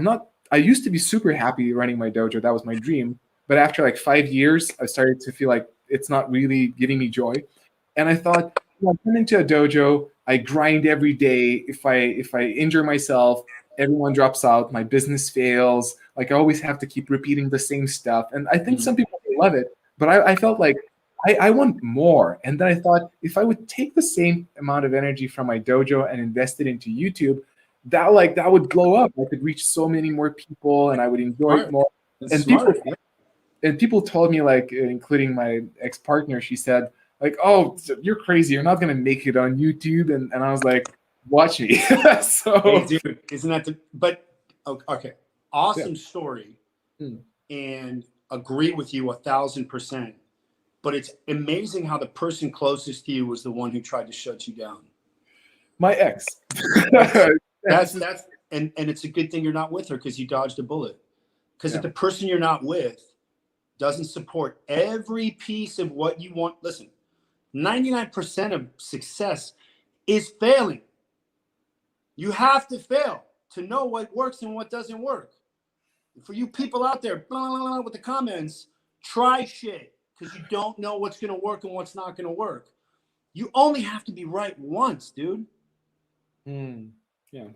I used to be super happy running my dojo. That was my dream. But after like 5 years, I started to feel like it's not really giving me joy. And I thought, I turn into a dojo, I grind every day. If I injure myself, everyone drops out, my business fails. Like, I always have to keep repeating the same stuff. And I think some people love it, but I felt like I want more. And then I thought, if I would take the same amount of energy from my dojo and invest it into YouTube, that would blow up. I could reach so many more people and I would enjoy it more. And people told me, like, including my ex-partner, she said, like, oh, you're crazy. You're not going to make it on YouTube. And I was like, watch me. So, hey, dude, isn't that but okay. Awesome story. And agree with you 1,000%. But it's amazing how the person closest to you was the one who tried to shut you down. My ex. that's and it's a good thing you're not with her, because you dodged a bullet. Because if the person you're not with doesn't support every piece of what you want, listen, 99% of success is failing. You have to fail to know what works and what doesn't work. For you people out there, blah, blah, blah, with the comments, try shit, because you don't know what's going to work and what's not going to work. You only have to be right once, dude. Yeah.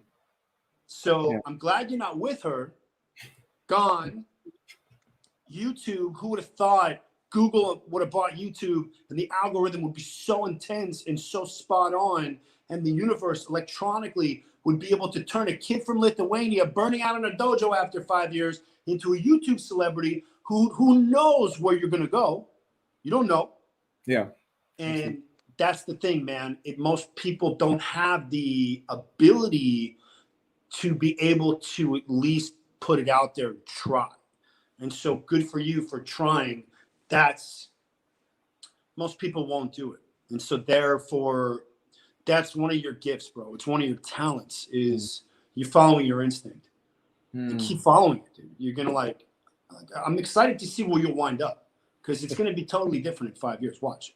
So I'm glad you're not with her. Gone. YouTube, who would have thought? Google would have bought YouTube, and the algorithm would be so intense and so spot on, and the universe electronically would be able to turn a kid from Lithuania burning out in a dojo after 5 years into a YouTube celebrity who knows where you're going to go. You don't know. Yeah. And that's the thing, man. Most people don't have the ability to be able to at least put it out there and try. And so good for you for trying. Most people won't do it. And so therefore, that's one of your gifts, bro. It's one of your talents is you're following your instinct. And keep following it, dude. You're going to I'm excited to see where you'll wind up because it's going to be totally different in 5 years. Watch.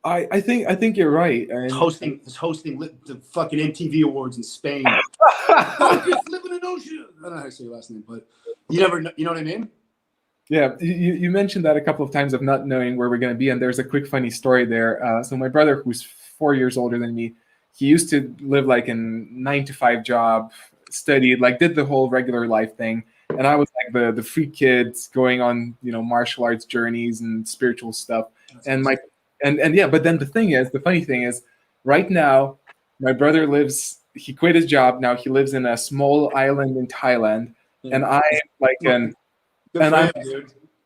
I think you're right. And hosting the fucking MTV Awards in Spain. Just living in ocean. I don't know how to say your last name, but you never know. You know what I mean? Yeah, you mentioned that a couple of times of not knowing where we're going to be, and there's a quick funny story there. So my brother, who's 4 years older than me, he used to live like a 9-to-5 job, studied, like did the whole regular life thing, and I was like the free kid going on martial arts journeys and spiritual stuff. And yeah, but then the funny thing is, right now, my brother he quit his job. Now he lives in a small island in Thailand, and I'm like dude.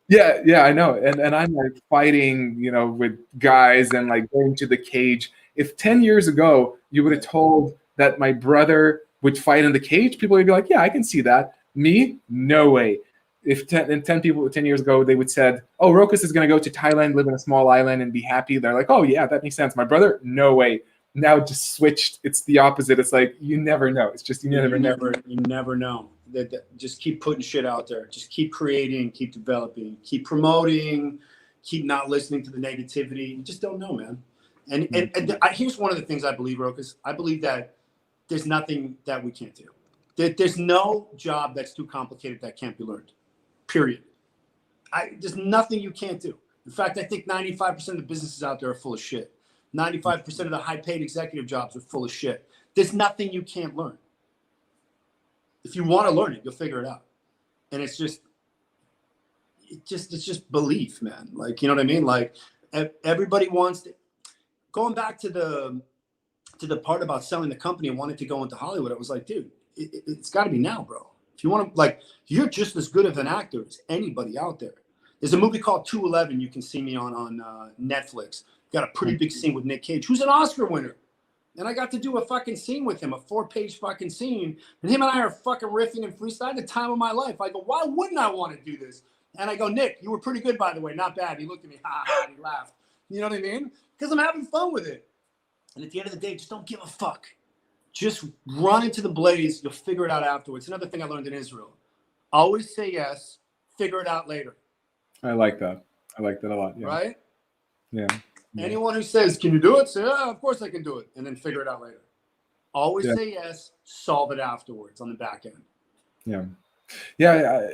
Yeah, I know. And I'm like fighting, with guys and like going to the cage. If 10 years ago you would have told that my brother would fight in the cage, people would be like, yeah, I can see that. Me? No way. If 10 years ago they would said, oh, Rokas is going to go to Thailand, live in a small island and be happy, they're like, oh yeah, that makes sense. My brother? No way. Now it just switched. It's the opposite. It's like, you never know. It's just, you never know. Just keep putting shit out there. Just keep creating, keep developing, keep promoting, keep not listening to the negativity. You just don't know, man. And here's one of the things I believe, Rokas. I believe that there's nothing that we can't do. There's no job that's too complicated that can't be learned, period. There's nothing you can't do. In fact, I think 95% of the businesses out there are full of shit. 95% of the high-paid executive jobs are full of shit. There's nothing you can't learn. If you want to learn it, you'll figure it out. And it's just belief, man. Like, you know what I mean? Like, everybody wants to. Going back to the part about selling the company and wanting to go into Hollywood, I was like, dude, it's got to be now, bro. If you want to, like, you're just as good of an actor as anybody out there. There's a movie called 211 you can see me on Netflix. Got a pretty big scene with Nick Cage, who's an Oscar winner. And I got to do a fucking scene with him, a 4-page fucking scene. And him and I are fucking riffing and freestyle. The time of my life. I go, why wouldn't I want to do this? And I go, Nick, you were pretty good, by the way. Not bad. He looked at me, ha ha, and he laughed. You know what I mean? Because I'm having fun with it. And at the end of the day, just don't give a fuck. Just run into the blaze. You'll figure it out afterwards. Another thing I learned in Israel. Always say yes. Figure it out later. I like that. I like that a lot. Yeah. Right? Yeah. Anyone who says, can you do it? Say, yeah, of course I can do it. And then figure it out later. Always say yes. Solve it afterwards on the back end. Yeah. Yeah.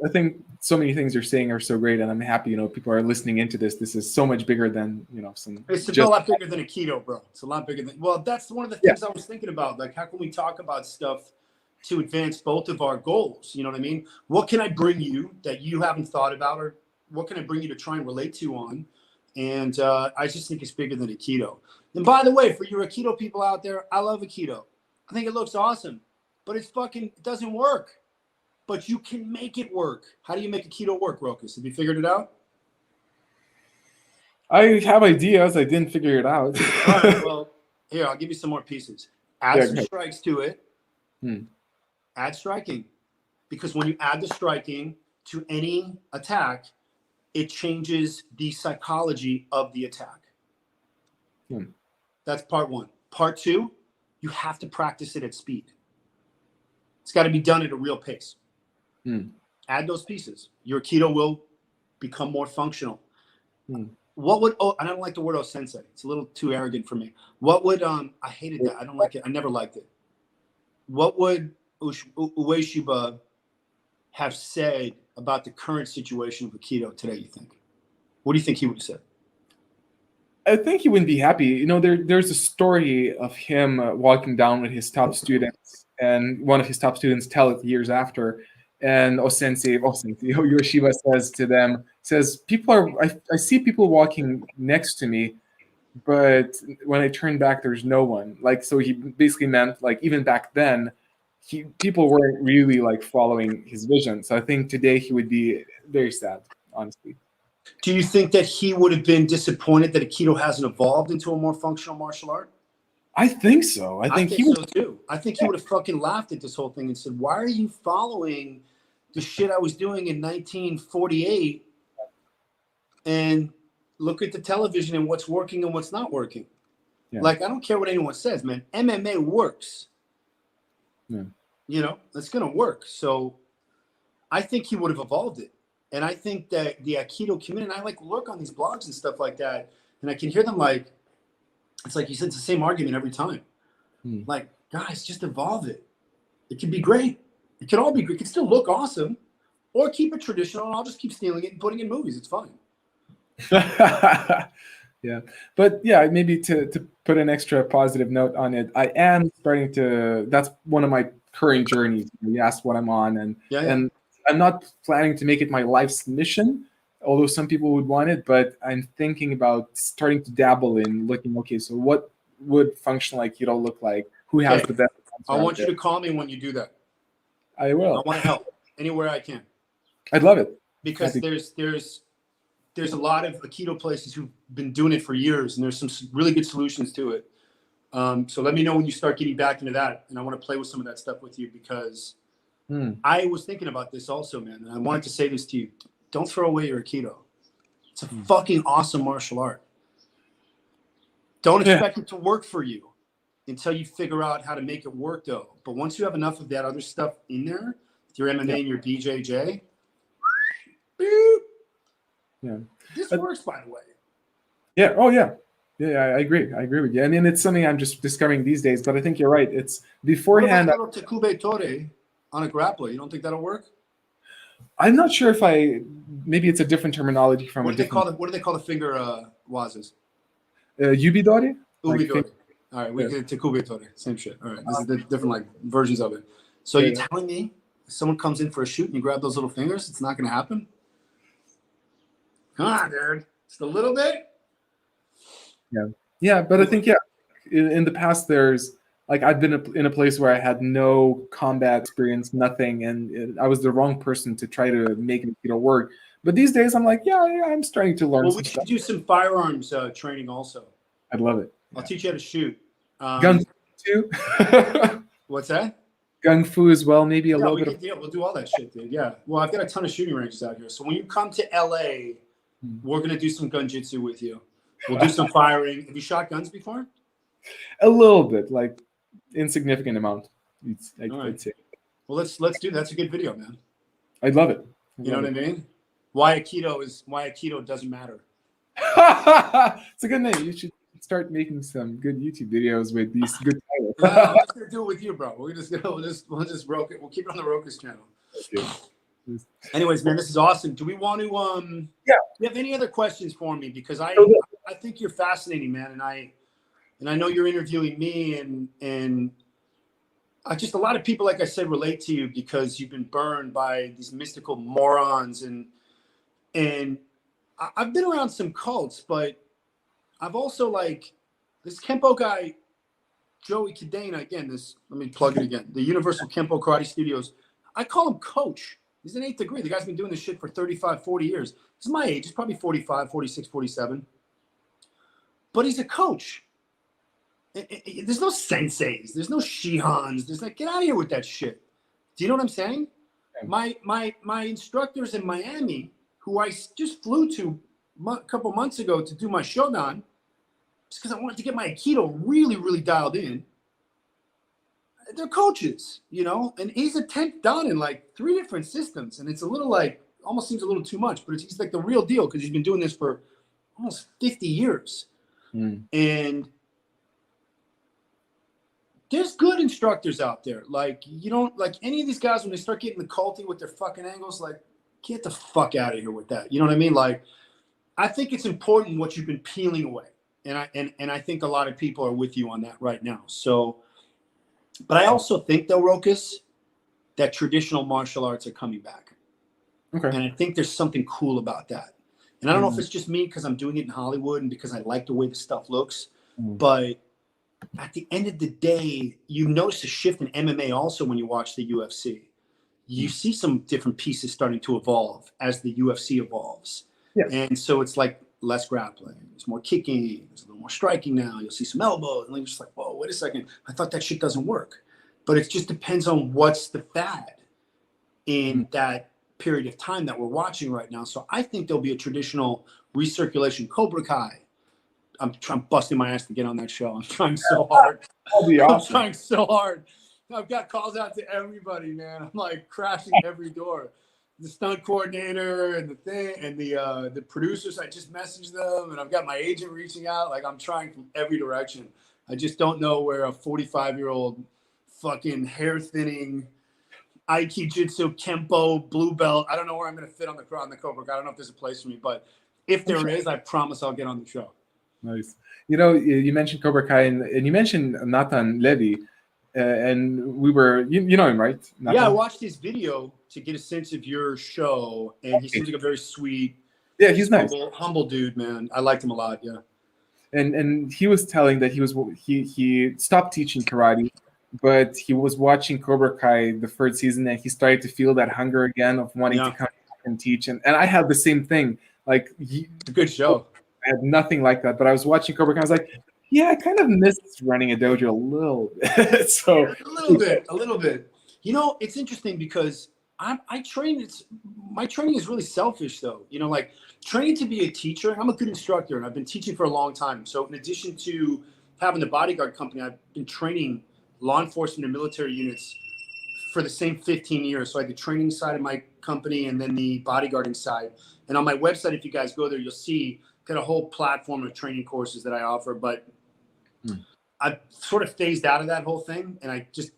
I think so many things you're saying are so great. And I'm happy, people are listening into this. This is so much bigger than, It's a lot bigger than a keto, bro. It's a lot bigger than, well, that's one of the things I was thinking about. Like, how can we talk about stuff to advance both of our goals? You know what I mean? What can I bring you that you haven't thought about, or what can I bring you to try and relate to on? And I just think it's bigger than a keto. And by the way, for your keto people out there, I love a keto. I think it looks awesome, but it doesn't work. But you can make it work. How do you make a keto work, Rokas? Have you figured it out? I have ideas. I didn't figure it out. All right, well, here, I'll give you some more pieces. Add some strikes to it. Add striking. Because when you add the striking to any attack, it changes the psychology of the attack. That's part one. Part two, you have to practice it at speed. It's got to be done at a real pace. Add those pieces. Your keto will become more functional. What would, I don't like the word sensei. It's a little too arrogant for me. What would, I hated that. I don't like it. I never liked it. What would Ueshiba have said about the current situation of keto today, you think? What do you think he would have said? I think he wouldn't be happy. There's a story of him walking down with his top students, and one of his top students tell it years after. And Yoshiba says to them, says, I see people walking next to me, but when I turn back, there's no one. Like, so he basically meant, like, even back then, people weren't really like following his vision. So I think today he would be very sad, honestly. Do you think that he would have been disappointed that Aikido hasn't evolved into a more functional martial art? I think so. I think so too. I think he would have fucking laughed at this whole thing and said, "Why are you following the shit I was doing in 1948? And look at the television and what's working and what's not working." Yeah. Like, I don't care what anyone says, man. MMA works. Yeah. You know, it's gonna work. So I think he would have evolved it. And I think that the Aikido community, and I like lurk on these blogs and stuff like that, and I can hear them like, it's like you said, it's the same argument every time. Like, guys, just evolve it. It can be great. It can all be great. It can still look awesome. Or keep it traditional, and I'll just keep stealing it and putting it in movies. It's fine. Yeah. But yeah, maybe to put an extra positive note on it, I am starting to, that's one of my current journeys. You asked what I'm on, and and I'm not planning to make it my life's mission, although some people would want it, but I'm thinking about starting to dabble in looking, okay, so what would functional Aikido look like? Who has the best? I want you to call me when you do that. I will. I want to help anywhere I can. I'd love it. Because there's a lot of Aikido places who've been doing it for years, and there's some really good solutions to it. So let me know when you start getting back into that, and I want to play with some of that stuff with you, because I was thinking about this also, man, and I wanted to say this to you. Don't throw away your Aikido. It's a fucking awesome martial art. Don't expect it to work for you until you figure out how to make it work, though. But once you have enough of that other stuff in there, your MMA and your BJJ, this works, by the way. Yeah. Oh, yeah. Yeah, I agree. I agree with you. I mean, it's something I'm just discovering these days, but I think you're right. It's beforehand. What about Tekube Tore on a grappler? You don't think that'll work? I'm not sure if maybe it's a different terminology from what do they call the finger wazas? Ubidori? Ubidori. All right, we get Tekube Tore. Same shit. All right, this is the different like versions of it. So you're telling me if someone comes in for a shoot and you grab those little fingers, it's not going to happen? Come on, dude. Just a little bit. Yeah, but I think in the past there's like I've been in a place where I had no combat experience, nothing, and I was the wrong person to try to make it work. But these days I'm like, I'm starting to learn. Well, we should do some firearms training also. I'd love it. I'll teach you how to shoot. Gung Fu too. What's that? Gung Fu as well, maybe a little bit. We'll do all that shit, dude. Yeah. Well, I've got a ton of shooting ranges out here. So when you come to LA, we're gonna do some gunjutsu with you. We'll do some firing. Have you shot guns before? A little bit, like insignificant amount. I'd say. Well, let's do that. That's a good video, man. I'd love it. You know what I mean? Why Aikido doesn't matter. It's a good name. You should start making some good YouTube videos with these good titles. I'm just gonna do it with you, bro. We'll just roke it. We'll keep it on the Rokus channel. Okay. Anyways, man, this is awesome. Do we want to do you have any other questions for me? Because I think you're fascinating, man, and I know you're interviewing me, and just a lot of people, like I said, relate to you because you've been burned by these mystical morons, and I've been around some cults, but I've also like this Kempo guy, Joey Kadena, again, let me plug it again, the Universal Kempo Karate Studios. I call him Coach. He's an 8th degree. The guy's been doing this shit for 35, 40 years. He's my age. He's probably 45, 46, 47. But he's a coach. There's no senseis. There's no shihans. There's like, get out of here with that shit. Do you know what I'm saying? My instructors in Miami, who I just flew to a couple months ago to do my Shodan, just because I wanted to get my Aikido really, really dialed in. They're coaches, you know, and he's a 10th dan in like 3 different systems. And it's a little like, almost seems a little too much, but he's like the real deal because he's been doing this for almost 50 years. And there's good instructors out there. Like, you don't like any of these guys when they start getting the culty with their fucking angles, like, get the fuck out of here with that. You know what I mean? Like, I think it's important what you've been peeling away. And I think a lot of people are with you on that right now. So, but I also think though, Rokus, that traditional martial arts are coming back. Okay. And I think there's something cool about that. And I don't know if it's just me because I'm doing it in Hollywood and because I like the way the stuff looks, but at the end of the day, you notice a shift in MMA also when you watch the UFC. You see some different pieces starting to evolve as the UFC evolves. Yeah. And so it's like less grappling, there's more kicking, there's a little more striking now. You'll see some elbows, and you're just like, whoa, wait a second. I thought that shit doesn't work. But it just depends on what's the fad in that period of time that we're watching right now. So I think there'll be a traditional recirculation Cobra Kai. I'm busting my ass to get on that show. I'm trying so hard. That'll be awesome. I'm trying so hard. I've got calls out to everybody, man. I'm like crashing every door. The stunt coordinator and the thing and the producers, I just messaged them, and I've got my agent reaching out. Like, I'm trying from every direction. I just don't know where a 45-year-old fucking hair thinning Aikijitsu Kempo blue belt. I don't know where I'm gonna fit on the Cobra. I don't know if there's a place for me, but if there is, I promise I'll get on the show. Nice. You know, you mentioned Cobra Kai, and you mentioned Nathan Levy, and we were, you know him, right? Nathan? Yeah, I watched his video to get a sense of your show, and he seems like a very sweet, he's nice, humble dude, man. I liked him a lot. Yeah. And he was telling that he stopped teaching karate, but he was watching Cobra Kai the third season, and he started to feel that hunger again of wanting to come back and teach. And I had the same thing. Like, it's a good show. I had nothing like that, but I was watching Cobra Kai. I was like, yeah, I kind of missed running a dojo a little bit. So a little bit. You know, it's interesting because I train. My training is really selfish, though. You know, like training to be a teacher. I'm a good instructor, and I've been teaching for a long time. So in addition to having the bodyguard company, I've been training law enforcement and military units for the same 15 years. So I had the training side of my company and then the bodyguarding side. And on my website, if you guys go there, you'll see got a whole platform of training courses that I offer. But I've sort of phased out of that whole thing, and I just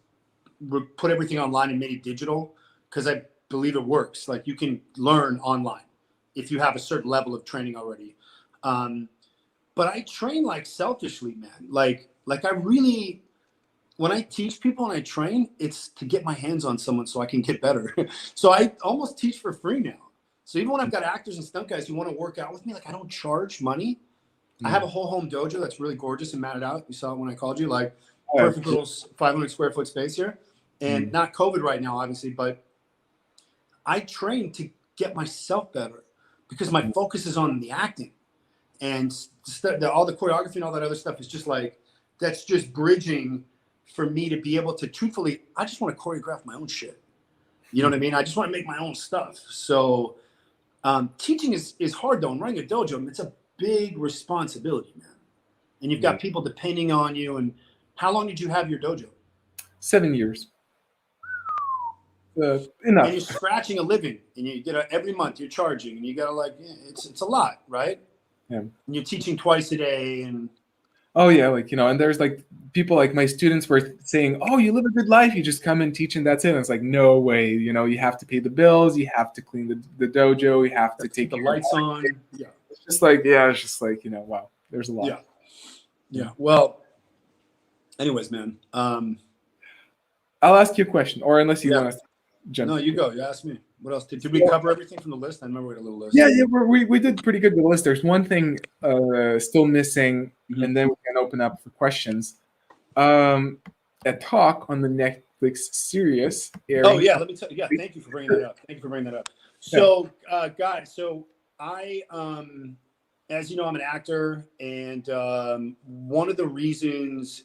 put everything online and made it digital because I believe it works. Like, you can learn online if you have a certain level of training already. But I train like selfishly, man. Like I really, when I teach people and I train, it's to get my hands on someone so I can get better. So I almost teach for free now. So even when I've got actors and stunt guys who want to work out with me, like, I don't charge money. I have a whole home dojo that's really gorgeous and matted out. You saw it when I called you, like perfect little 500 square foot space here. And not COVID right now, obviously, but I train to get myself better because my focus is on the acting. And all the choreography and all that other stuff is just like, that's just bridging for me to be able to, truthfully, I just want to choreograph my own shit. You know what I mean? I just want to make my own stuff. So teaching is hard, though. And running a dojo, I mean, it's a big responsibility, man. And you've got people depending on you. And how long did you have your dojo? 7 years. Enough. And you're scratching a living, and you get every month you're charging, and you gotta, like, it's a lot, right? Yeah. And you're teaching twice a day, and like, you know, and there's like people like my students were saying, oh, you live a good life, you just come and teach and that's it. And it's like, no way, you know, you have to pay the bills, you have to clean the dojo, you have to take the lights on. Yeah. It's just like, it's just like, you know, wow, there's a lot. Yeah. Well, anyways, man. I'll ask you a question, or unless you want to jump. No, you go. You ask me. What else did we cover? Everything from the list? I remember we had a little list. Yeah, we did pretty good with the list. There's one thing still missing, and then we can open up for questions. A talk on the Netflix series. Oh yeah, let me tell you. Yeah, thank you for bringing that up. So, guys, so I, as you know, I'm an actor, and one of the reasons,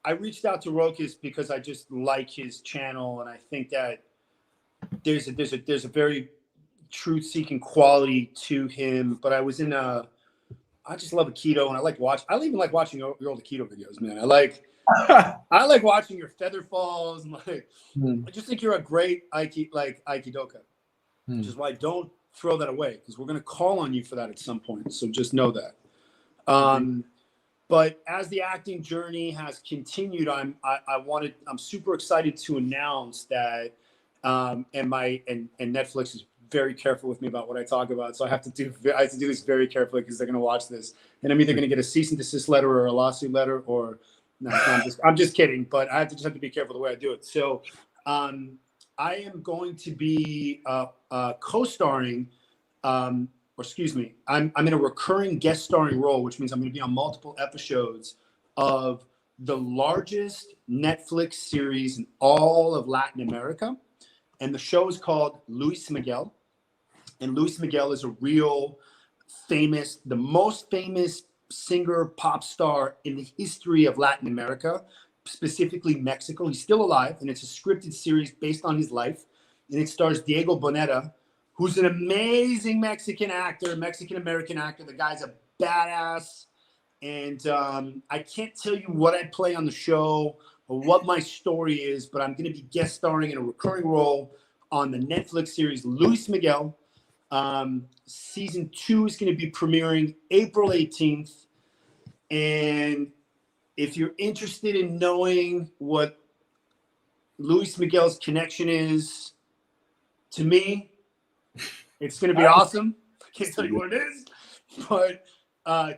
I reached out to Rokas because I just like his channel, and I think that there's a very truth-seeking quality to him. But I just love Aikido, and I even like watching your old Aikido videos, man. I like watching your feather falls, and like I just think you're a great Aikidoka, which is why don't throw that away, because we're gonna call on you for that at some point. So just know that. But as the acting journey has continued, I'm super excited to announce that, and Netflix is very careful with me about what I talk about. So I have to do this very carefully because they're going to watch this, and I'm either going to get a cease and desist letter or a lawsuit letter, or No, I'm just kidding, but I just have to be careful the way I do it. So I am going to be co-starring, or excuse me, I'm in a recurring guest starring role, which means I'm going to be on multiple episodes of the largest Netflix series in all of Latin America. And the show is called Luis Miguel. And Luis Miguel is a real famous, the most famous singer, pop star in the history of Latin America, specifically Mexico. He's still alive, and it's a scripted series based on his life. And it stars Diego Boneta, who's an amazing Mexican actor, Mexican-American actor. The guy's a badass. And I can't tell you what I play on the show or what my story is, but I'm going to be guest starring in a recurring role on the Netflix series Luis Miguel. Season 2 is going to be premiering April 18th. And if you're interested in knowing what Luis Miguel's connection is to me, it's going to be awesome. I can't tell you what it is, but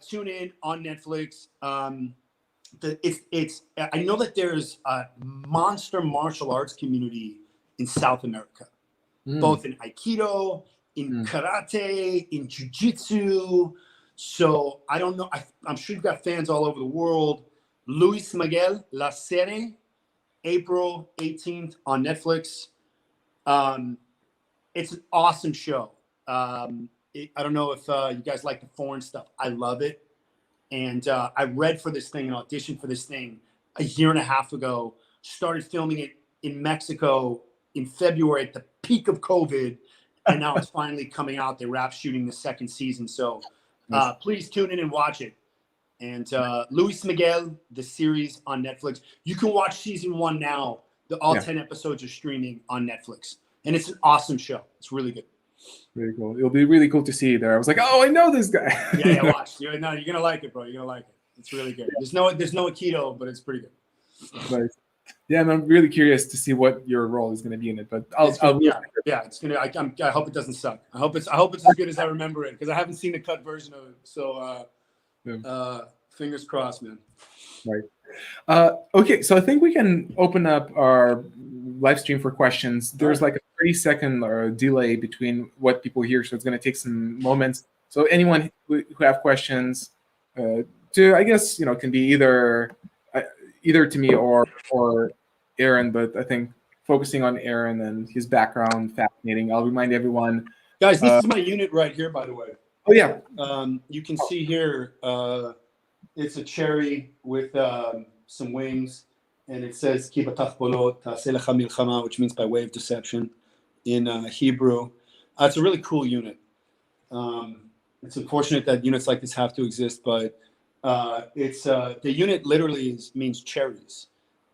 tune in on Netflix. I know that there's a monster martial arts community in South America, both in Aikido, in karate, in jiu-jitsu. So I don't know. I'm sure you've got fans all over the world. Luis Miguel, La Serie, April 18th on Netflix. It's an awesome show. I don't know if you guys like the foreign stuff. I love it. And I read for this thing and auditioned for this thing a year and a half ago. Started filming it in Mexico in February at the peak of COVID. And now it's finally coming out. They wrap shooting the second season. So please tune in and watch it. And Luis Miguel, the series on Netflix. You can watch season 1 now. All 10 episodes are streaming on Netflix. And it's an awesome show. It's really good. Really cool. It'll be really cool to see you there. I was like, oh, I know this guy. yeah, watch. You're going to like it, bro. You're going to like it. It's really good. There's no Aikido, but it's pretty good. Nice. Yeah, and I'm really curious to see what your role is going to be in it. But it's gonna. I hope it doesn't suck. I hope it's as good as I remember it, because I haven't seen the cut version of it. So, fingers crossed, man. Right. Okay, so I think we can open up our live stream for questions. There's like a 30-second delay between what people hear, so it's going to take some moments. So anyone who have questions, I guess can be either to me or Aaron, but I think focusing on Aaron and his background, fascinating. I'll remind everyone. Guys, this is my unit right here, by the way. Oh, yeah. You can see here, it's a cherry with some wings, and it says, which means by way of deception in Hebrew. It's a really cool unit. It's unfortunate that units like this have to exist, but it's the unit literally means cherries,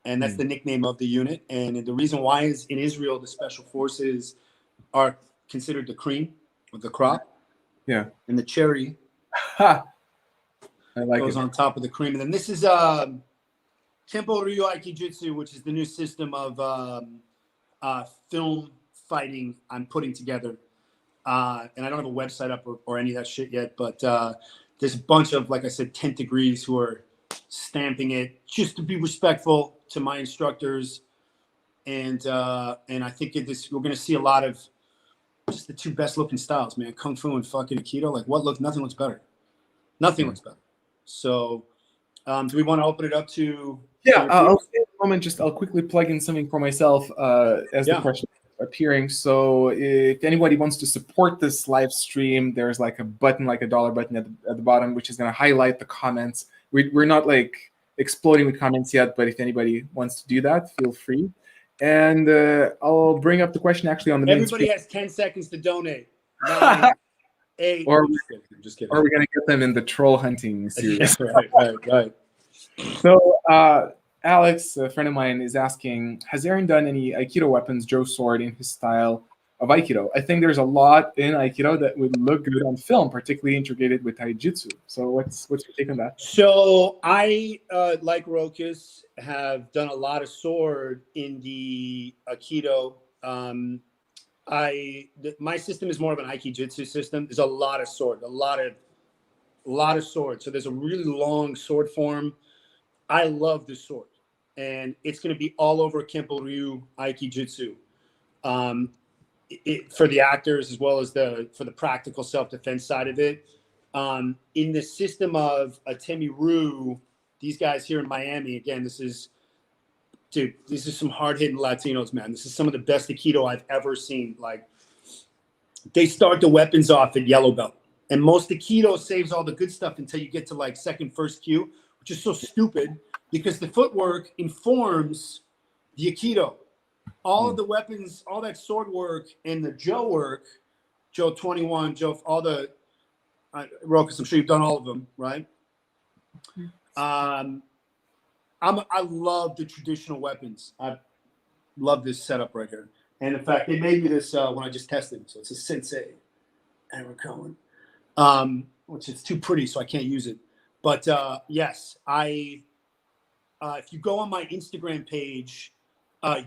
and that's the nickname of the unit. And the reason why is in Israel, the special forces are considered the cream of the crop. Yeah. And the cherry goes on top of the cream. And then this is Kempo Ryu Aikijutsu, which is the new system of film fighting I'm putting together. And I don't have a website up or any of that shit yet, but there's a bunch of, like I said, 10th degrees who are stamping it just to be respectful to my instructors. And I think we're going to see a lot of just the two best looking styles, man. Kung Fu and fucking Aikido. Like nothing looks better. Nothing looks better. So do we want to open it up to? Yeah, I'll stay a moment. I'll quickly plug in something for myself as the question appearing. So if anybody wants to support this live stream, there's like a button, like a $1 button at the bottom, which is going to highlight the comments. We're not like exploding with comments yet, but if anybody wants to do that, feel free. And I'll bring up the question actually on the main Everybody screen. has 10 seconds to donate. 9, 8. Or I'm just kidding. Or we're going to get them in the troll hunting series. Right. So Alex, a friend of mine, is asking, has Aaron done any Aikido weapons, Joe sword, in his style of Aikido? I think there's a lot in Aikido that would look good on film, particularly integrated with Taijutsu. So what's your take on that? So I, like Rokas, have done a lot of sword in the Aikido. My system is more of an Aikijutsu system. There's a lot of sword, a lot of sword. So there's a really long sword form. I love this sword, and it's going to be all over Kempo Ryu Aikijutsu. For the actors as well as for the practical self-defense side of it. In the system of Atemi Ryu, these guys here in Miami, again, this is some hard-hitting Latinos, man. This is some of the best Aikido I've ever seen. Like, they start the weapons off at yellow belt. And most Aikido saves all the good stuff until you get to like first kyu, which is so stupid because the footwork informs the Aikido. All of the weapons, all that sword work and the Joe work, Joe 21, Joe, all the, Rokas, I'm sure you've done all of them, right? I love the traditional weapons. I love this setup right here. And in fact, they made me this when I just tested. So it's a Sensei, Aaron Cohen, which is too pretty, so I can't use it. But yes, if you go on my Instagram page,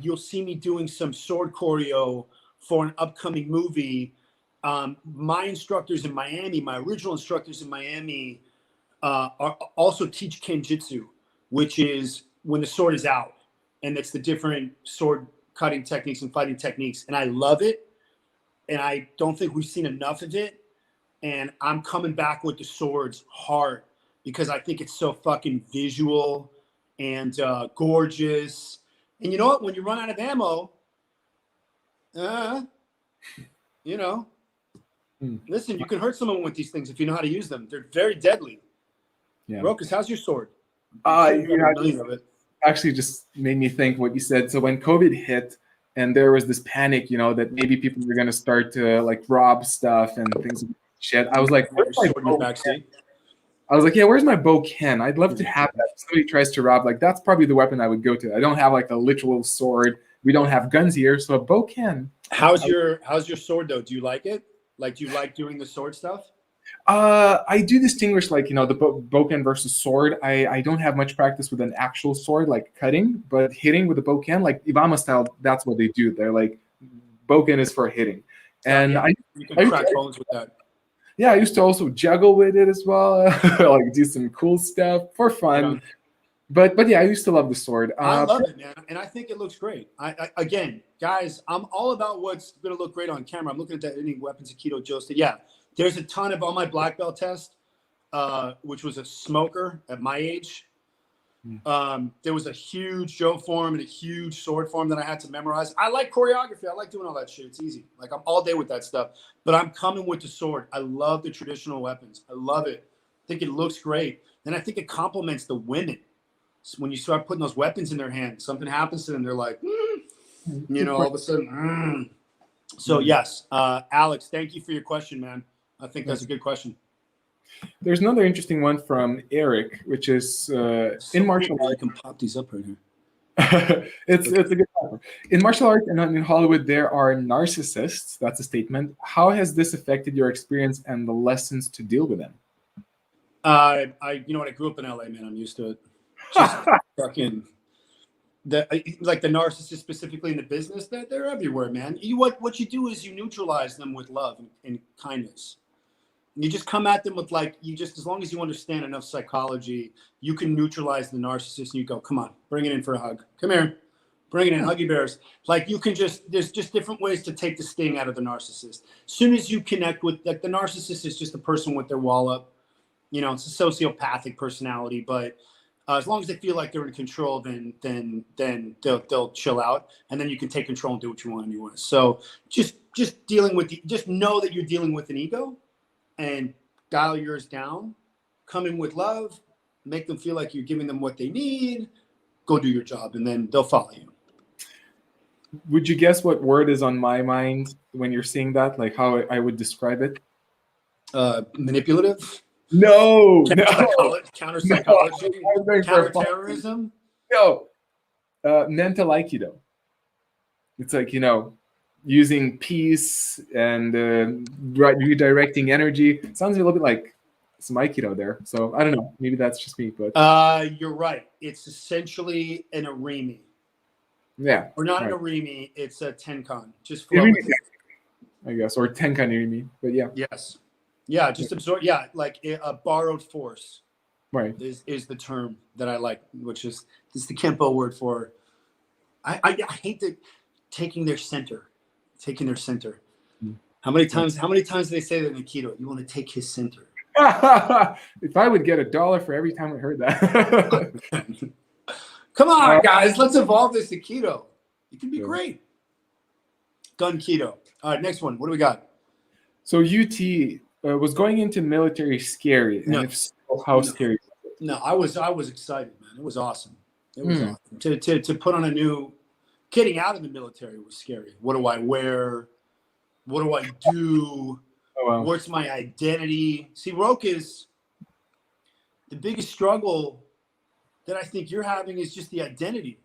you'll see me doing some sword choreo for an upcoming movie. My instructors in Miami, my original instructors in Miami, also teach Kenjutsu, which is when the sword is out, and it's the different sword cutting techniques and fighting techniques. And I love it, and I don't think we've seen enough of it. And I'm coming back with the swords hard because I think it's so fucking visual and gorgeous. And you know what? When you run out of ammo, listen, you can hurt someone with these things if you know how to use them. They're very deadly. Yeah. Rokas, how's your sword? Actually just made me think what you said. So when COVID hit and there was this panic, that maybe people were going to start to like rob stuff and things like shit. I was like, where's my bow Ken? I was like, yeah, where's my bow Ken? I'd love to have that. If somebody tries to rob, like that's probably the weapon I would go to. I don't have like a literal sword. We don't have guns here, so a bow Ken. How's your sword though? Do you like it? Like, do you like doing the sword stuff? I do distinguish like, the boken versus sword. I don't have much practice with an actual sword, like cutting, but hitting with a boken, like Ibama style, that's what they do. They're like, boken is for hitting. And you can crack bones with that. Yeah, I used to also juggle with it as well, like do some cool stuff for fun. Yeah. But yeah, I used to love the sword. I love it, man, and I think it looks great. Again, guys, I'm all about what's going to look great on camera. I'm looking at that any weapons Aikido Joe. Yeah, there's a ton of on my black belt test, which was a smoker at my age. There was a huge Joe form and a huge sword form that I had to memorize. I like choreography. I like doing all that shit. It's easy. Like, I'm all day with that stuff. But I'm coming with the sword. I love the traditional weapons. I love it. I think it looks great. And I think it complements the women. So when you start putting those weapons in their hands, something happens to them. They're like, all of a sudden. So yes, Alex, thank you for your question, man. I think that's a good question. There's another interesting one from Eric, which is in martial arts. I can pop these up right here. It's a good topic. In martial arts and in Hollywood, there are narcissists. That's a statement. How has this affected your experience and the lessons to deal with them? When I grew up in LA, man, I'm used to it. Just fucking the narcissists, specifically in the business, that they're everywhere, man. What you do is you neutralize them with love and kindness. You just come at them with as long as you understand enough psychology, you can neutralize the narcissist and you go, come on, bring it in for a hug. Come here, bring it in, huggy bears. Like, there's just different ways to take the sting out of the narcissist. As soon as you connect with, the narcissist is just a person with their wall up. It's a sociopathic personality, but as long as they feel like they're in control, then they'll chill out, and then you can take control and do what you want anyway. So just know that you're dealing with an ego. And dial yours down, come in with love, make them feel like you're giving them what they need, go do your job, and then they'll follow you. Would you guess what word is on my mind when you're seeing that? Like how I would describe it? Manipulative? No. Counter psychology? Counterterrorism? No. Mental Aikido. It's like, using peace and redirecting energy. Sounds a little bit like some Aikido there. So I don't know. Maybe that's just me, but you're right. It's essentially an Arimi. Yeah. Or not an Arimi. It's a Tenkan. Just flow with it, I guess, or Tenkan Arimi. But yeah. Yes. Yeah. Just absorb. Yeah, like a borrowed force. Right. is the term that I like, which is the Kempo word for. I hate the taking their center. How many times do they say that in Aikido? You want to take his center. If I would get $1 for every time I heard that. Come on, guys, let's evolve this Aikido. It can be great. Gun Keto. All right, next one. What do we got? So UT was going into military scary, and if so, how scary? No, I was excited, man. It was awesome. It was awesome. To put on a new, getting out of the military was scary. What do I wear? What do I do? Oh, wow. What's my identity? See, Roke, is the biggest struggle that I think you're having is just the identity,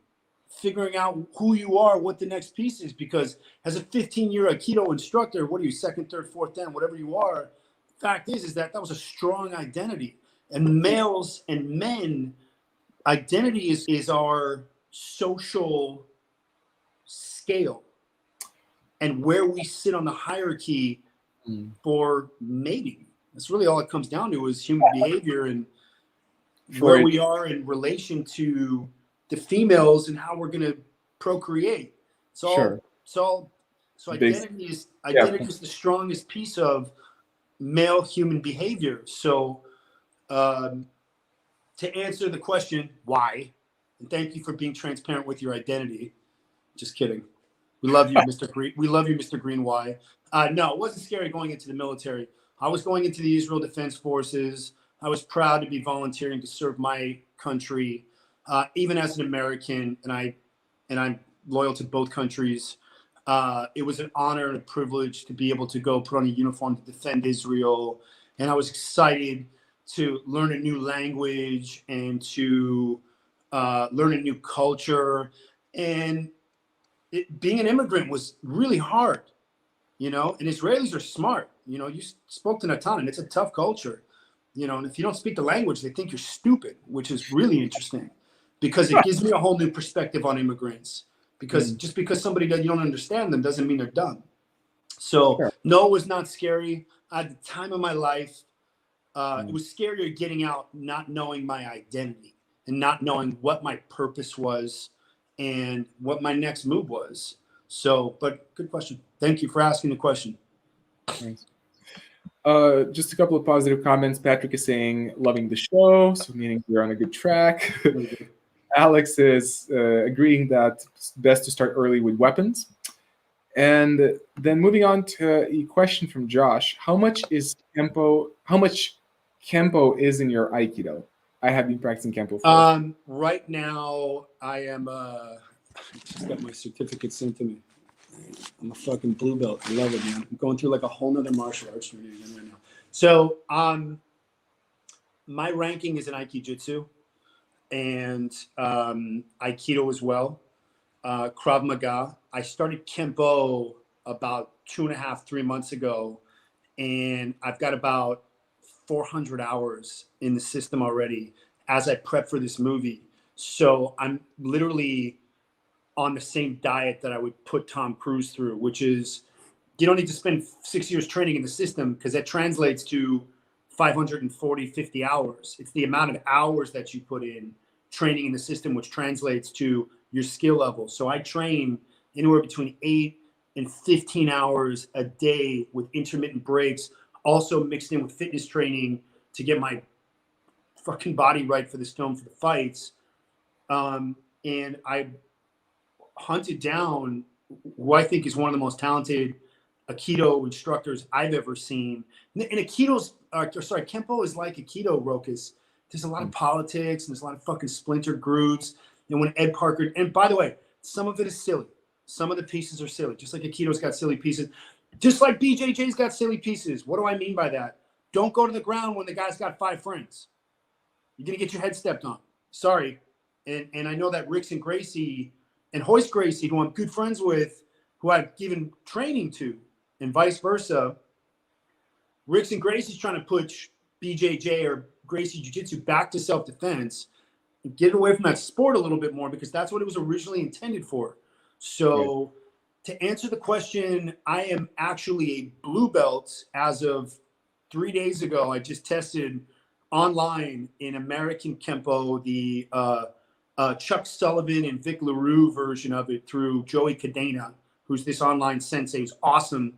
figuring out who you are, what the next piece is. Because as a 15-year Aikido instructor, what are you, second, third, fourth, dan, whatever you are, fact is that was a strong identity. And males and men, identity is our social scale and where we sit on the hierarchy for mating. That's really all it comes down to, is human behavior and where we are in relation to the females and how we're going to procreate. So identity is the strongest piece of male human behavior. So to answer the question, why, and thank you for being transparent with your identity. Just kidding. We love you, Mr. Green. We love you, Mr. Green. Why? No, it wasn't scary going into the military. I was going into the Israel Defense Forces. I was proud to be volunteering to serve my country, even as an American, and I'm loyal to both countries. It was an honor and a privilege to be able to go put on a uniform to defend Israel, and I was excited to learn a new language and to learn a new culture. And being an immigrant was really hard, and Israelis are smart. You spoke to Natan, and it's a tough culture, and if you don't speak the language, they think you're stupid, which is really interesting because it gives me a whole new perspective on immigrants, because just because somebody you don't understand them doesn't mean they're dumb. So no, it was not scary. At the time of my life, it was scarier getting out, not knowing my identity and not knowing what my purpose was and what my next move was. So, but good question. Thank you for asking the question. Thanks. Just a couple of positive comments. Patrick is saying, loving the show, so meaning we're on a good track. Alex is agreeing that it's best to start early with weapons. And then moving on to a question from Josh. How much Kempo is in your Aikido? I have been practicing Kempo for right now, I am just got my certificate sent to me. I'm a fucking blue belt. I love it, man. I'm going through like a whole nother martial arts training again right now. So my ranking is in Aikijutsu and Aikido as well. Krav Maga. I started Kempo about 2.5, 3 months ago, and I've got about 400 hours in the system already as I prep for this movie. So I'm literally on the same diet that I would put Tom Cruise through, which is you don't need to spend 6 years training in the system because that translates to 540, 50 hours. It's the amount of hours that you put in training in the system, which translates to your skill level. So I train anywhere between 8 and 15 hours a day with intermittent breaks, also mixed in with fitness training to get my fucking body right for this film, for the fights. And I hunted down who I think is one of the most talented Aikido instructors I've ever seen. And Kempo is like Aikido, Rokas. There's a lot of politics and there's a lot of fucking splinter groups. And when Ed Parker, and by the way, some of it is silly. Some of the pieces are silly, just like Aikido's got silly pieces. Just like BJJ's got silly pieces. What do I mean by that? Don't go to the ground when the guy's got 5 friends. You're going to get your head stepped on. Sorry. And I know that Ricks and Gracie and Hoist Gracie, who I'm good friends with, who I've given training to, and vice versa, Ricks and Gracie's trying to push BJJ or Gracie Jiu-Jitsu back to self-defense and get away from that sport a little bit more because that's what it was originally intended for. So to answer the question, I am actually a blue belt as of 3 days ago. I just tested online in American Kempo, the Chuck Sullivan and Vic LaRue version of it through Joey Cadena, who's this online sensei, who's awesome.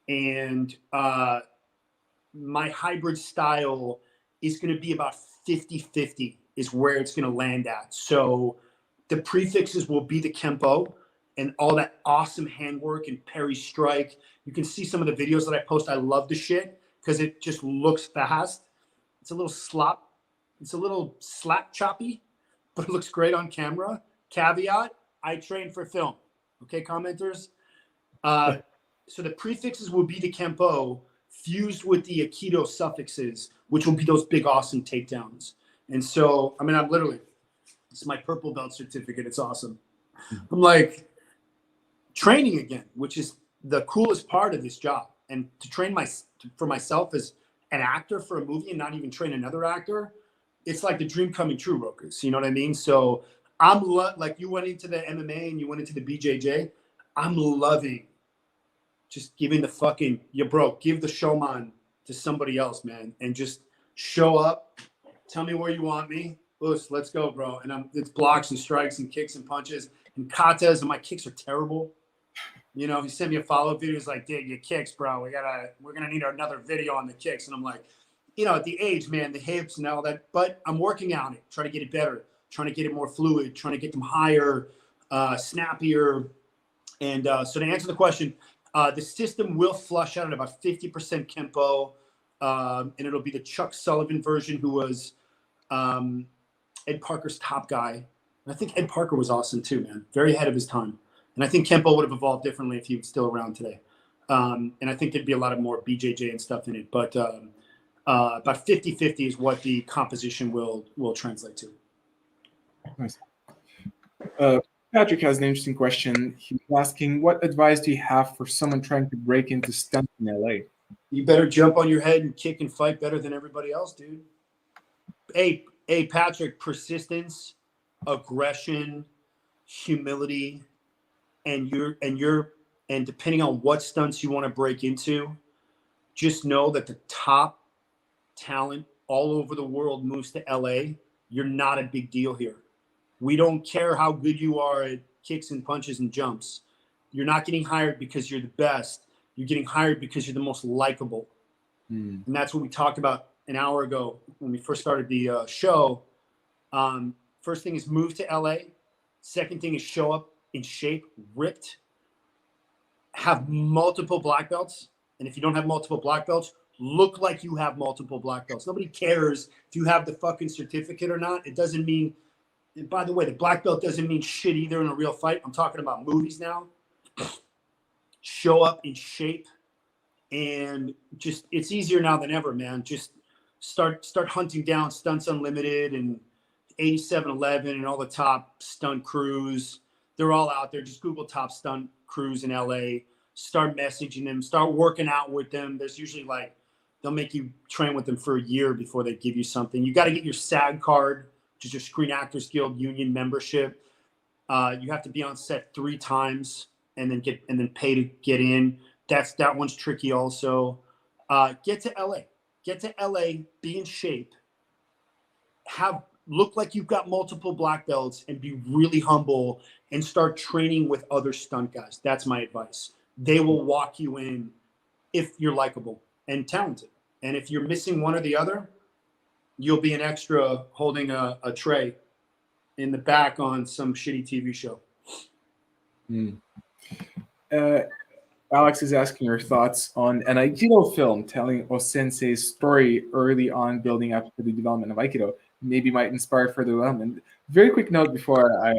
And my hybrid style is going to be about 50-50 is where it's going to land at. So the prefixes will be the Kempo and all that awesome handwork and parry strike. You can see some of the videos that I post. I love the shit because it just looks fast. It's a little slap choppy, but it looks great on camera. Caveat, I train for film. Okay, commenters? So the prefixes will be the Kempo fused with the Aikido suffixes, which will be those big, awesome takedowns. And so, I mean, I'm literally, it's my purple belt certificate. It's awesome. I'm like training again, which is the coolest part of this job. And to train for myself as an actor for a movie and not even train another actor, it's like the dream coming true, Rokas. You know what I mean? So I'm like, you went into the MMA and you went into the BJJ. I'm loving just giving the fucking, give the showman to somebody else, man. And just show up, tell me where you want me. Let's go, bro. And it's blocks and strikes and kicks and punches and katas, and my kicks are terrible. You know, he sent me a follow-up video. He's like, dude, your kicks, bro. We're going to need another video on the kicks. And I'm like, you know, at the age, man, the hips and all that, but I'm working on it, trying to get it better, trying to get it more fluid, trying to get them higher, snappier. And so to answer the question, the system will flush out at about 50% Kempo, and it'll be the Chuck Sullivan version, who was Ed Parker's top guy. And I think Ed Parker was awesome too, man. Very ahead of his time. And I think Kempo would have evolved differently if he was still around today. And I think there'd be a lot of more BJJ and stuff in it. But about 50-50 is what the composition will translate to. Nice. Patrick has an interesting question. He's asking, what advice do you have for someone trying to break into stunts in LA? You better jump on your head and kick and fight better than everybody else, dude. Hey, Patrick, persistence, aggression, humility, and depending on what stunts you want to break into, just know that the top talent all over the world moves to LA. You're not a big deal here. We don't care how good you are at kicks and punches and jumps. You're not getting hired because you're the best. You're getting hired because you're the most likable. And that's what we talked about an hour ago when we first started the show. First thing is move to LA. Second thing is show up in shape, ripped, have multiple black belts. And if you don't have multiple black belts, look like you have multiple black belts. Nobody cares if you have the fucking certificate or not. It doesn't mean, and by the way, the black belt doesn't mean shit either in a real fight. I'm talking about movies now. Show up in shape, and just, it's easier now than ever, man. Just start hunting down Stunts Unlimited and 8711 and all the top stunt crews. They're all out there. Just Google top stunt crews in LA. Start messaging them. Start working out with them. There's usually like, they'll make you train with them for a year before they give you something. You got to get your SAG card, which is your Screen Actors Guild union membership. You have to be on set 3 times and then pay to get in. That one's tricky also. Get to LA. Get to LA, be in shape. Look like you've got multiple black belts and be really humble and start training with other stunt guys. That's my advice. They will walk you in if you're likable and talented. And if you're missing one or the other, you'll be an extra holding a tray in the back on some shitty TV show. Alex is asking your thoughts on an Aikido film telling O-sensei's story early on building up to the development of Aikido. Maybe might inspire further development. Very quick note before I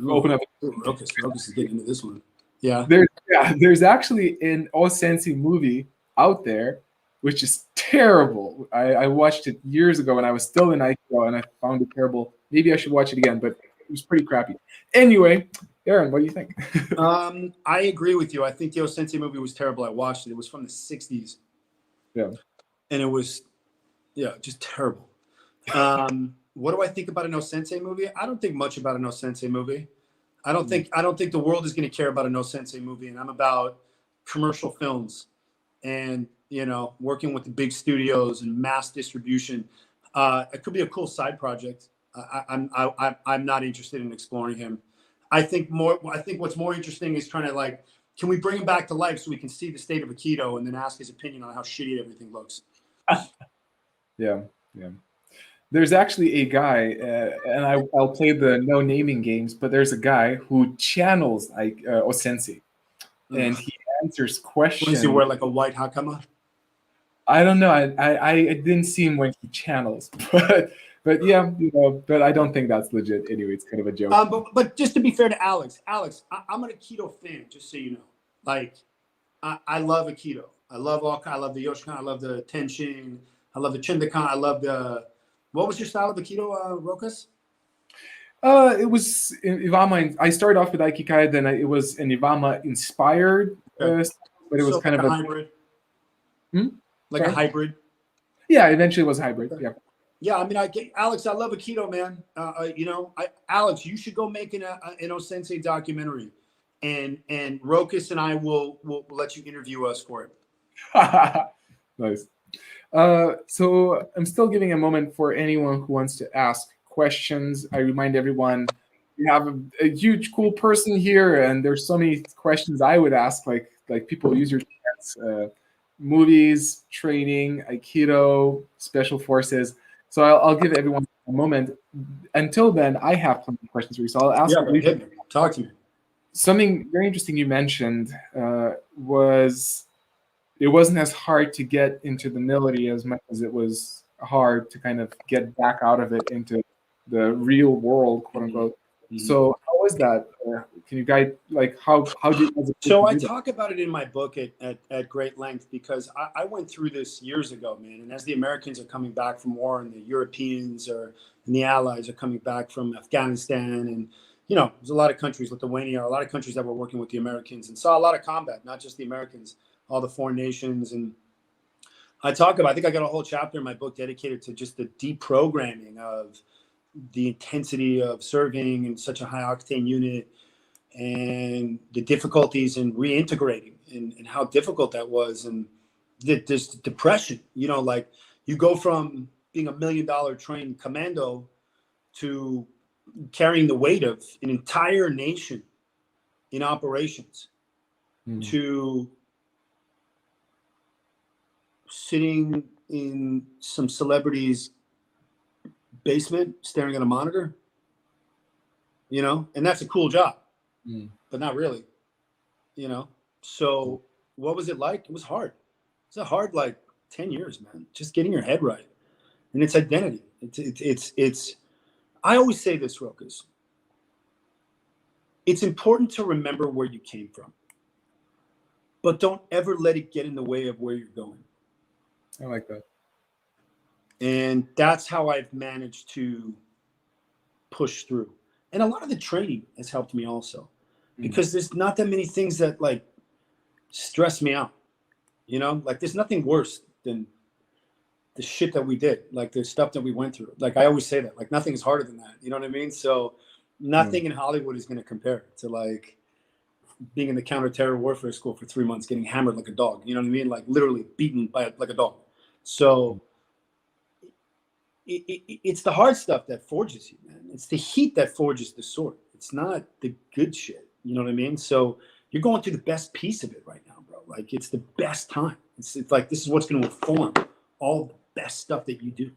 open up. Rokas is getting into this one. Yeah. There's actually an O-sensei movie out there, which is terrible. I watched it years ago when I was still in Aikido, and I found it terrible. Maybe I should watch it again, but it was pretty crappy. Anyway, Aaron, what do you think? I agree with you. I think the O-sensei movie was terrible. I watched it. It was from the 60s. Yeah. And it was, just terrible. What do I think about an O-sensei movie? I don't think much about an O-sensei movie. I don't think the world is going to care about an O-sensei movie, and I'm about commercial films. and, you know, working with the big studios and mass distribution. It could be a cool side project. I'm not interested in exploring him. I think what's more interesting is trying to, like, can we bring him back to life so we can see the state of Aikido and then ask his opinion on how shitty everything looks. Yeah. There's actually a guy, and I'll play the no naming games, but there's a guy who channels like Osensei, and he answers questions. Does he wear like a white hakama? I don't know. I didn't see him when he channels, but yeah, you know, but I don't think that's legit. Anyway, it's kind of a joke. But just to be fair to Alex, I'm an Aikido fan, just so you know. Like, I love Aikido. I love the Yoshikan. I love the Tenshin. I love the Chindakan. I love the. What was your style of Aikido, Rokas? It was Ivama. I started off with Aikikai, then it was an Ivama inspired, but it was kind of a hybrid. Like a hybrid. Yeah, eventually it was hybrid. Yeah. Yeah, I mean, Alex, I love Aikido, man. You know, Alex, you should go make an O-Sensei documentary, and Rokas and I will let you interview us for it. Nice. So I'm still giving a moment for anyone who wants to ask questions. I remind everyone we have a huge, cool person here, and there's so many questions I would ask, like people use your chance, movies, training, Aikido, special forces. So I'll give everyone a moment. Until then, I have plenty of questions for you. So I'll ask you. Talk to me. Something very interesting you mentioned was it wasn't as hard to get into the military as much as it was hard to kind of get back out of it into the real world, quote unquote. Mm-hmm. So how was that? Can you guide, like, how did you? So I talk about it in my book at great length, because I went through this years ago, man. And as the Americans are coming back from war, and the Europeans and the Allies are coming back from Afghanistan, and, you know, there's a lot of countries, Lithuania, a lot of countries that were working with the Americans and saw a lot of combat, not just the Americans, all the foreign nations. And I think I got a whole chapter in my book dedicated to just the deprogramming of the intensity of serving in such a high octane unit, and the difficulties in reintegrating, and how difficult that was. And this depression, you know, like, you go from being $1 million trained commando to carrying the weight of an entire nation in operations, to sitting in some celebrity's basement staring at a monitor, you know, and that's a cool job, but not really, you know. So what was it like? It was hard. It's a hard, like, 10 years, man, just getting your head right. And its identity. It's I always say this, Rokas. It's important to remember where you came from, but don't ever let it get in the way of where you're going. I like that. And that's how I've managed to push through. And a lot of the training has helped me also, because there's not that many things that, like, stress me out, you know, like, there's nothing worse than the shit that we did, like the stuff that we went through. Like, I always say that, like, nothing is harder than that. You know what I mean? So nothing in Hollywood is going to compare to, like, being in the counter-terror warfare school for 3 months, getting hammered like a dog. You know what I mean? Like, literally beaten like a dog. So it's the hard stuff that forges you, man. It's the heat that forges the sword. It's not the good shit. You know what I mean? So you're going through the best piece of it right now, bro. Like, it's the best time. It's like, this is what's going to inform all the best stuff that you do.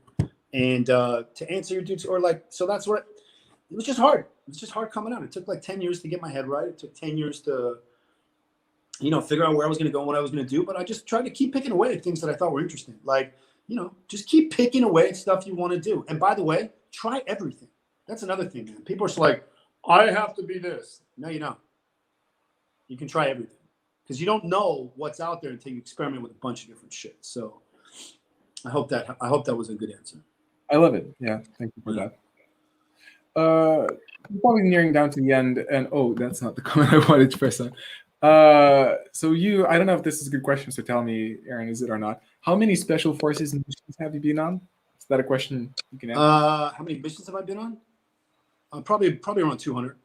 And to answer your dudes, or like, so that's what it was just hard. It was just hard coming out. It took like 10 years to get my head right. It took 10 years to, you know, figure out where I was going to go and what I was going to do. But I just tried to keep picking away at things that I thought were interesting. Like, you know, just keep picking away at stuff you want to do. And by the way, try everything. That's another thing, man. People are just like, I have to be this. No, you don't. You can try everything, because you don't know what's out there until you experiment with a bunch of different shit. So I hope that was a good answer. I love it. Yeah, thank you for that. We're probably nearing down to the end, and that's not the comment I wanted to press on. So I don't know if this is a good question, so tell me, Aaron, is it or not? How many special forces missions have you been on? Is that a question you can answer? How many missions have I been on? Probably around 200.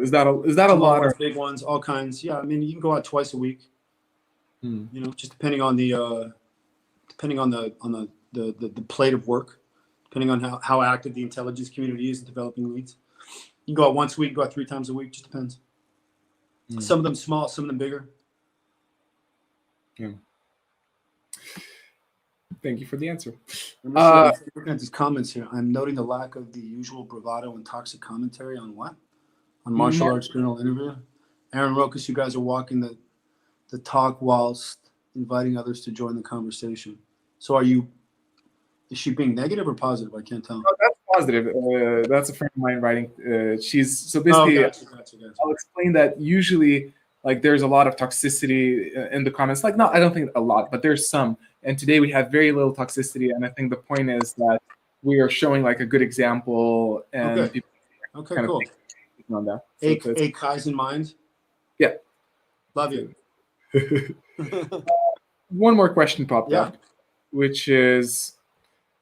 Is that a Small lot? ones, big ones, all kinds. Yeah, I mean, you can go out twice a week. You know, just depending on the plate of work, depending on how active the intelligence community is in developing leads. You can go out once a week, go out 3 times a week, just depends. Some of them small, some of them bigger. Yeah. Thank you for the answer. Looking at these comments here, I'm noting the lack of the usual bravado and toxic commentary on what? On martial arts journal interview. Aaron Rokas, you guys are walking the talk whilst inviting others to join the conversation. So is she being negative or positive? I can't tell. No, that's positive. That's a friend of mine writing. She's so basically. Gotcha. I'll explain that usually, like, there's a lot of toxicity in the comments. Like, no, I don't think a lot, but there's some. And today we have very little toxicity. And I think the point is that we are showing like a good example, and people kind cool. of on that. So A Kaizen mind. Yeah. Love you. One more question popped up, which is,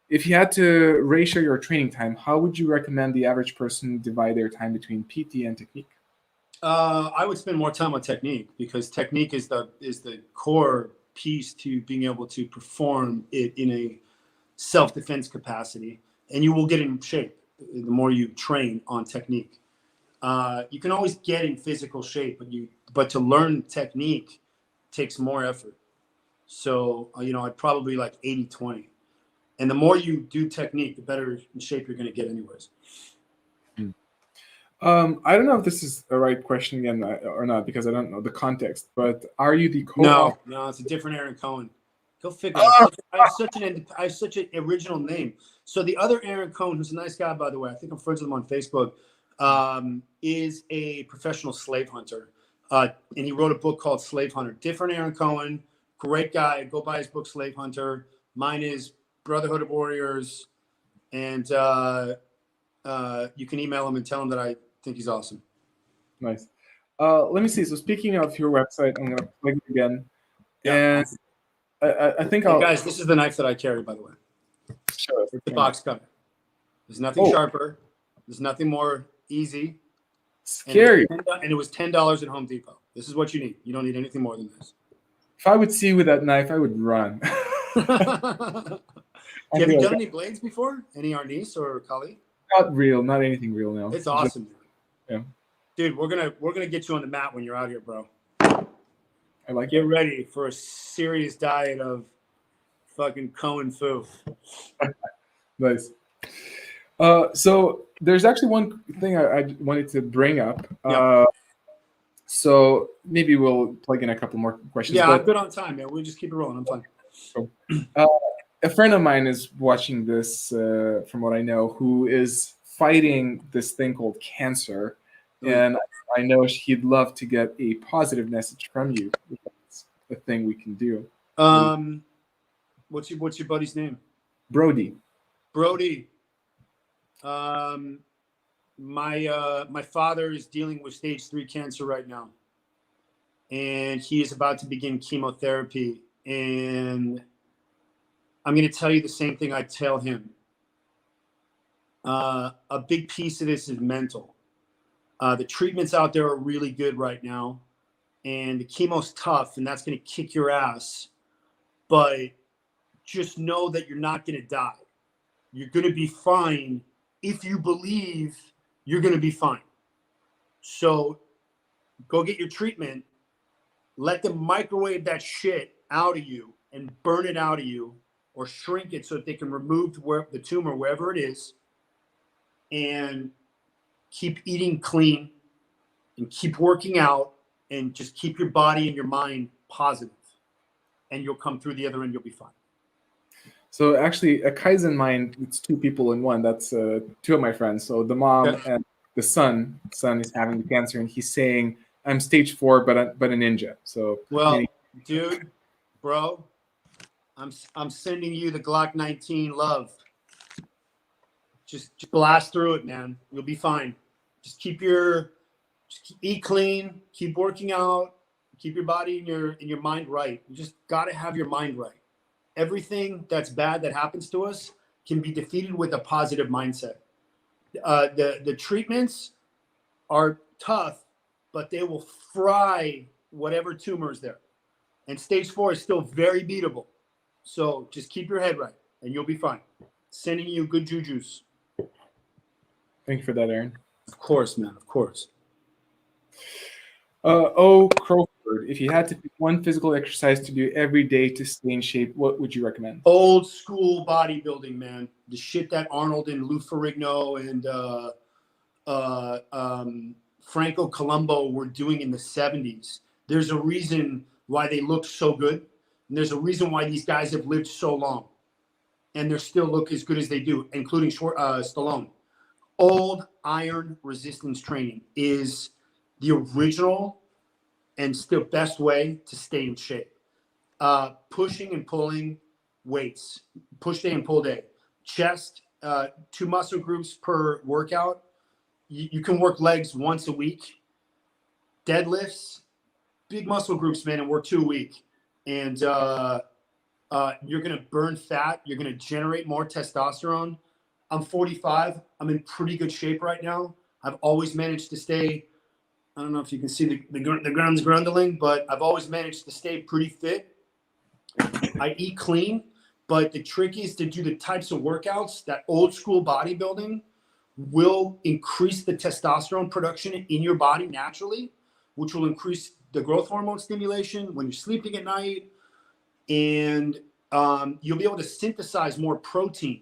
if you had to ratio your training time, how would you recommend the average person divide their time between PT and technique? I would spend more time on technique, because technique is the core piece to being able to perform it in a self-defense capacity, and you will get in shape the more you train on technique. You can always get in physical shape, but to learn technique takes more effort. So I'd probably like 80-20. And the more you do technique, the better in shape you're going to get anyways. I don't know if this is the right question again or not, because I don't know the context, but are you the co-author? No, it's a different Aaron Cohen. Go figure it. I have such an original name. So the other Aaron Cohen, who's a nice guy, by the way, I think I'm friends with him on Facebook, is a professional slave hunter. And he wrote a book called Slave Hunter. Different Aaron Cohen, great guy. Go buy his book, Slave Hunter. Mine is Brotherhood of Warriors. And you can email him and tell him that I think he's awesome. Nice. Let me see. So speaking of your website, I'm going to plug it again. Yeah. And I think guys, this is the knife that I carry, by the way. Sure. The box cutter. There's nothing sharper. There's nothing more easy. Scary. And it was $10 at Home Depot. This is what you need. You don't need anything more than this. If I would see you with that knife, I would run. Have you done any blades before? Any Arnis or Kali? Not anything real now. It's awesome. Yeah. Dude, we're gonna get you on the mat when you're out here, bro. I like Get ready for a serious diet of fucking Cohen foo. Nice. So there's actually one thing I wanted to bring up. So maybe we'll plug in a couple more questions. Yeah, I'm good on time, man. We'll just keep it rolling. I'm fine. Cool. A friend of mine is watching this, from what I know, who is fighting this thing called cancer. And I know he'd love to get a positive message from you. That's a thing we can do. What's your buddy's name? Brody. My father is dealing with stage 3 cancer right now, and he is about to begin chemotherapy. And I'm going to tell you the same thing I tell him. A big piece of this is mental. The treatments out there are really good right now, and the chemo's tough, and that's going to kick your ass. But just know that you're not going to die. You're going to be fine if you believe you're going to be fine. So go get your treatment. Let them microwave that shit out of you and burn it out of you, or shrink it so that they can remove the tumor wherever it is, and keep eating clean and keep working out, and just keep your body and your mind positive, and you'll come through the other end. You'll be fine. So actually, a Kaizen mind, it's 2 people in one. That's 2 of my friends. So the mom and the son is having the cancer, and he's saying, I'm stage 4, but a ninja. So dude, bro, I'm sending you the Glock 19 love. Just blast through it, man. You'll be fine. Just eat clean, keep working out, keep your body and your mind right. You just got to have your mind right. Everything that's bad that happens to us can be defeated with a positive mindset. The treatments are tough, but they will fry whatever tumor is there. And stage 4 is still very beatable. So just keep your head right and you'll be fine. Sending you good jujus. Thank you for that, Aaron. Of course, man. Of course. Crowford, if you had to pick one physical exercise to do every day to stay in shape, what would you recommend? Old school bodybuilding, man. The shit that Arnold and Lou Ferrigno and Franco Columbu were doing in the 70s. There's a reason why they look so good. And there's a reason why these guys have lived so long. And they still look as good as they do, including Stallone. Old iron resistance training is the original and still best way to stay in shape. Pushing and pulling weights, push day and pull day, chest, 2 muscle groups per workout. You can work legs once a week. Deadlifts, big muscle groups, man, and work 2 a week. And you're going to burn fat. You're going to generate more testosterone. I'm 45. I'm in pretty good shape right now. I've always managed to stay, I don't know if you can see the ground's grundling, but I've always managed to stay pretty fit. I eat clean, but the trick is to do the types of workouts that old school bodybuilding will increase the testosterone production in your body naturally, which will increase the growth hormone stimulation when you're sleeping at night. And you'll be able to synthesize more protein,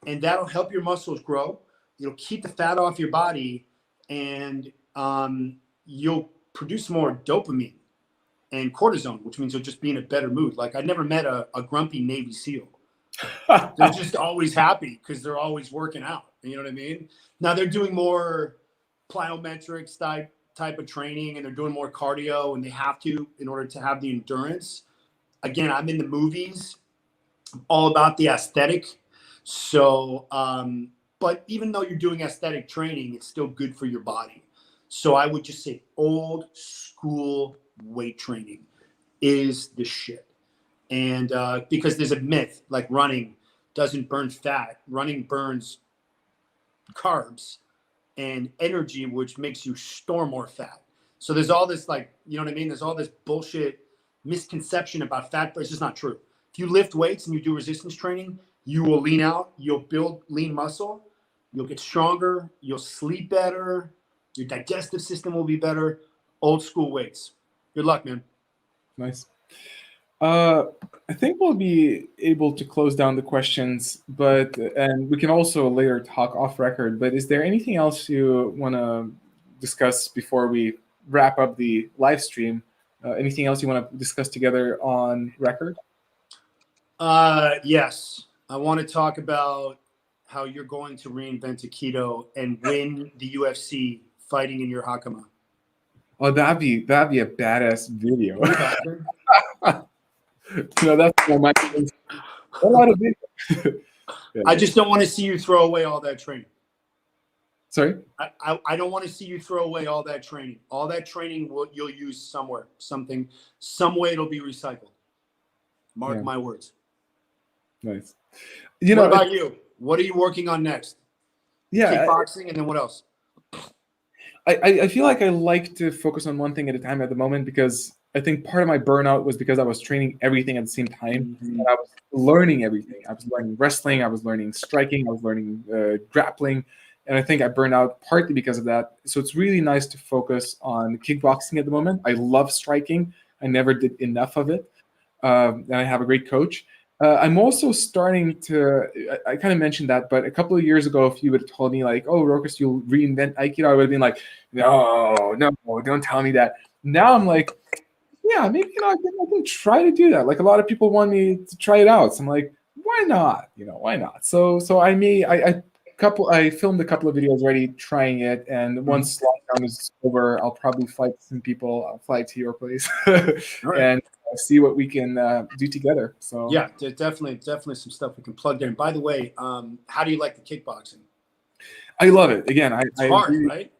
and that'll help your muscles grow. It'll keep the fat off your body, and you'll produce more dopamine and cortisone, which means you'll just be in a better mood. Like, I never met a grumpy Navy SEAL. They're just always happy because they're always working out. You know what I mean? Now they're doing more plyometrics type of training, and they're doing more cardio, and they have to in order to have the endurance. Again, I'm in the movies, all about the aesthetic. So, but even though you're doing aesthetic training, it's still good for your body. So I would just say old school weight training is the shit. And because there's a myth, like running doesn't burn fat. Running burns carbs and energy, which makes you store more fat. So there's all this, like, you know what I mean? There's all this bullshit misconception about fat, but it's just not true. If you lift weights and you do resistance training, you will lean out, you'll build lean muscle, you'll get stronger, you'll sleep better, your digestive system will be better. Old school weights. Good luck, man. Nice. I think we'll be able to close down the questions, and we can also later talk off record, but is there anything else you want to discuss before we wrap up the live stream? Anything else you want to discuss together on record? Yes. I want to talk about how you're going to reinvent Aikido and win the UFC fighting in your Hakama. Oh, that'd be a badass video. That's my a lot of video. Yeah. I just don't want to see you throw away all that training. Sorry? I don't want to see you throw away all that training. All that training you'll use somewhere, some way it'll be recycled. Mark my words. Nice. What about you? What are you working on next? Yeah. Kickboxing, and then what else? I feel like I like to focus on one thing at a time at the moment, because I think part of my burnout was because I was training everything at the same time. Mm-hmm. And I was learning everything. I was learning wrestling. I was learning striking. I was learning grappling. And I think I burned out partly because of that. So it's really nice to focus on kickboxing at the moment. I love striking. I never did enough of it. And I have a great coach. I'm also starting to, I kind of mentioned that, but a couple of years ago, if you would have told me like, oh, Rokas, you'll reinvent Aikido, I would have been like, no, don't tell me that. Now I'm like, yeah, maybe I can try to do that. Like, a lot of people want me to try it out. So I'm like, why not? Why not? So I filmed a couple of videos already trying it, and once lockdown is over, I'll probably fight some people. I'll fly to your place and see what we can do together. So yeah, there's definitely some stuff we can plug there. And by the way, how do you like the kickboxing? I love it. Again, it's hard, right?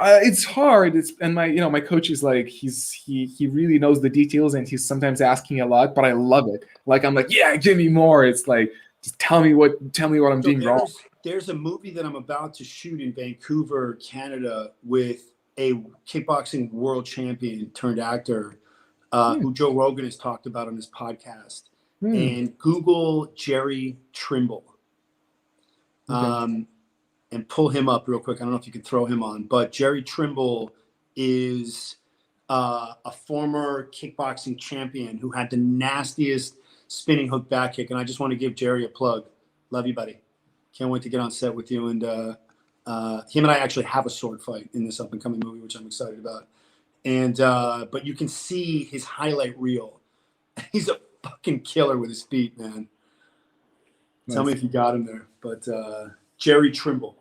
It's hard. And my coach is like, he really knows the details, and he's sometimes asking a lot, but I love it. Like, I'm like, yeah, give me more. It's like, just tell me what I'm doing wrong. There's a movie that I'm about to shoot in Vancouver, Canada, with a kickboxing world champion turned actor who Joe Rogan has talked about on his podcast. And Google Jerry Trimble and pull him up real quick. I don't know if you can throw him on, but Jerry Trimble is a former kickboxing champion who had the nastiest spinning hook back kick. And I just want to give Jerry a plug. Love you, buddy. Can't wait to get on set with you. And him and I actually have a sword fight in this up and coming movie, which I'm excited about. And but you can see his highlight reel. He's a fucking killer with his feet, man. Nice. Tell me if you got him there. But Jerry Trimble.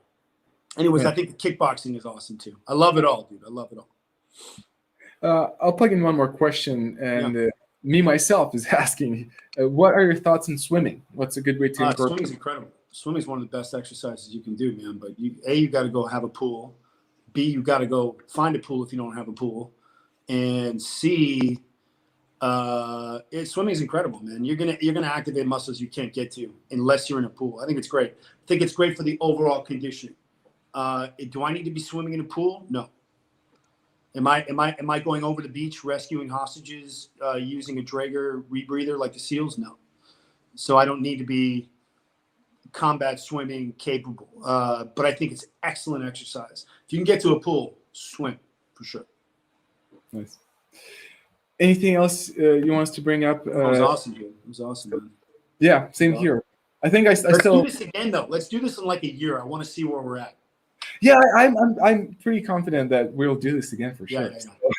Anyways, I think the kickboxing is awesome too. I love it all, dude. I love it all. I'll plug in one more question, and me myself is asking, what are your thoughts on swimming? What's a good way to improve? Swimming's incredible. Swimming is one of the best exercises you can do, man. But you got to go have a pool. B, you got to go find a pool if you don't have a pool. And C, swimming is incredible, man. You're gonna activate muscles you can't get to unless you're in a pool. I think it's great. I think it's great for the overall conditioning. Do I need to be swimming in a pool? No. Am I going over the beach rescuing hostages using a Draeger rebreather like the SEALs? No. So I don't need to be combat swimming capable. But I think it's excellent exercise. If you can get to a pool, swim for sure. Nice. Anything else you want us to bring up? It was awesome, dude. It was awesome, man. Yeah, same here. I think Let's do this again, though. Let's do this in like a year. I want to see where we're at. Yeah, I'm pretty confident that we'll do this again for sure.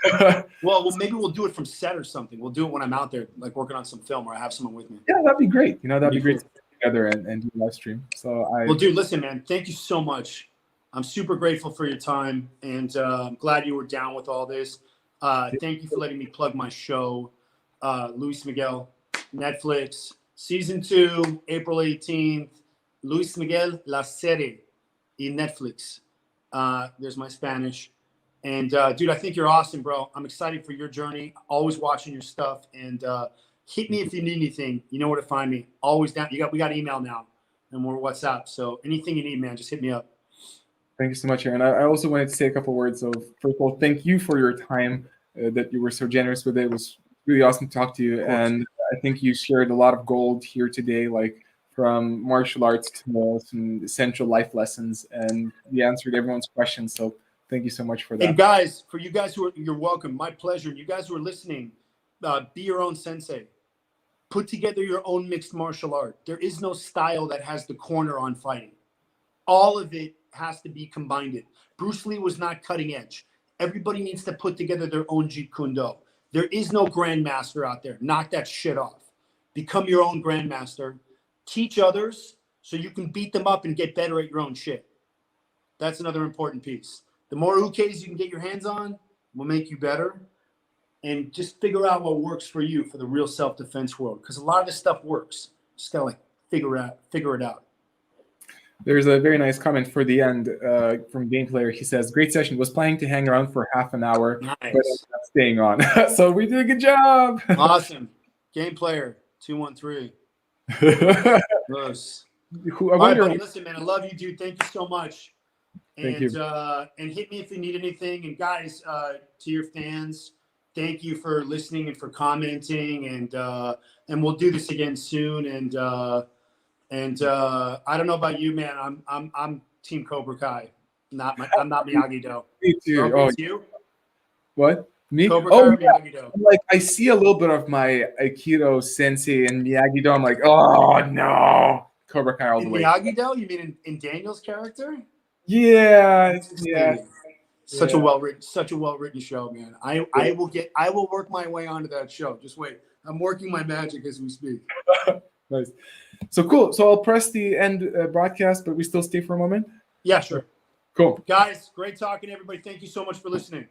Yeah. well, maybe we'll do it from set or something. We'll do it when I'm out there, like working on some film, or I have someone with me. Yeah, that'd be great. That'd be great to get together and do a live stream. Well, dude, listen, man. Thank you so much. I'm super grateful for your time, and I'm glad you were down with all this. Thank you for letting me plug my show, Luis Miguel, Netflix, season 2, April 18th. Luis Miguel, La Serie, in Netflix. There's my Spanish. And dude, I think you're awesome, bro. I'm excited for your journey. Always watching your stuff. And hit me if you need anything. You know where to find me. Always down. We got email now, and we're WhatsApp. So anything you need, man, just hit me up. Thank you so much, Aaron. I also wanted to say a couple words of, first of all, thank you for your time, that you were so generous with it. It was really awesome to talk to you. And I think you shared a lot of gold here today, like from martial arts to some essential life lessons, and you answered everyone's questions. So thank you so much for that. And guys, for you guys you're welcome. My pleasure. You guys who are listening, be your own sensei. Put together your own mixed martial art. There is no style that has the corner on fighting. All of it has to be combined. Bruce Lee was not cutting edge. Everybody needs to put together their own Jeet Kune Do. There is no grandmaster out there. Knock that shit off. Become your own grandmaster. Teach others so you can beat them up and get better at your own shit. That's another important piece. The more ukes you can get your hands on will make you better. And just figure out what works for you for the real self-defense world. Because a lot of this stuff works. Just gotta figure it out. There's a very nice comment for the end from Game Player. He says, "Great session. Was planning to hang around for half an hour, nice. But I'm not staying on." So we did a good job. Awesome. Game Player 213. Close. All right, buddy, listen, man. I love you, dude. Thank you so much. And, thank you. And hit me if you need anything. And guys, to your fans, thank you for listening and for commenting. And we'll do this again soon. And I don't know about you, man. I'm Team Cobra Kai. I'm not Miyagi-Do. Me too. Oh, you? What? Me? Cobra Kai or Miyagi-Do? Like, I see a little bit of my Aikido sensei and Miyagi-Do. I'm like, oh no, Cobra Kai all the way. Miyagi-Do? You mean in Daniel's character? Yeah. Such a well written show, man. I will work my way onto that show. Just wait. I'm working my magic as we speak. Nice. So cool. So I'll press the end broadcast, but we still stay for a moment? Yeah, sure. Cool. Guys, great talking to everybody. Thank you so much for listening.